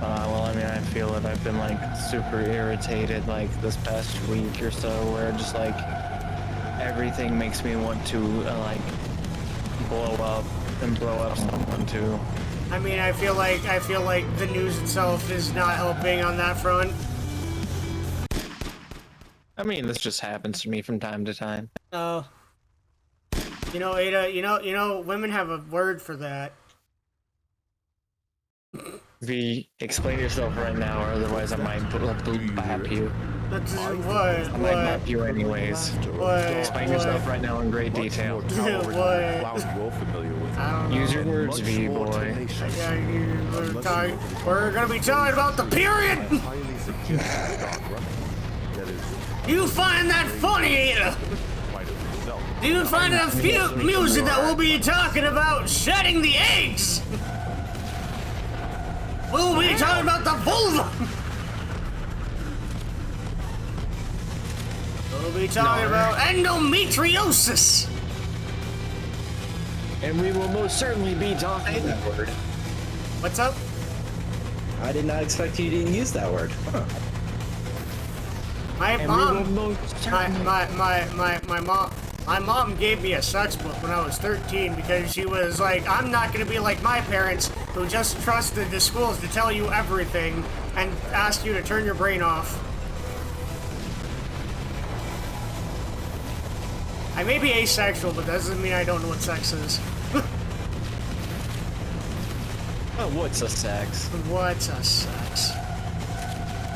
Well, I mean, I feel it. I've been, like, super irritated, like, this past week or so, where just, like, everything makes me want to, like, blow up and blow up someone, too. I mean, I feel like the news itself is not helping on that front. I mean, this just happens to me from time to time. Oh. You know, Ada, you know, women have a word for that. V, explain yourself right now, or otherwise I might bap you. That's I might bap you anyways. Explain yourself right now in great detail. Use your words, V, boy. We're gonna be talking about the period! You find that funny, Ada? Do you find that music that we'll be talking about shedding the eggs? We'll be talking about the vulva! We'll be talking about endometriosis! And we will most certainly be talking that word. What's up? I did not expect you to use that word. Huh. My mom gave me a sex book when I was 13 because she was like, I'm not gonna be like my parents who just trusted the schools to tell you everything and ask you to turn your brain off. I may be asexual, but that doesn't mean I don't know what sex is. Oh, what's a sex? What's a sex?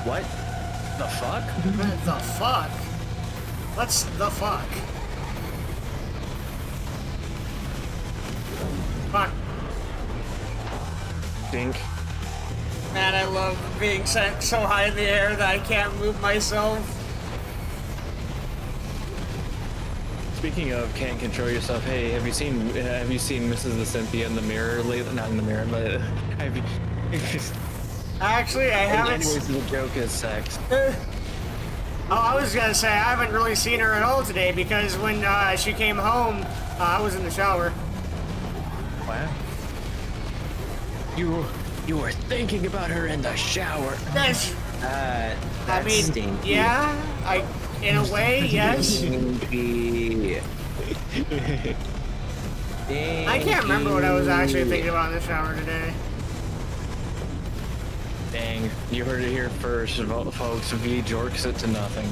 What? The fuck? The fuck? What's the fuck? Fuck. Dink. Man, I love being sent so high in the air that I can't move myself. Speaking of can't control yourself, hey, have you seen Mrs. Cynthia in the mirror lately? Not in the mirror, but have you? Actually, I haven't. Anyways, the joke is sex. Oh, I was gonna say I haven't really seen her at all today because when she came home, I was in the shower. Wow. You were thinking about her in the shower. That's I mean, stinky. yeah, in a way, yes. Stinky. I can't remember what I was actually thinking about in the shower today. Dang, you heard it here first, folks. V jorks it to nothing.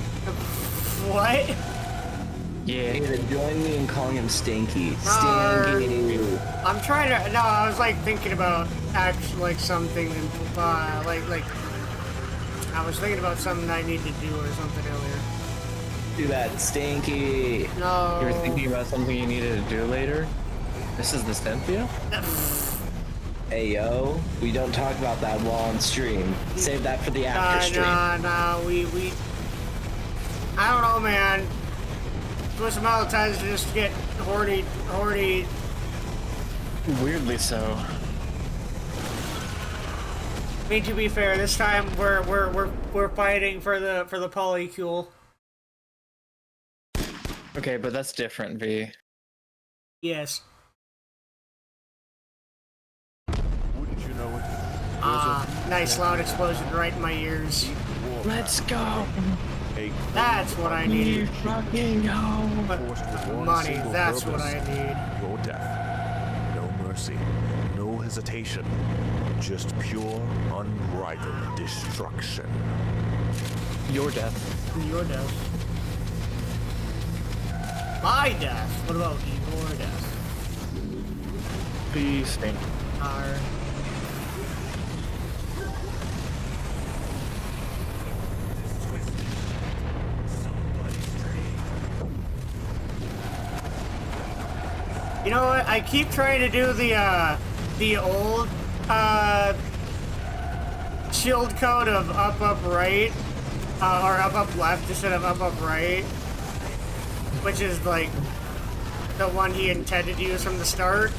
What? Yeah. Join me in calling him Stinky. Stinky. I'm trying to. No, I was like thinking about actually like something, like I was thinking about something I need to do or something earlier. Do that, Stinky. No. You were thinking about something you needed to do later? This is the Cynthia? Hey yo, we don't talk about that while on stream. Save that for the after stream. Nah, we I don't know, man. Twist some other times to just get horny. Weirdly so. I mean, to be fair, this time we're fighting for the polycule. Okay, but that's different, V. Yes. Wouldn't you know it? Nice loud explosion right in my ears. Let's go. That's what I need. Fucking go. Money, that's what I need. Your death. No mercy, no hesitation. Just pure, unbridled destruction. Your death. Your death. My death? What about your death? Peace. Our... You know what? I keep trying to do the old shield code of up right, or up left instead of up right, which is like the one he intended to use from the start,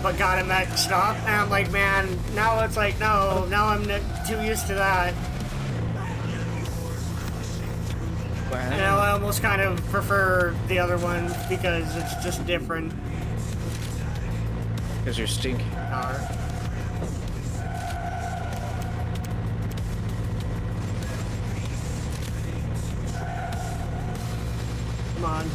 but got him at stop. And I'm like, man, now it's like, no, now I'm too used to that. Wow. And I almost kind of prefer the other one because it's just different. Because you're stinky. Come on.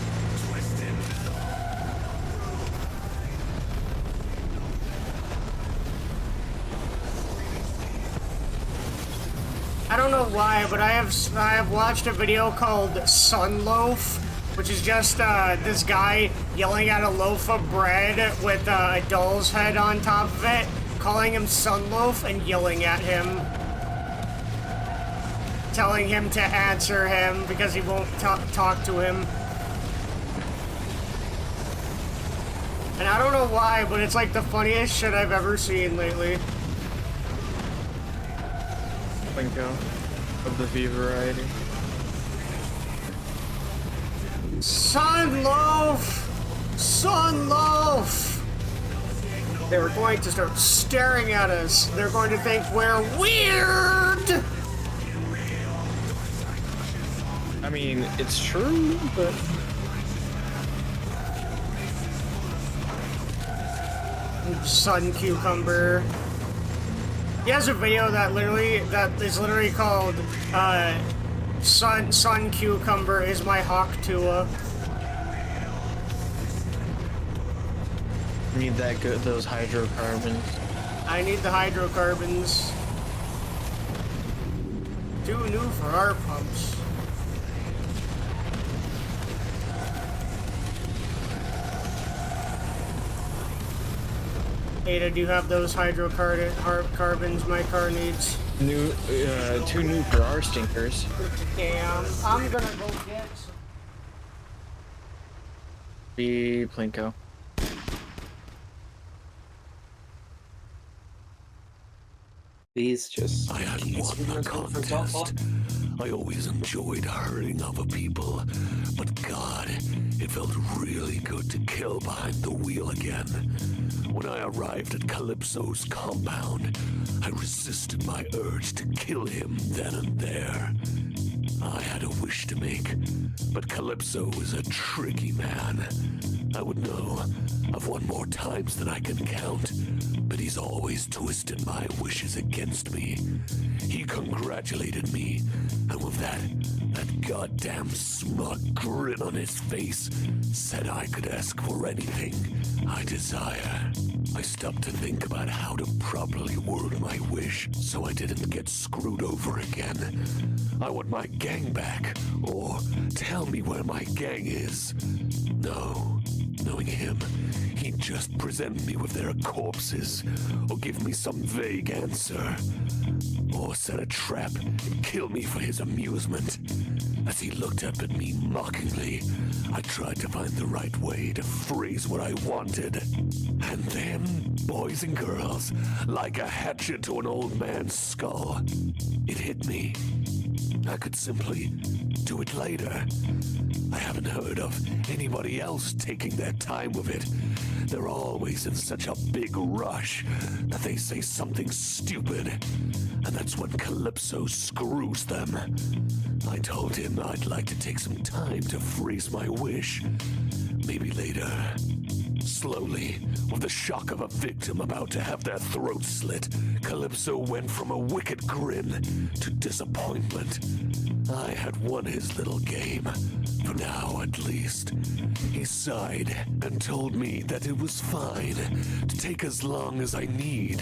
I don't know why, but I have watched a video called Sunloaf, which is just this guy yelling at a loaf of bread with a doll's head on top of it, calling him Sunloaf and yelling at him, telling him to answer him because he won't talk to him. And I don't know why, but it's like the funniest shit I've ever seen lately. Plinko of the V variety. Sunloaf! Sunloaf! They're going to start staring at us. They're going to think we're weird! I mean, it's true, but... Sun Cucumber. He has a video that is literally called Sun Cucumber is my Hawk Tua. Need those hydrocarbons. I need the hydrocarbons. Too new for our pumps. Ada, do you have those hydrocarbons my car needs? Too new for our stinkers. Damn, I'm gonna go get some. Be Plinko. These just... I had won the contest. I always enjoyed hurting other people, but God, it felt really good to kill behind the wheel again. When I arrived at Calypso's compound, I resisted my urge to kill him then and there. I had a wish to make, but Calypso is a tricky man. I would know I've won more times than I can count, but he's always twisted my wishes against me. He congratulated me, and with that goddamn smug grin on his face, said I could ask for anything I desire. I stopped to think about how to properly word my wish so I didn't get screwed over again. I want my gang back, or tell me where my gang is. No, knowing him, he'd just present me with their corpses, or give me some vague answer, or set a trap and kill me for his amusement. As he looked up at me mockingly, I tried to find the right way to phrase what I wanted. And then, boys and girls, like a hatchet to an old man's skull, it hit me. I could simply do it later. I haven't heard of anybody else taking their time with it. They're always in such a big rush that they say something stupid, and that's when Calypso screws them. I told him I'd like to take some time to phrase my wish. Maybe later. Slowly, with the shock of a victim about to have their throat slit, Calypso went from a wicked grin to disappointment. I had won his little game, for now at least. He sighed and told me that it was fine to take as long as I need.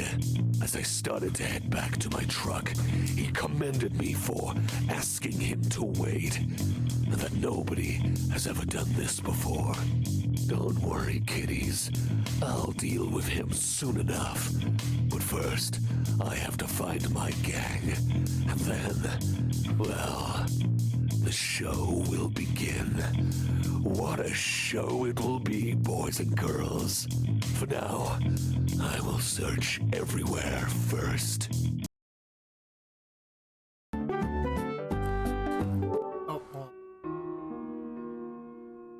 As I started to head back to my truck, he commended me for asking him to wait, and that nobody has ever done this before. Don't worry, kiddies. I'll deal with him soon enough. But first, I have to find my gang. And then, well, the show will begin. What a show it will be, boys and girls. For now, I will search everywhere first.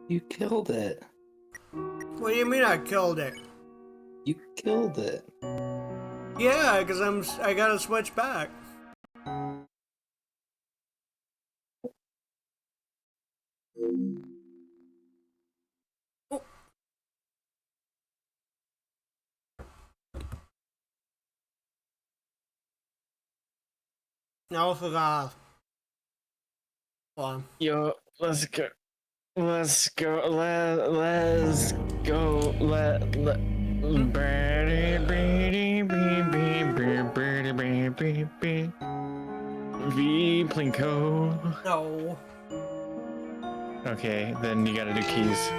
You killed it. What do you mean I killed it? You killed it. Yeah, because I gotta switch back. Oh. Now I forgot. Hold on. Yo, let's go. Let's go. Let's go. V Plinko. No. Okay, then you gotta do keys.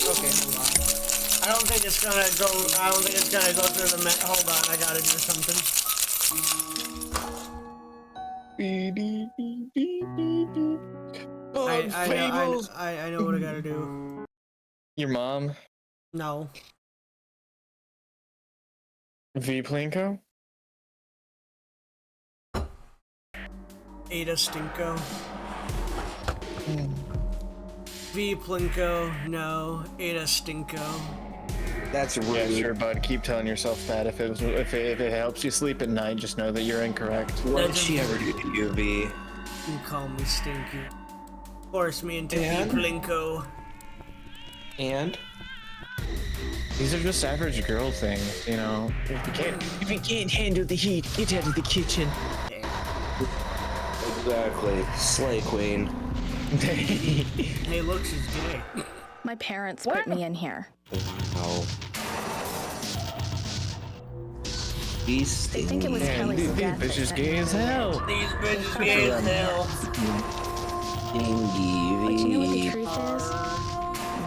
Okay, hold on. I don't think it's gonna go through the hold on, I gotta do something. I know what I gotta do. Your mom? No. V Plinko? Ada Stinko. V Plinko, no. Ada Stinko. That's rude. Yeah, sure, bud. Keep telling yourself that. If it helps you sleep at night, just know that you're incorrect. What did she ever do to you, V? You call me Stinky. Force me into V Plinko. And? These are just average girl things, you know. If you can't handle the heat, get out of the kitchen. Exactly. Slay Queen. Hey, look, she's gay. My parents put me in here. Wow. These They think it was Kelly's death. These bitches gay as hell. These bitches gay as hell. But you know what the truth is?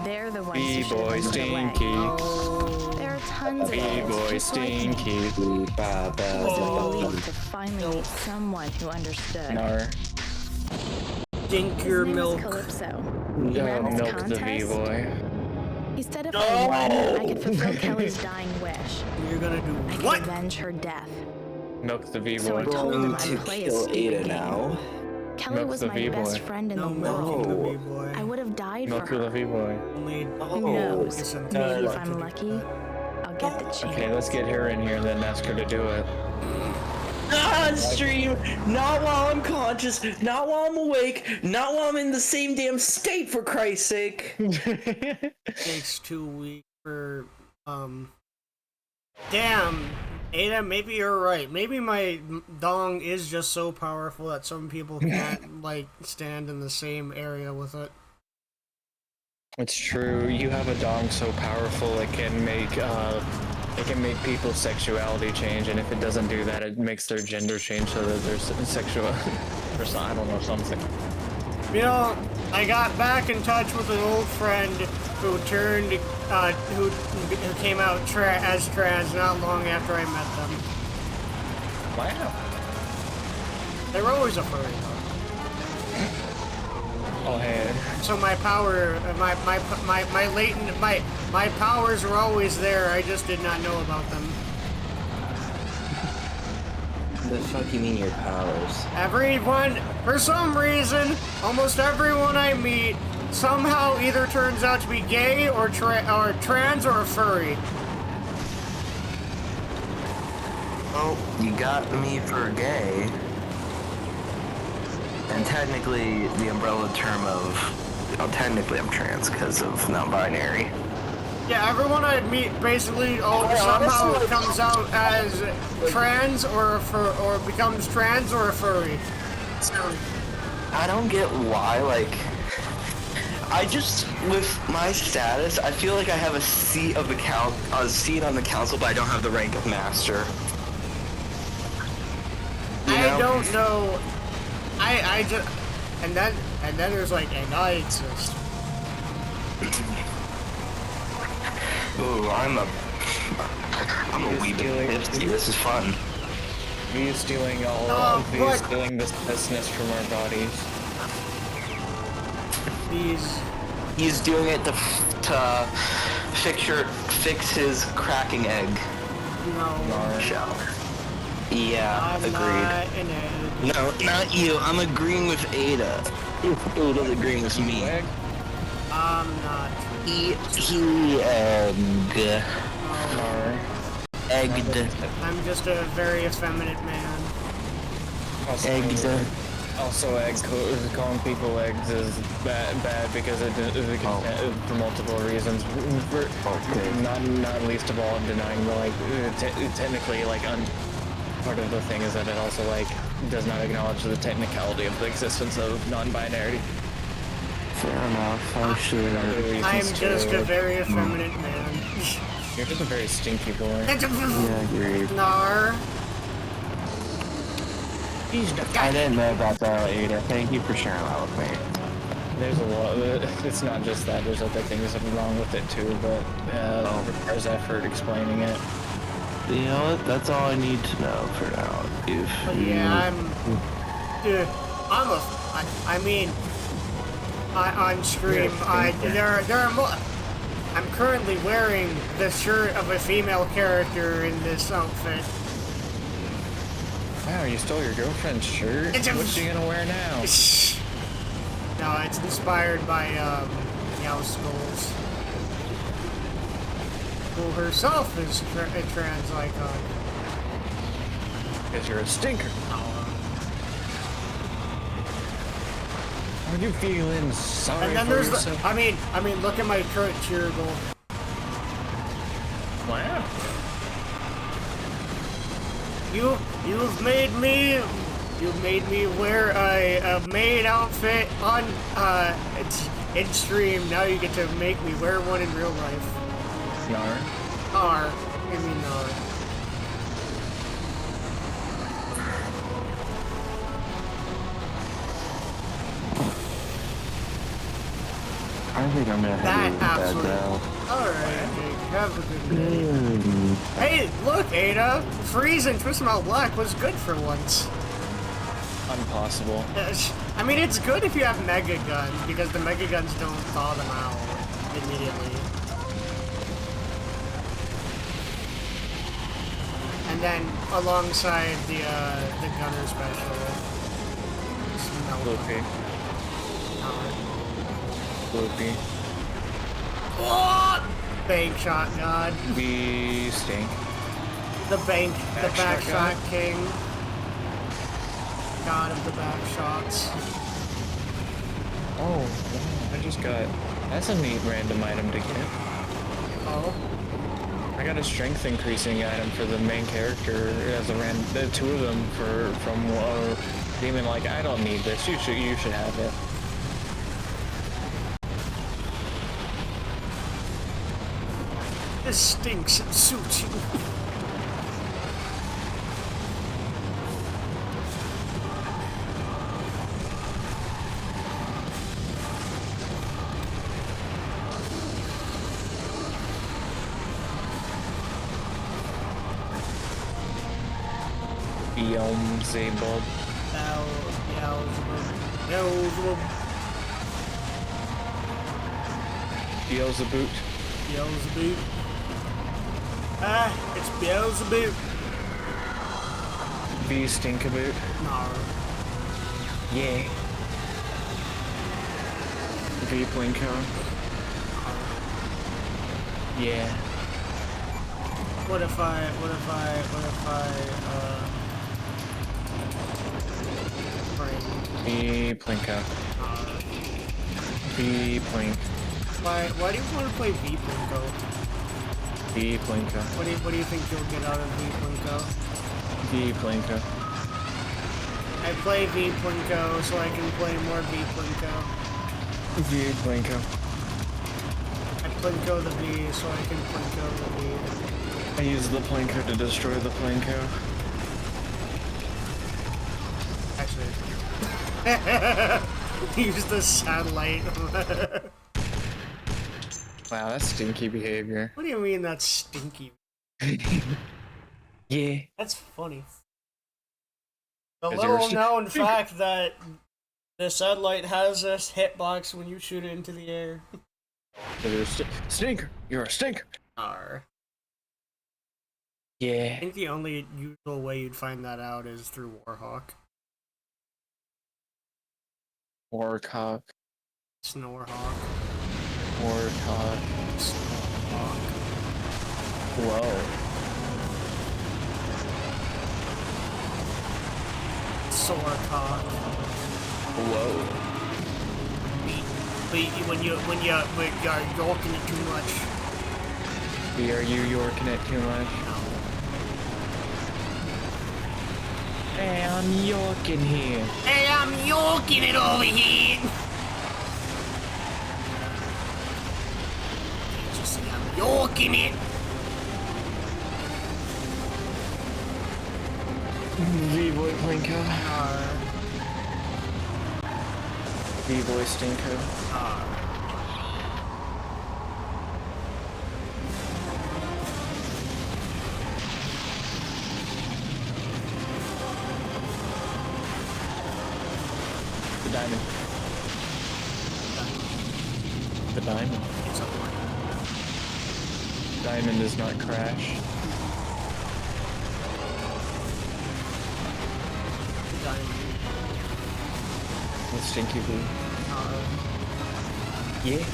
They're the ones who should B-boy have been put away. There are tons of B-boy kids just like me stinky. who believed to finally meet someone who understood. Nar. Drink His your name milk. was Calypso. No, He ran this milk the contest. V-boy. He said if I won, I could fulfill Kelly's dying wish. You're gonna do I could what? avenge her death. Milk the So I V-boy. told him Going I'd to play a kill stupid Ada game. now. Kelly Milk was the my V-boy. best friend in No the milking the world. B-boy. I would have died Milk for the her. V-boy. Only Who knows? listen, Maybe if like to I'm do lucky, that. I'll get the chance. Okay, let's get her in here and then ask her to do it. Not on stream, not while I'm conscious, not while I'm awake, not while I'm in the same damn state, for Christ's sake. Takes 2 weeks for, Damn, Ada, maybe you're right. Maybe my dong is just so powerful that some people can't, like, stand in the same area with it. It's true. You have a dong so powerful it can make people's sexuality change, and if it doesn't do that, it makes their gender change so that there's sexual, or I don't know, something. You know, I got back in touch with an old friend who turned, who came out as trans not long after I met them. Wow. They were always a furry, though. Oh, hey. So my power, my latent, my powers were always there. I just did not know about them. The fuck you mean your powers? Everyone, for some reason, almost everyone I meet somehow either turns out to be gay or trans or a furry. Well, you got me for gay. And technically, the umbrella term of, well, technically I'm trans because of non-binary. Yeah, everyone I meet basically somehow comes out as trans or becomes trans or a furry. So, I don't get why, like, I just, with my status, I feel like I have a seat of the a seat on the council, but I don't have the rank of master. I don't know. I just, and then there's like, and I exist. Ooh, I'm a I'm a wee bit tipsy. This is fun. He's stealing stealing this business from our bodies. He's doing it to fix his cracking egg. No. Shell. Yeah, I'm agreed. not an egg. No, not you. I'm agreeing with Ada. Ada's agreeing with me. I'm not. Egged. I'm just a very effeminate man. Also, calling people eggs is bad because for multiple reasons. Not least of all, denying the technically part of the thing is that it also does not acknowledge the technicality of the existence of non-binary. Fair enough. I'm just a very effeminate man. You're just a very stinky boy. Yeah, agreed. Nar. I didn't know about that, Ada. Thank you for sharing that with me. There's a lot. It's not just that. There's other things wrong with it too, but it requires effort explaining it. You know what? That's all I need to know for now. On stream, I'm currently wearing the shirt of a female character in this outfit. Wow, you stole your girlfriend's shirt? What's she gonna wear now? No, it's inspired by, Skulls, who herself is a trans icon. Because you're a stinker. Are you feeling sorry and then for there's yourself? I mean, look at my current cheer goal. Wow. You've made me wear a maid outfit on in stream. Now you get to make me wear one in real life. Nar. Give me Nar. I think I'm gonna head to bed now. Alright, Jake. Have a good day. Hey, look, Ada! Freeze and Twist 'em Out Black was good for once. Impossible. I mean, it's good if you have Mega Guns, because the Mega Guns don't thaw them out immediately. And then, alongside the Gunner special. Loopy. Loopy. What? Bank shot god. We stink. The back shot king. God of the back shots. Oh, wow, I just got... That's a neat random item to get. Oh? I got a strength increasing item for the main character as the two of them from Demon. I don't need this. You should have it. This stinks and suits you. Beelzebub. Beelzebub. Beelzebub. It's Beelzebub. Stinkaboo. No. Yeah. Plinko. Yeah. What if I Plinko. Plink. Why do you want to play Plinko? Plinko. What do you think you'll get out of Plinko? Plinko. I play Plinko so I can play more Plinko. Plinko. I Plinko the V so I can Plinko the V. I use the Plinko to destroy the Plinko. Actually, use the satellite. Wow, that's stinky behavior. What do you mean that's stinky? Yeah. That's funny. The 'Cause you're a little known fact that the satellite has this hitbox when you shoot it into the air. You're a stinker. You're a stinker. Arr. Yeah. I think the only usual way you'd find that out is through Warhawk. Warhawk. Snorhawk. Warhawk. Snorhawk. Whoa. Sorcock. Whoa. When you're yorking it too much. Are you yorking it too much? Hey, I'm yorking here. Hey, I'm yorking it over here. Can't you see I'm yorking it? V-Boy Plinko. V-Boy Stinko. The diamond. The diamond. It's up Diamond does not crash. With Stinky Blue. Yeah.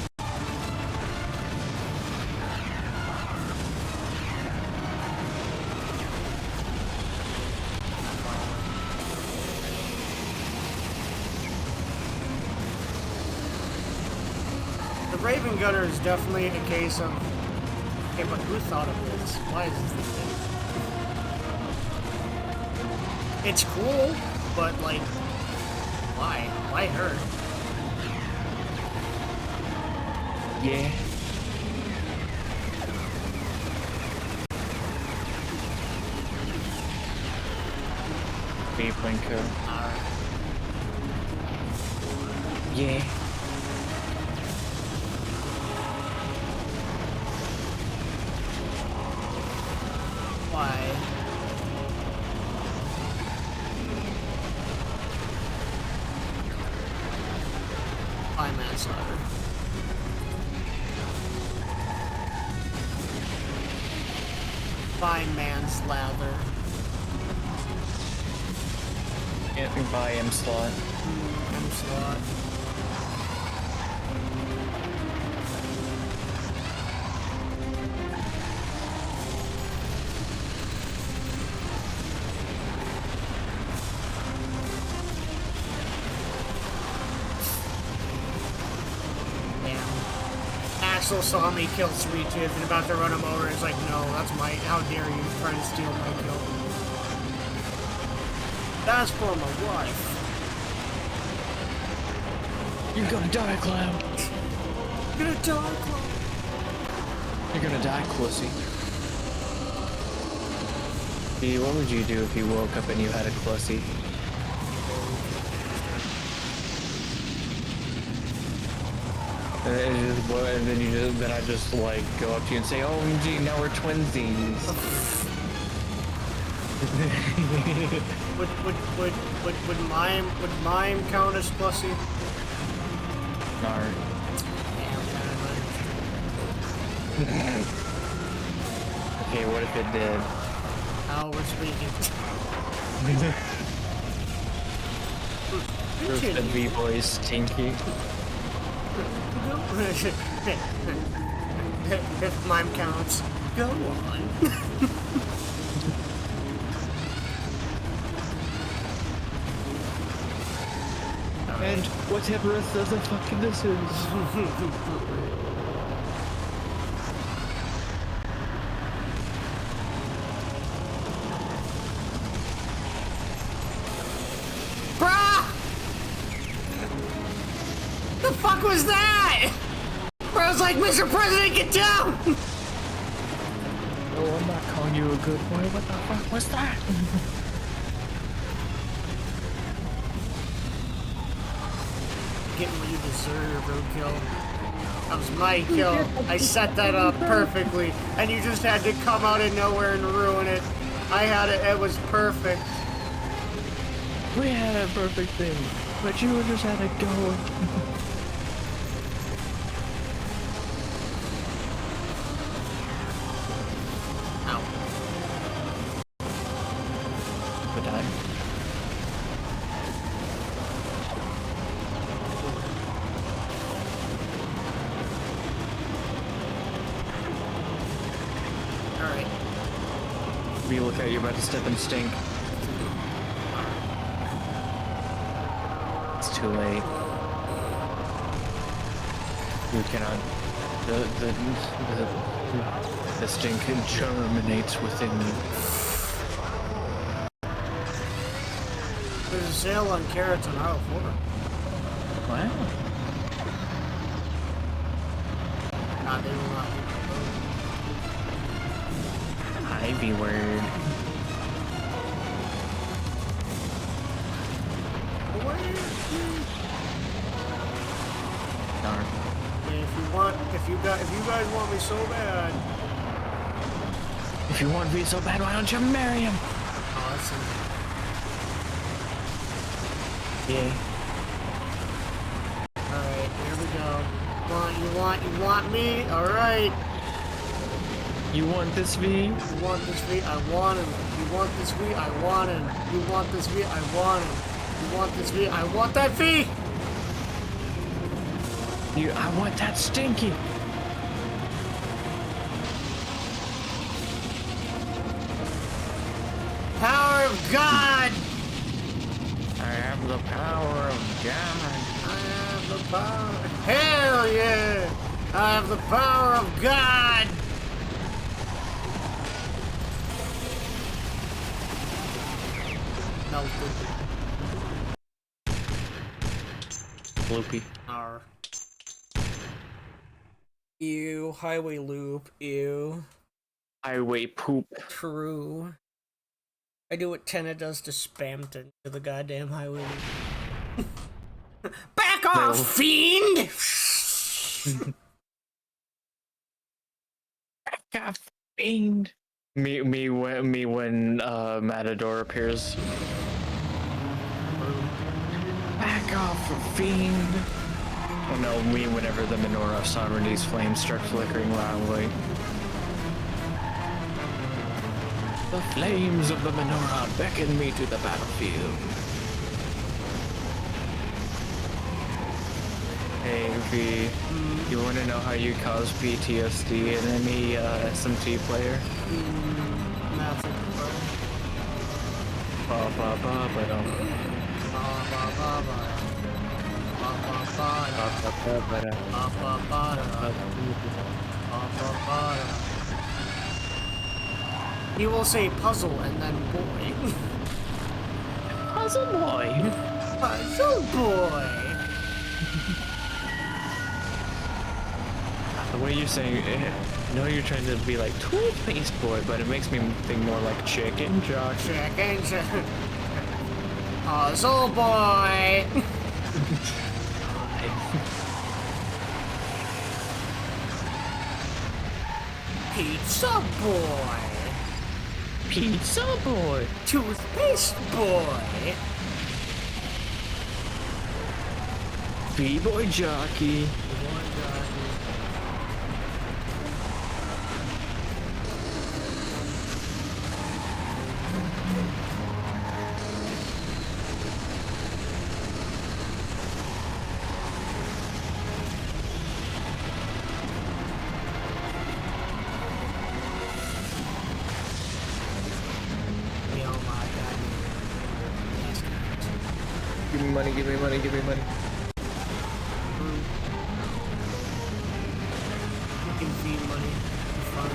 The Raven Gunner is definitely a case of, hey, but who thought of this? Why is this thing? It's cool, but like, why? Why her? Yeah. V-Plinko. Yeah. Why? By manslaughter. By manslaughter. By M-Slot. M-Slot. Axel saw me kill Sweet Tooth and about to run him over. He's like, no, that's my, how dare you try to steal my kill. That's for my wife. You're gonna die, Clown. You're gonna die, Clown. You're gonna die, Clussy. B, what would you do if you woke up and you had a Clussy? And then I just like go up to you and say, "OMG, now we're twinsies." would mime count as pussy? Nar. Okay, what if it did? How we're speaking. The B-boy is stinky. If mime counts, go on. And whatever the fuck this is. Bruh! The fuck was that? Bro's like, Mr. President, get down! Oh, I'm not calling you a good boy. What the fuck was that? Getting what you deserve, roadkill. That was my kill. I set that up perfectly, and you just had to come out of nowhere and ruin it. I had it. It was perfect. We had a perfect thing, but you just had to go. Ow. But die. Alright. We look at you about to step and stink. It's too late. You cannot. The stink germinates within you. There's a sale on carrots on aisle 4. Wow. Nah, they will not. Ivy word. Darn. If you guys want me so bad. If you want me so bad, why don't you marry him? Oh, that's Yay. Alright, here we go. You want me? Alright. You want this V? You want this V? I want him. You want this V? I want him. You want this V? I want him. You want this V? I want that V! I want that stinky. Power of God! I have the power of God. I have the power. Hell yeah! I have the power of God! Melted. Loopy. R. Ew, highway loop, ew. Highway poop. True. I do what Tenna does to spam to the goddamn highway loop. Back off, fiend! Back off, fiend. Me when Matador appears. Back off, fiend. Oh no, me whenever the menorah of sovereignty's flames start flickering loudly. The flames of the menorah beckon me to the battlefield. Hey V, you want to know how you cause PTSD in any SMT player? Nothing. Ba ba ba ba dum. He will say puzzle and then boy. Puzzle boy. Puzzle boy. The way you're saying, I know you're trying to be like toothpaste boy, but it makes me think more like chicken jockey. Chicken. Puzzle boy. Pizza boy. Pizza boy. Toothpaste boy. B-boy jockey. Give me money, give me money, give me money. You can feed money. Fun.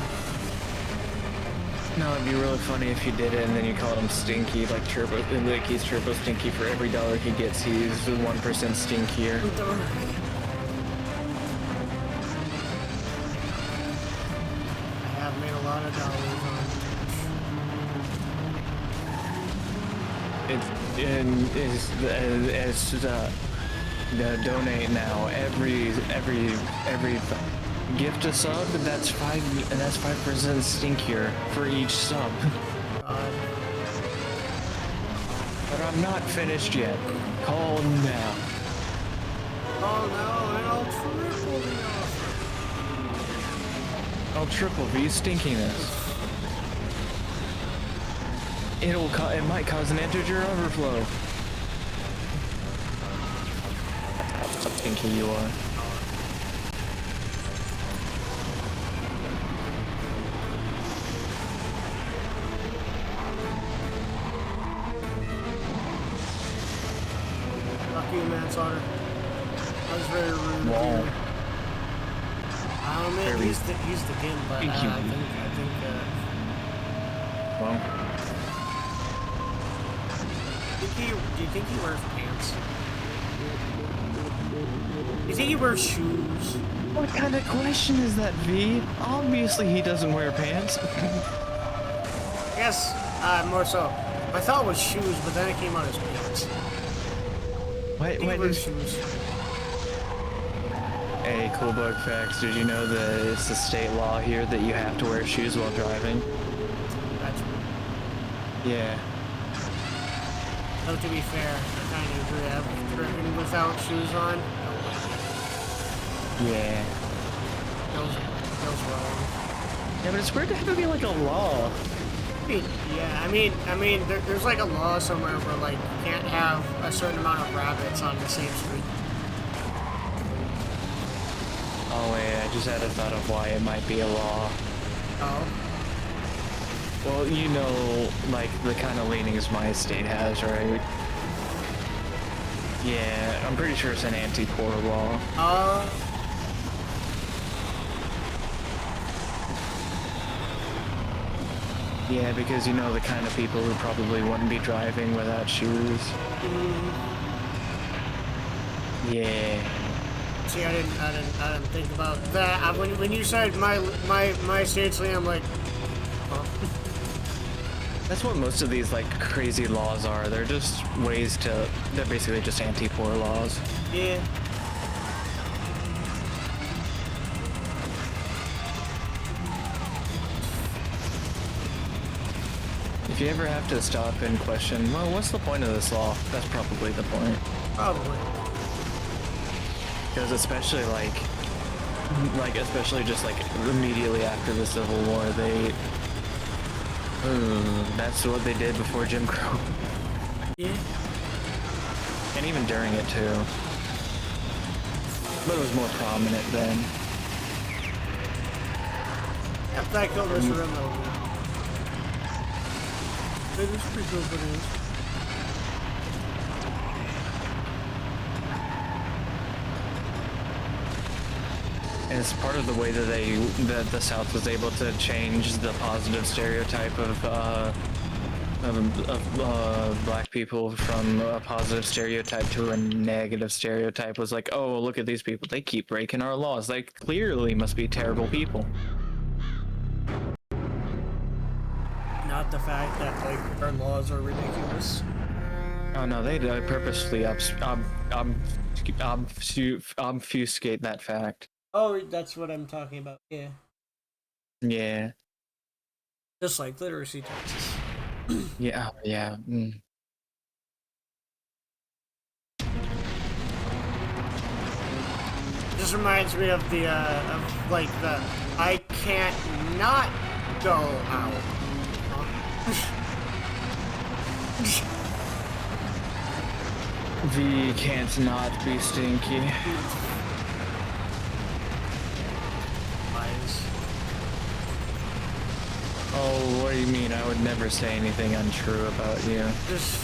No, it'd be really funny if you did it and then you called him Stinky, like Turbo, like he's Turbo Stinky. For every dollar he gets, he's 1% stinkier. I have made a lot of dollars on donate now. Every gift a sub, that's 5% stinkier for each sub. But I'm not finished yet. Call now. Oh no, and I'll triple the offer. I'll triple the stinkiness. It might cause an integer overflow. That's how stinky you are. Fuck you, manslaughter. That was very rude. Wow. Oh man, he's the king, but I think well. Do you think he wears pants? Do you think he wears shoes? What kind of question is that, V? Obviously he doesn't wear pants. Yes, more so. I thought it was shoes, but then it came out as pants. Wait, He wears shoes. Hey, cool bug facts. Did you know that it's the state law here that you have to wear shoes while driving? That's Yeah. though, to be fair, I kind of agree. I've driven without shoes on. Yeah. Feels wrong. Yeah, but it's weird to have to be like a law. Yeah, I mean, there's like a law somewhere where like you can't have a certain amount of rabbits on the same street. Oh wait, I just had a thought of why it might be a law. Oh. Well, you know, like the kind of leanings my state has, right? Yeah, I'm pretty sure it's an anti-poor law. Yeah, because you know the kind of people who probably wouldn't be driving without shoes. Yeah. See, I didn't think about that. When you said my state's lean, I'm like, huh? That's what most of these like crazy laws are. They're just ways to. They're basically just anti-poor laws. Yeah. If you ever have to stop and question, well, what's the point of this law? That's probably the point. Probably. Because especially especially just like immediately after the Civil War, that's what they did before Jim Crow. Yeah. And even during it too. But it was more prominent then. After I killed this room, it is pretty cool videos. And it's part of the way that the South was able to change the positive stereotype of black people from a positive stereotype to a negative stereotype. Was like, oh, look at these people, they keep breaking our laws, they clearly must be terrible people. Not the fact that like our laws are ridiculous. Oh no, they purposely obfuscate that fact. Oh, that's what I'm talking about. Yeah. Yeah. Just like literacy taxes. Yeah. Yeah. Just reminds me of the of like the I can't not go out. V can't not be stinky. Lies. Oh, what do you mean? I would never say anything untrue about you. Just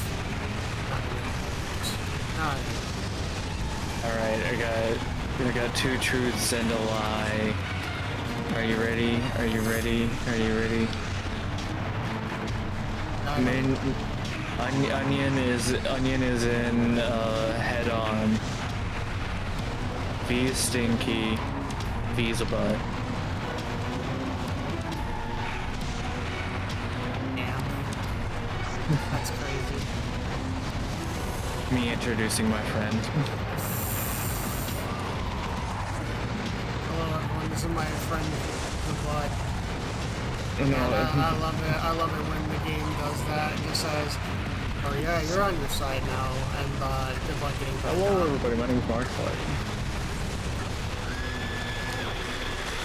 not. Alright, I got two truths and a lie. Are you ready? Are you ready? Are you ready? Onion is in head on. V is stinky. V's a butt. Damn. That's crazy. Me introducing my friend. because of my friend the Bud. No, I love it. I love it when the game does that. It just says, "Oh yeah, you're on your side now," and good luck getting back hello up. everybody, my name is Markiplier.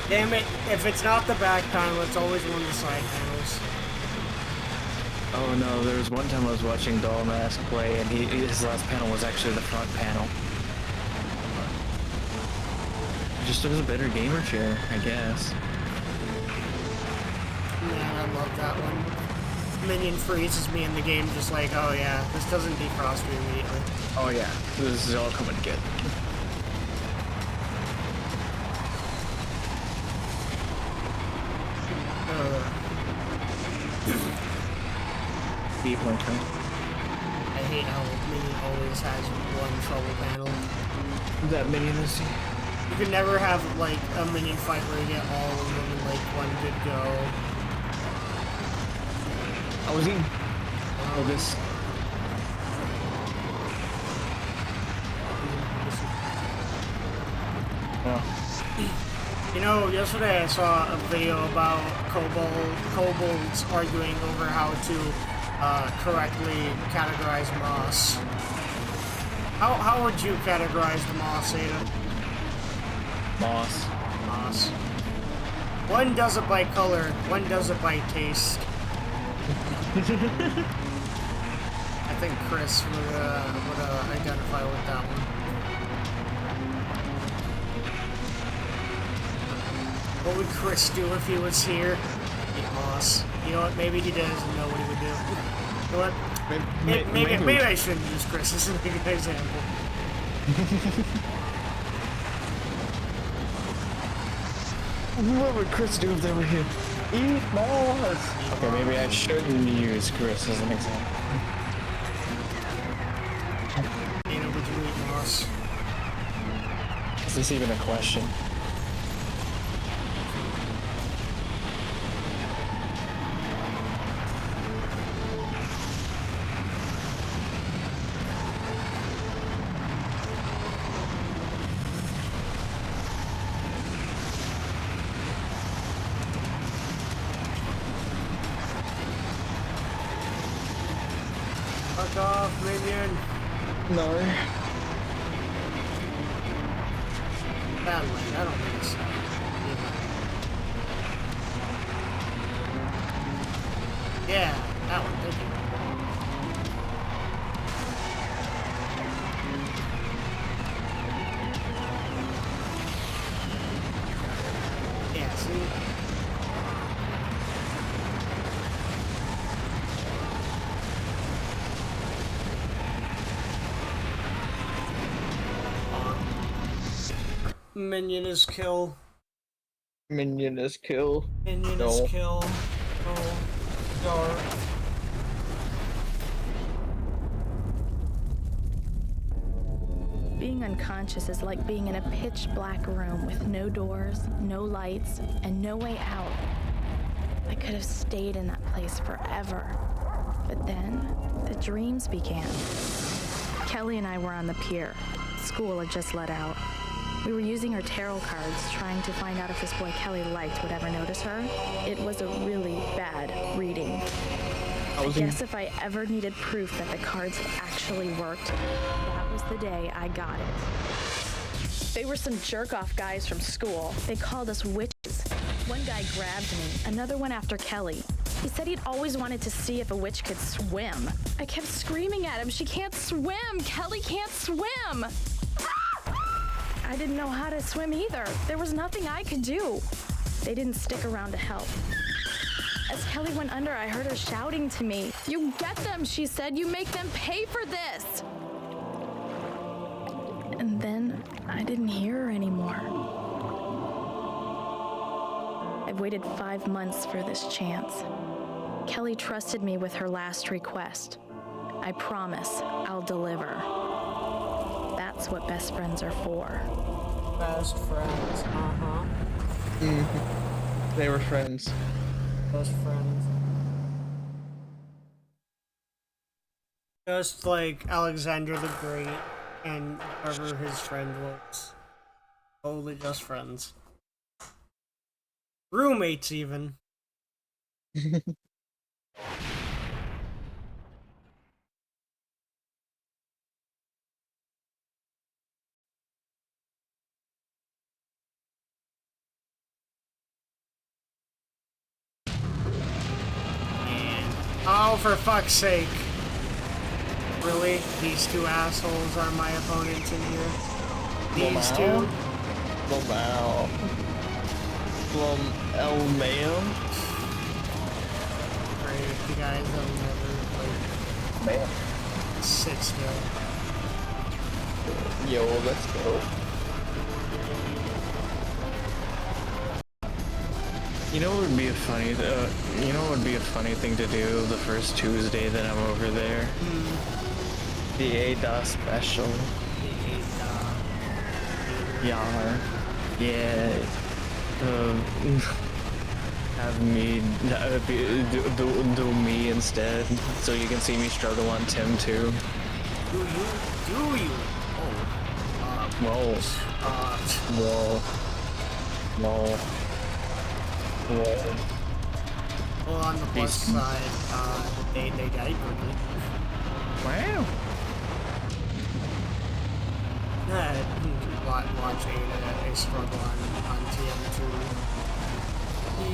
Damn it! If it's not the back panel, it's always one of the side panels. Oh no, there was one time I was watching Doll Mask play and his last panel was actually the front panel. Just was a better gamer chair, I guess. Man, I love that one. Minion freezes me in the game just like, oh yeah, this doesn't defrost me immediately. Oh yeah, this is all coming together. Beat my turn. I hate how Minion always has one trouble panel. That Minion is... You can never have, like, a Minion fight where you get all of them in, like, one good go. I was eating. Oh, this. You know, yesterday I saw a video about kobolds arguing over how to correctly categorize moss. How would you categorize the moss, Ada? Moss. Moss. One does it by color, one does it by taste. I think Chris would identify with that one. What would Chris do if he was here? Eat moss. You know what? Maybe he doesn't know what he would do. You know what? Maybe I shouldn't use Chris as an example. What would Chris do if they were here? Eat moss! Okay, maybe I shouldn't use Chris as an example. Dana, would you eat moss? Is this even a question? Fuck off, Minion! No. Bad way, I don't think so. Yeah, that one, thank you. Yeah, see? Minion is kill. Minion is kill. Minion is kill. Oh, dark. Being unconscious is like being in a pitch black room with no doors, no lights, and no way out. I could have stayed in that place forever. But then, the dreams began. Kelly and I were on the pier. School had just let out. We were using her tarot cards, trying to find out if this boy Kelly liked would ever notice her. It was a really bad reading. I guess if I ever needed proof that the cards actually worked, that was the day I got it. They were some jerk-off guys from school. They called us witches. One guy grabbed me, another went after Kelly. He said he'd always wanted to see if a witch could swim. I kept screaming at him, "She can't swim! Kelly can't swim!" I didn't know how to swim either. There was nothing I could do. They didn't stick around to help. As Kelly went under, I heard her shouting to me. "You get them," she said. "You make them pay for this." And then I didn't hear her anymore. I've waited 5 months for this chance. Kelly trusted me with her last request. I promise I'll deliver. That's what best friends are for. Best friends, uh-huh. They were friends. Best friends. Just like Alexander the Great and whoever his friend was. Totally just friends. Roommates, even. Oh, for fuck's sake. Really? These two assholes are my opponents in here? These two? Wow. El Mayo? Great, the guys that will never, like, sit still. Yo, let's go. You know what would be a funny, thing to do the first Tuesday that I'm over there? The ADA special. Yar. Yeah. Have me do me instead, so you can see me struggle on Tim too. Do you? Whoa. Well, on the plus side, they died quickly. Wow. Watching a struggle on TM2.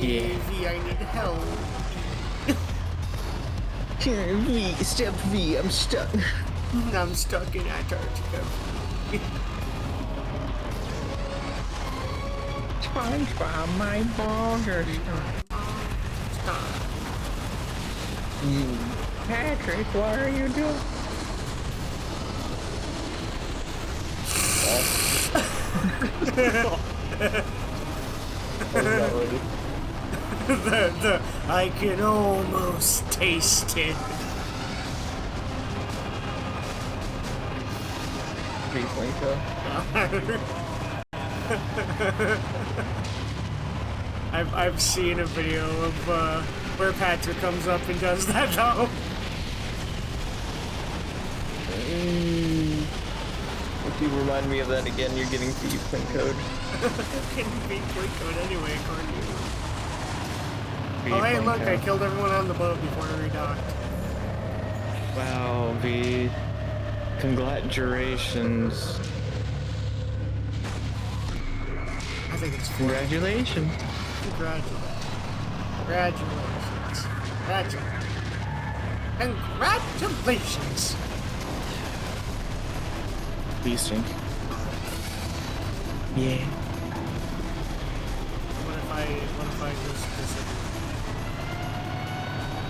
Yeah. V, I need help. V, step V, I'm stuck. I'm stuck in Antarctica. SpongeBob, my balls are stuck. Patrick, what are you doing? I can almost taste it. I've seen a video of where Patrick comes up and does that though. If you remind me of that again, you're getting thief link code. Getting thief link code anyway, according to you. Oh hey, look! I killed everyone on the boat before I redocked. Wow, V. Congratulations. I think it's congratulations. Congratulations. Beasting. Yeah. What if I just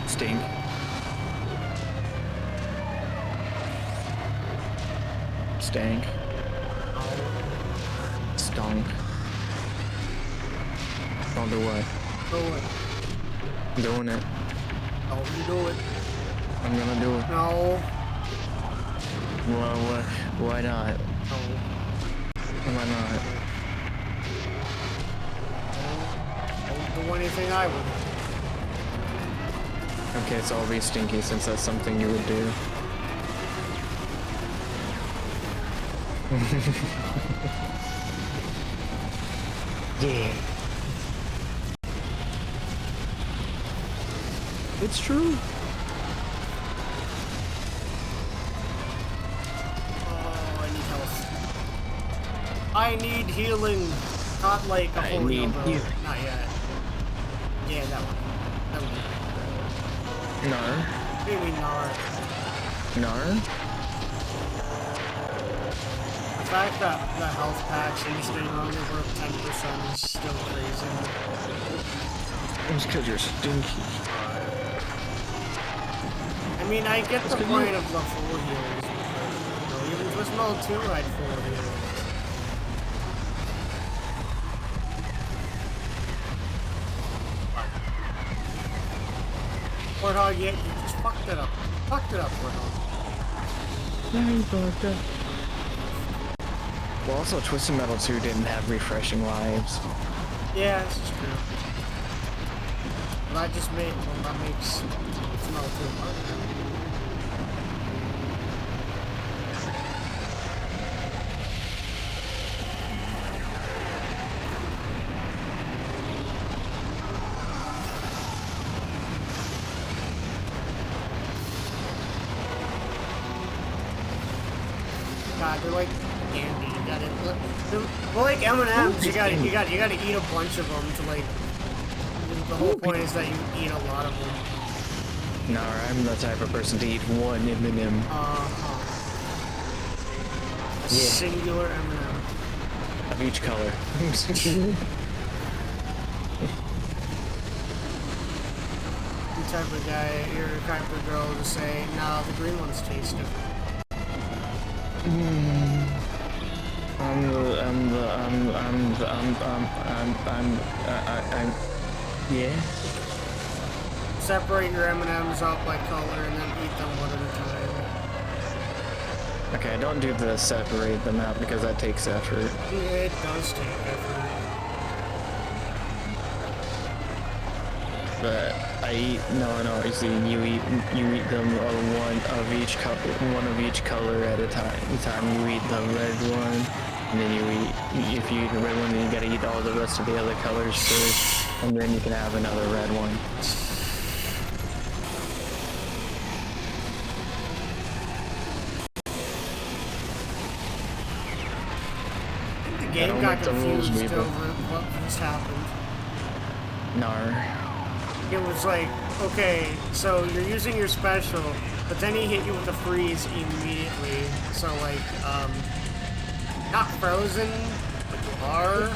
Sting. Stank. Stunk. Don't do what? Do it. Doing it. Oh, you do it. I'm gonna do it. No. Why not? No. Why not? Don't do anything I would. Okay, so I'll be stinky since that's something you would do. Yeah. It's true. Oh, I need health. I need healing. Not like a whole heal, though. Not yet. Yeah, that one. That one. Nar. What do you mean, Nar? Nar? The fact that the health packs and staying longer worth 10% is still crazy. It's because you're stinky. I mean, I get the point of the full heals. You know, even Twist Mode 2 had full heals. Warthog, yeah, you just fucked it up. Fucked it up, Warthog. Yeah, you fucked up. Well, also, Twisted Metal 2 didn't have refreshing lives. Yeah, this is true. That just made, well, that makes Twisted Metal 2 harder. God, they're like candy. You gotta, they're like M&Ms. You gotta eat a bunch of them to like. The whole point is that you eat a lot of them. No, I'm the type of person to eat one M&M. A singular M&M. Of each color. The type of guy, you're the type of girl to say, no, the green ones taste different. Yeah. Separate your M&Ms out by color and then eat them one at a time. Okay, don't do the separate them out because that takes effort. It does take effort. But I eat no. You see, you eat them one of each color at a time. The time you eat the red one, and then you eat. If you eat the red one, then you gotta eat all the rest of the other colors first, and then you can have another red one. The game got confused over what just happened. Nar. It was like, okay, so you're using your special, but then he hit you with a freeze immediately. So like, not frozen, but you are.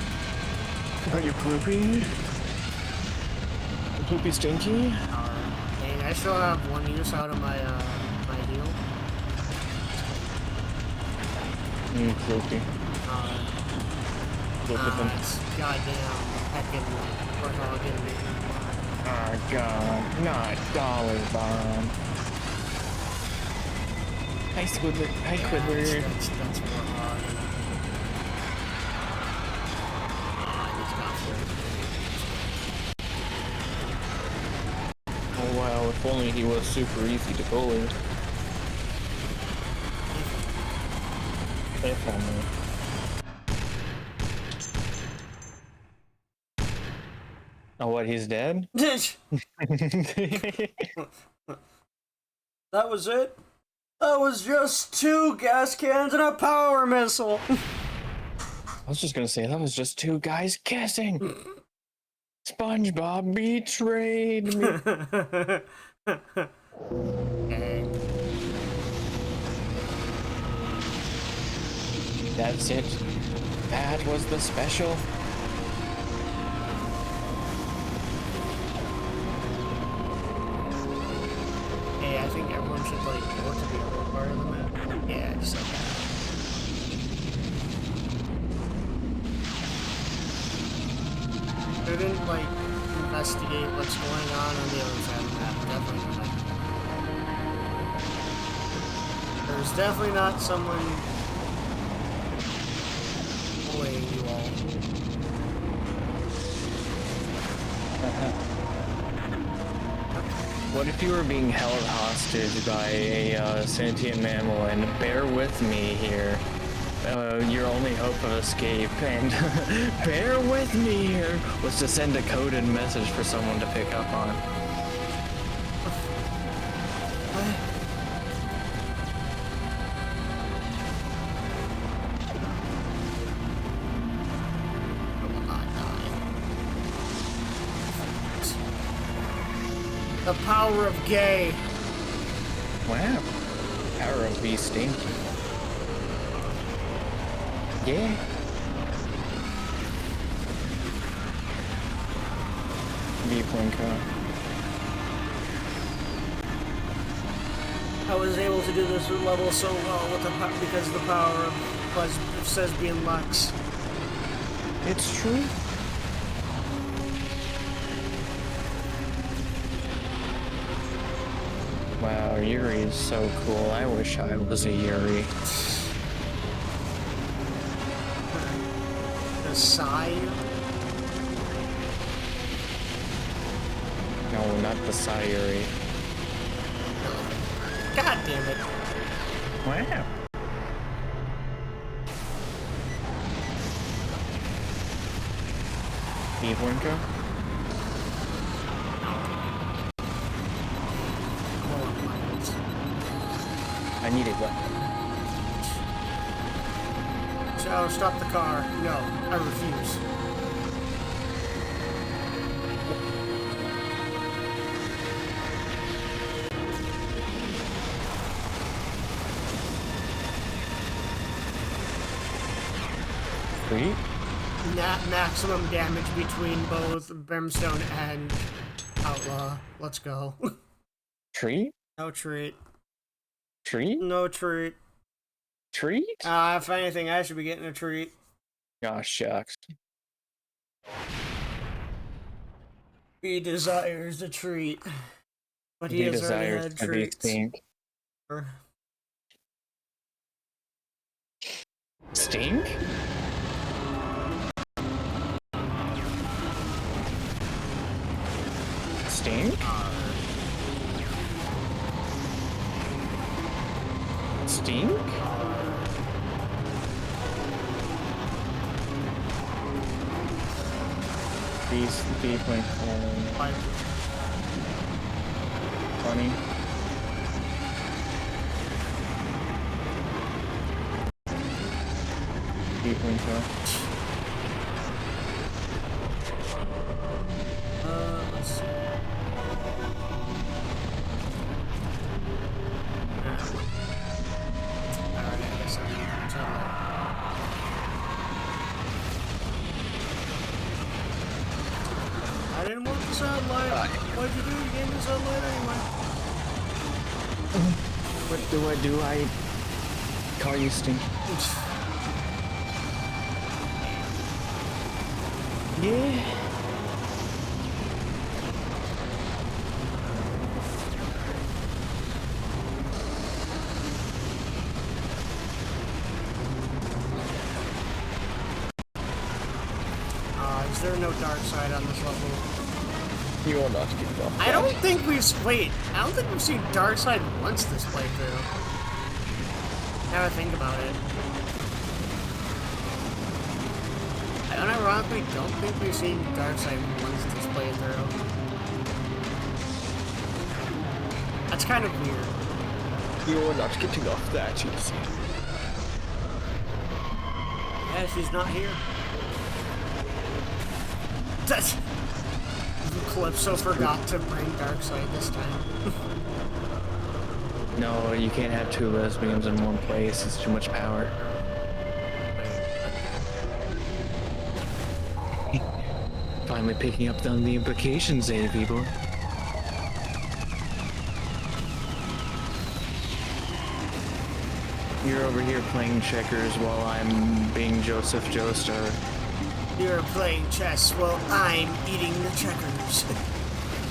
Are you poopy? Poopy stinky? Dang, I still have one use out of my my heal. Poopy. It's goddamn heckin' fucking. Oh god, not Dollar Bomb. Hi Squidward, hi Squidward. That's more hard. Oh wow, if only he was super easy to bully. If only. Oh, what, he's dead? That was it? That was just 2 gas cans and a power missile! I was just gonna say, that was just 2 guys kissing! SpongeBob betrayed me! That's it. That was the special. Hey, I think everyone should like want to be a real part of the map. Yeah, just like that. They didn't like investigate what's going on the other side of the map. Definitely not. There's definitely not someone bullying you all. What if you were being held hostage by a sentient mammal, and bear with me here, your only hope of escape, and bear with me here, was to send a coded message for someone to pick up on. The power of gay. Wow. Power of be stinky. Yeah. Be Plinko. I was able to do this level so well with because of the power of Lesbian Lux. It's true. Wow, Yuri is so cool. I wish I was a Yuri. The Sai? No, not the Sayuri. God damn it. Wow. Blinko? I need a weapon. Oh, stop the car. No, I refuse. Treat? Maximum damage between both Brimstone and Outlaw. Let's go. Treat? No treat. Treat? No treat. Treat? If anything, I should be getting a treat. Aw, shucks. He desires a treat. But he He has already desires had to be treats. stink. Stink? Stink? Stink? These D.4 funny. D.4 let's see. Alright, I guess I'm totally. I didn't want the satellite. What'd you do? You gave me the satellite anyway. What do I do? I call you stink. Yeah. Is there no dark side on this level? You will not get off. I don't think we've wait. I don't think we've seen dark side once this playthrough. Now I think about it. I unironically don't think we've seen dark side once this playthrough. That's kind of weird. You are not getting off that easy. Yeah, she's not here. That's... Calypso forgot to bring Darkseid this time. No, you can't have two lesbians in one place. It's too much power. Finally picking up on the implications, eh, people? You're over here playing checkers while I'm being Joseph Joestar. You're playing chess while I'm eating the checkers.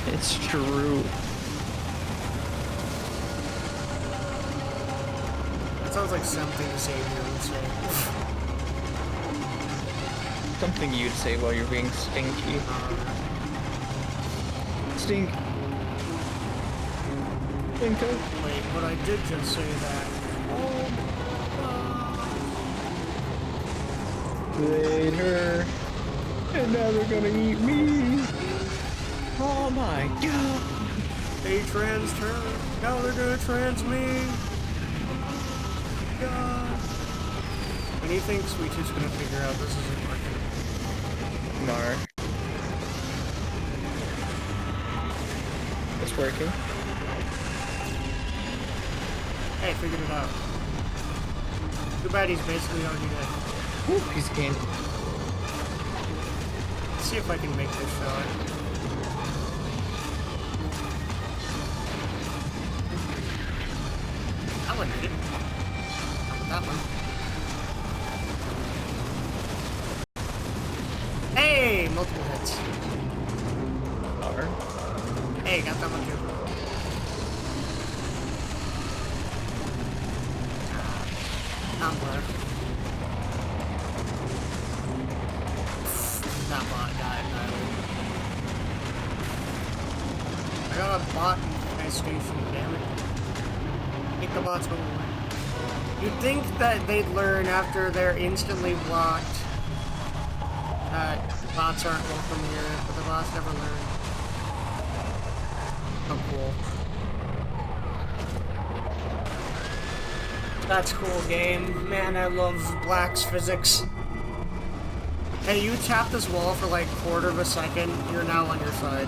It's true. That sounds like something Xavier would say. Something you'd say while you're being stinky. Stink. Stinko. Wait, but I did just say that. Later. And now they're gonna eat me. Oh my god. They trans turn. Now they're gonna trans me. God. When do you think Sweet Tooth's gonna figure out this isn't working? Nar. It's working. Hey, figured it out. Too bad he's basically already dead. Woo, piece of candy. Let's see if I can make this shot. That one did it. How about that one? Hey! Multiple hits. Nar. Hey, got that one too. Number. That bot died, I got a bot station, damn it. Make the bots go away. You'd think that they'd learn after they're instantly blocked that bots aren't welcome here, but the bots never learn. Oh, cool. That's cool game. Man, I love Black's physics. Hey, you tap this wall for like quarter of a second, you're now on your side.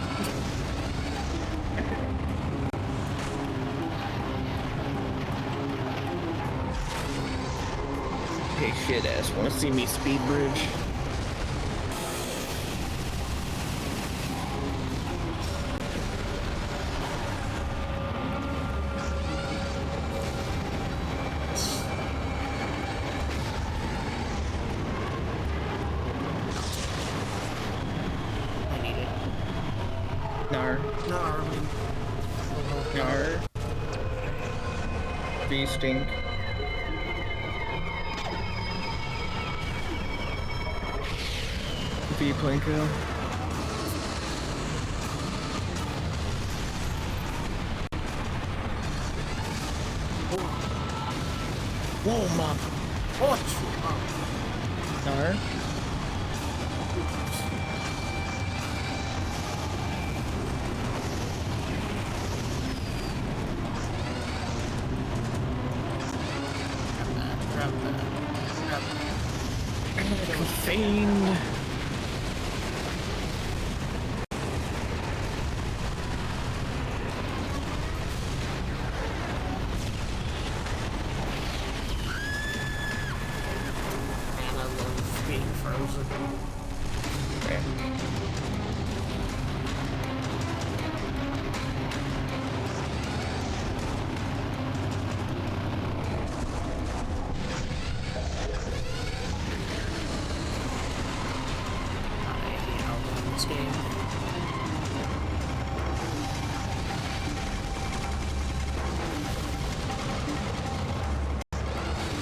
Hey, shit ass, wanna see me speed bridge? Nar. Bee stink. V Plinko. Whoa, mom. Nar. Fiend.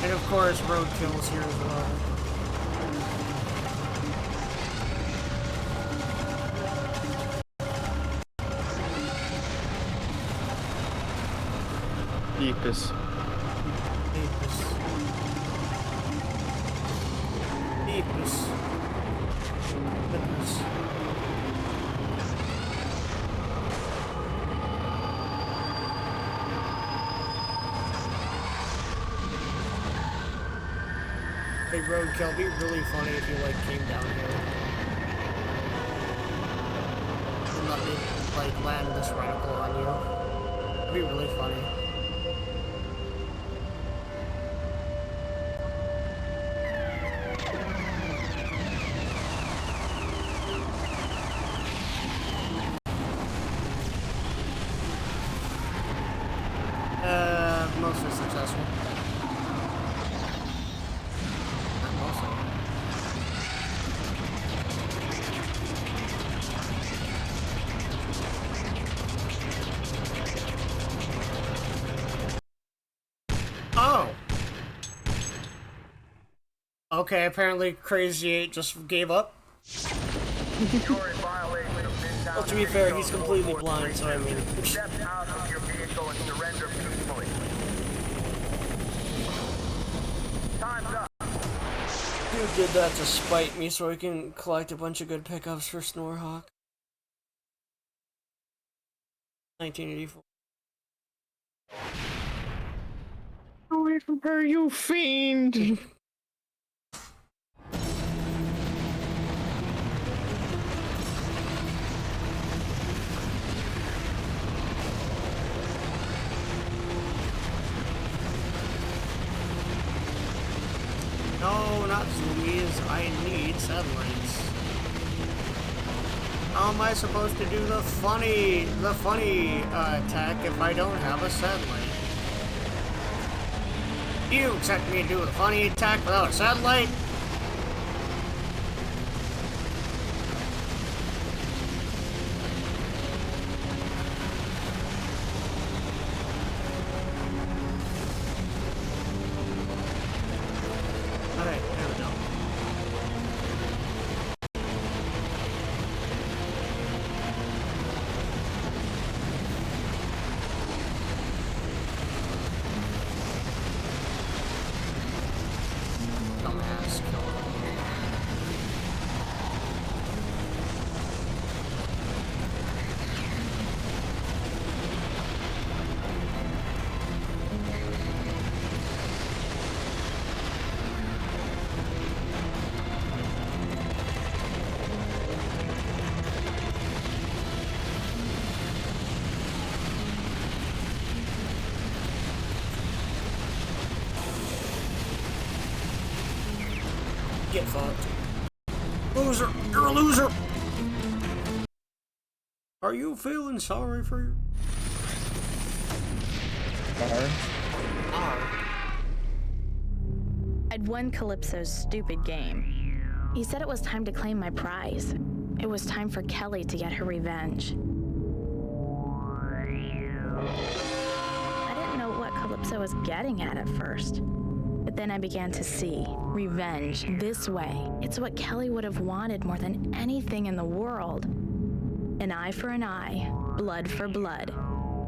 And of course, roadkill's here as well. Deepest. Goodness. Hey, roadkill, it'd be really funny if you like came down here and let me like land this reticle on you. It'd be really funny. Mostly successful. Oh! Okay, apparently Crazy 8 just gave up. Well, to be fair, he's completely blind, so I mean... Dude did that to spite me so he can collect a bunch of good pickups for Snorhawk. 1984. Away from her, you fiend! No, not Louise. I need satellites. How am I supposed to do the funny attack if I don't have a satellite? You expect me to do the funny attack without a satellite? Alright, there we go. Dumbass. Get fucked. Loser! You're a loser! Are you feeling sorry for you? I'd won Calypso's stupid game. He said it was time to claim my prize. It was time for Kelly to get her revenge. I didn't know what Calypso was getting at first. But then I began to see revenge this way. It's what Kelly would have wanted more than anything in the world. An eye for an eye, blood for blood.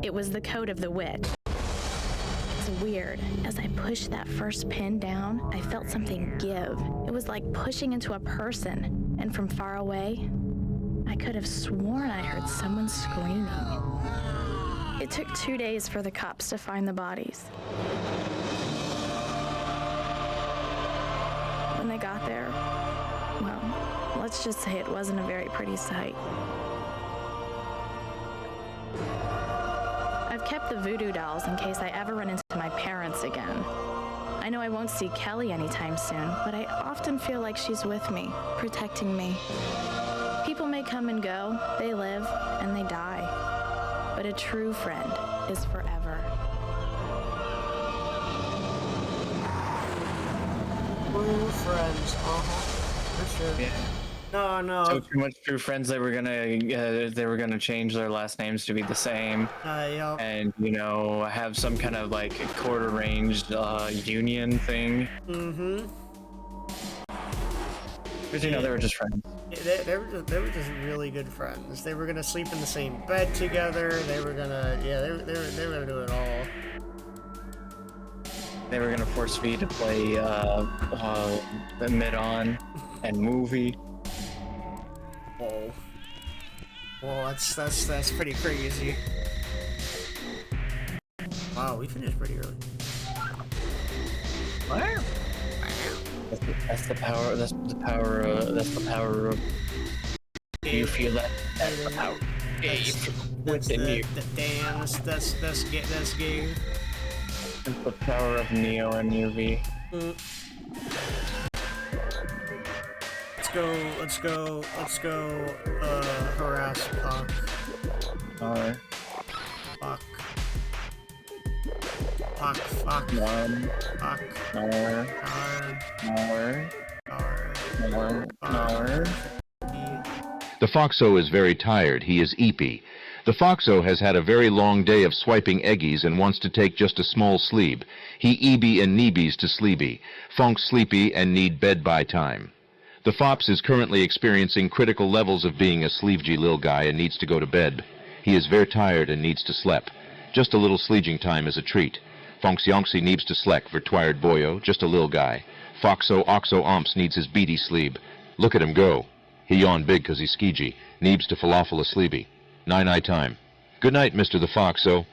It was the code of the witch. It's weird. As I pushed that first pin down, I felt something give. It was like pushing into a person. And from far away, I could have sworn I heard someone screaming. It took 2 days for the cops to find the bodies. When they got there, well, let's just say it wasn't a very pretty sight. I've kept the voodoo dolls in case I ever run into my parents again. I know I won't see Kelly anytime soon, but I often feel like she's with me, protecting me. People may come and go, they live and they die, but a true friend is forever. True friends, for sure. Yeah. No. So too much true friends. They were gonna change their last names to be the same. Yep. And have some kind of like quarter-ranged union thing. Mm-hmm. Because they were just friends. They were just really good friends. They were gonna sleep in the same bed together. They were gonna they were gonna do it all. They were gonna force V to play the mid-on and movie. Whoa. Well, that's pretty crazy. Wow, we finished pretty early. Wow. That's the power. That's the power of. Do you feel that? That's the power. Within you. Damn, that's gay. It's the power of Neo and UV. Let's go, harass Puck. Alright. Fuck. The Foxo is very tired. He is eepy. The Foxo has had a very long day of swiping eggies and wants to take just a small sleep. He eeby and neebies to sleepy. Funk sleepy and need bed by time. The Fops is currently experiencing critical levels of being a sleevgy lil guy and needs to go to bed. He is very tired and needs to slep. Just a little sleeging time is a treat. Fonks yonksy needs to sleck for twired boyo, just a lil guy. Foxo oxo omps needs his beady sleeb. Look at him go. He yawn big 'cause he's skeegey. Neebs to falafel a sleeby. 9 time. Good night, Mr. the Foxo.